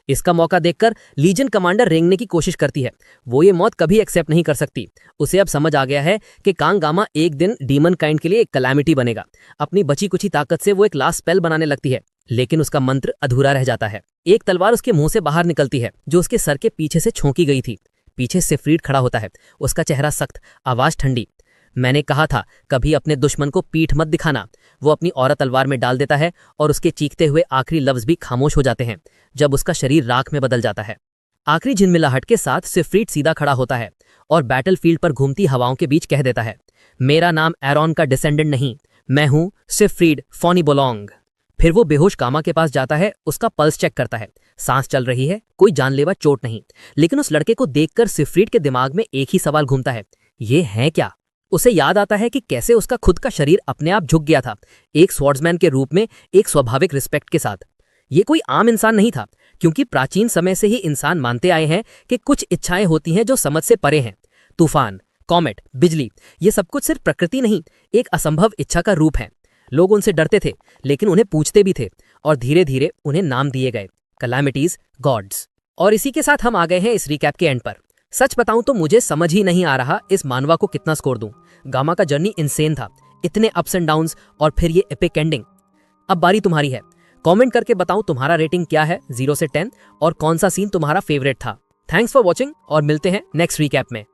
इसका मौका देखकर लीजन कमांडर रेंगने की कोशिश करती है। वो ये मौत कभी एक्सेप्ट नहीं कर सकती। उसे अब समझ आ गया है कि कांग गामा एक दिन डीमन काइंड के लिए एक कैलामिटी बनेगा। अपनी बची कुची ताकत से वो एक लास्ट स्पेल बनाने लगती है, लेकिन उसका मंत्र अधूरा रह जाता है। एक तलवार उसके मुंह से बाहर निकलती है जो उसके सर के पीछे से छोंकी गई थी। पीछे सिफरीड खड़ा होता है, उसका चेहरा सख्त, आवाज ठंडी। मैंने कहा था कभी अपने दुश्मन को पीठ मत दिखाना। वो अपनी औरत तलवार में डाल देता है और उसके चीखते हुए आखिरी लफ्ज भी खामोश हो जाते हैं जब उसका शरीर राख में बदल जाता है। आखिरी झिलमिलाहट के साथ सिफरीड सीधा खड़ा होता है और बैटलफील्ड पर घूमती हवाओं के बीच कह देता है, मेरा नाम एरॉन का डिसेंडेंट नहीं, मैं हूं सिफरीड फॉनीबोलोंग। फिर वो बेहोश गामा के पास जाता है, उसका पल्स चेक करता है। सांस चल रही है, कोई जानलेवा चोट नहीं। लेकिन उस लड़के को देखकर सिफरीड के दिमाग में एक ही सवाल घूमता है, ये है क्या? उसे याद आता है कि कैसे उसका खुद का शरीर अपने आप झुक गया था, एक स्वॉर्ड्समैन के रूप में, एक स्वाभाविक रिस्पेक्ट के साथ। ये कोई आम इंसान नहीं था, क्योंकि प्राचीन समय से ही इंसान मानते आए हैं कि कुछ इच्छाएं होती हैं जो समझ से परे हैं। तूफान, कॉमेट, बिजली, ये सब कुछ सिर्फ प्रकृति नहीं, एक असंभव इच्छा का रूप है। लोग उनसे डरते थे, लेकिन उन्हें पूछते भी थे, और धीरे धीरे उन्हें नाम दिए गए, कैलामिटीज, गॉड्स। और इसी के साथ हम आ गए हैं इस रिकैप के एंड पर। सच बताऊं तो मुझे समझ ही नहीं आ रहा इस मानवा को कितना स्कोर दूं। गामा का जर्नी इनसेन था, इतने अप्स एंड डाउन्स और फिर ये एपिक एंडिंग। अब बारी तुम्हारी है। कमेंट करके बताओ तुम्हारा रेटिंग क्या है 0 से 10 और कौन सा सीन तुम्हारा फेवरेट था। थैंक्स फॉर वॉचिंग और मिलते हैं नेक्स्ट रिकैप में।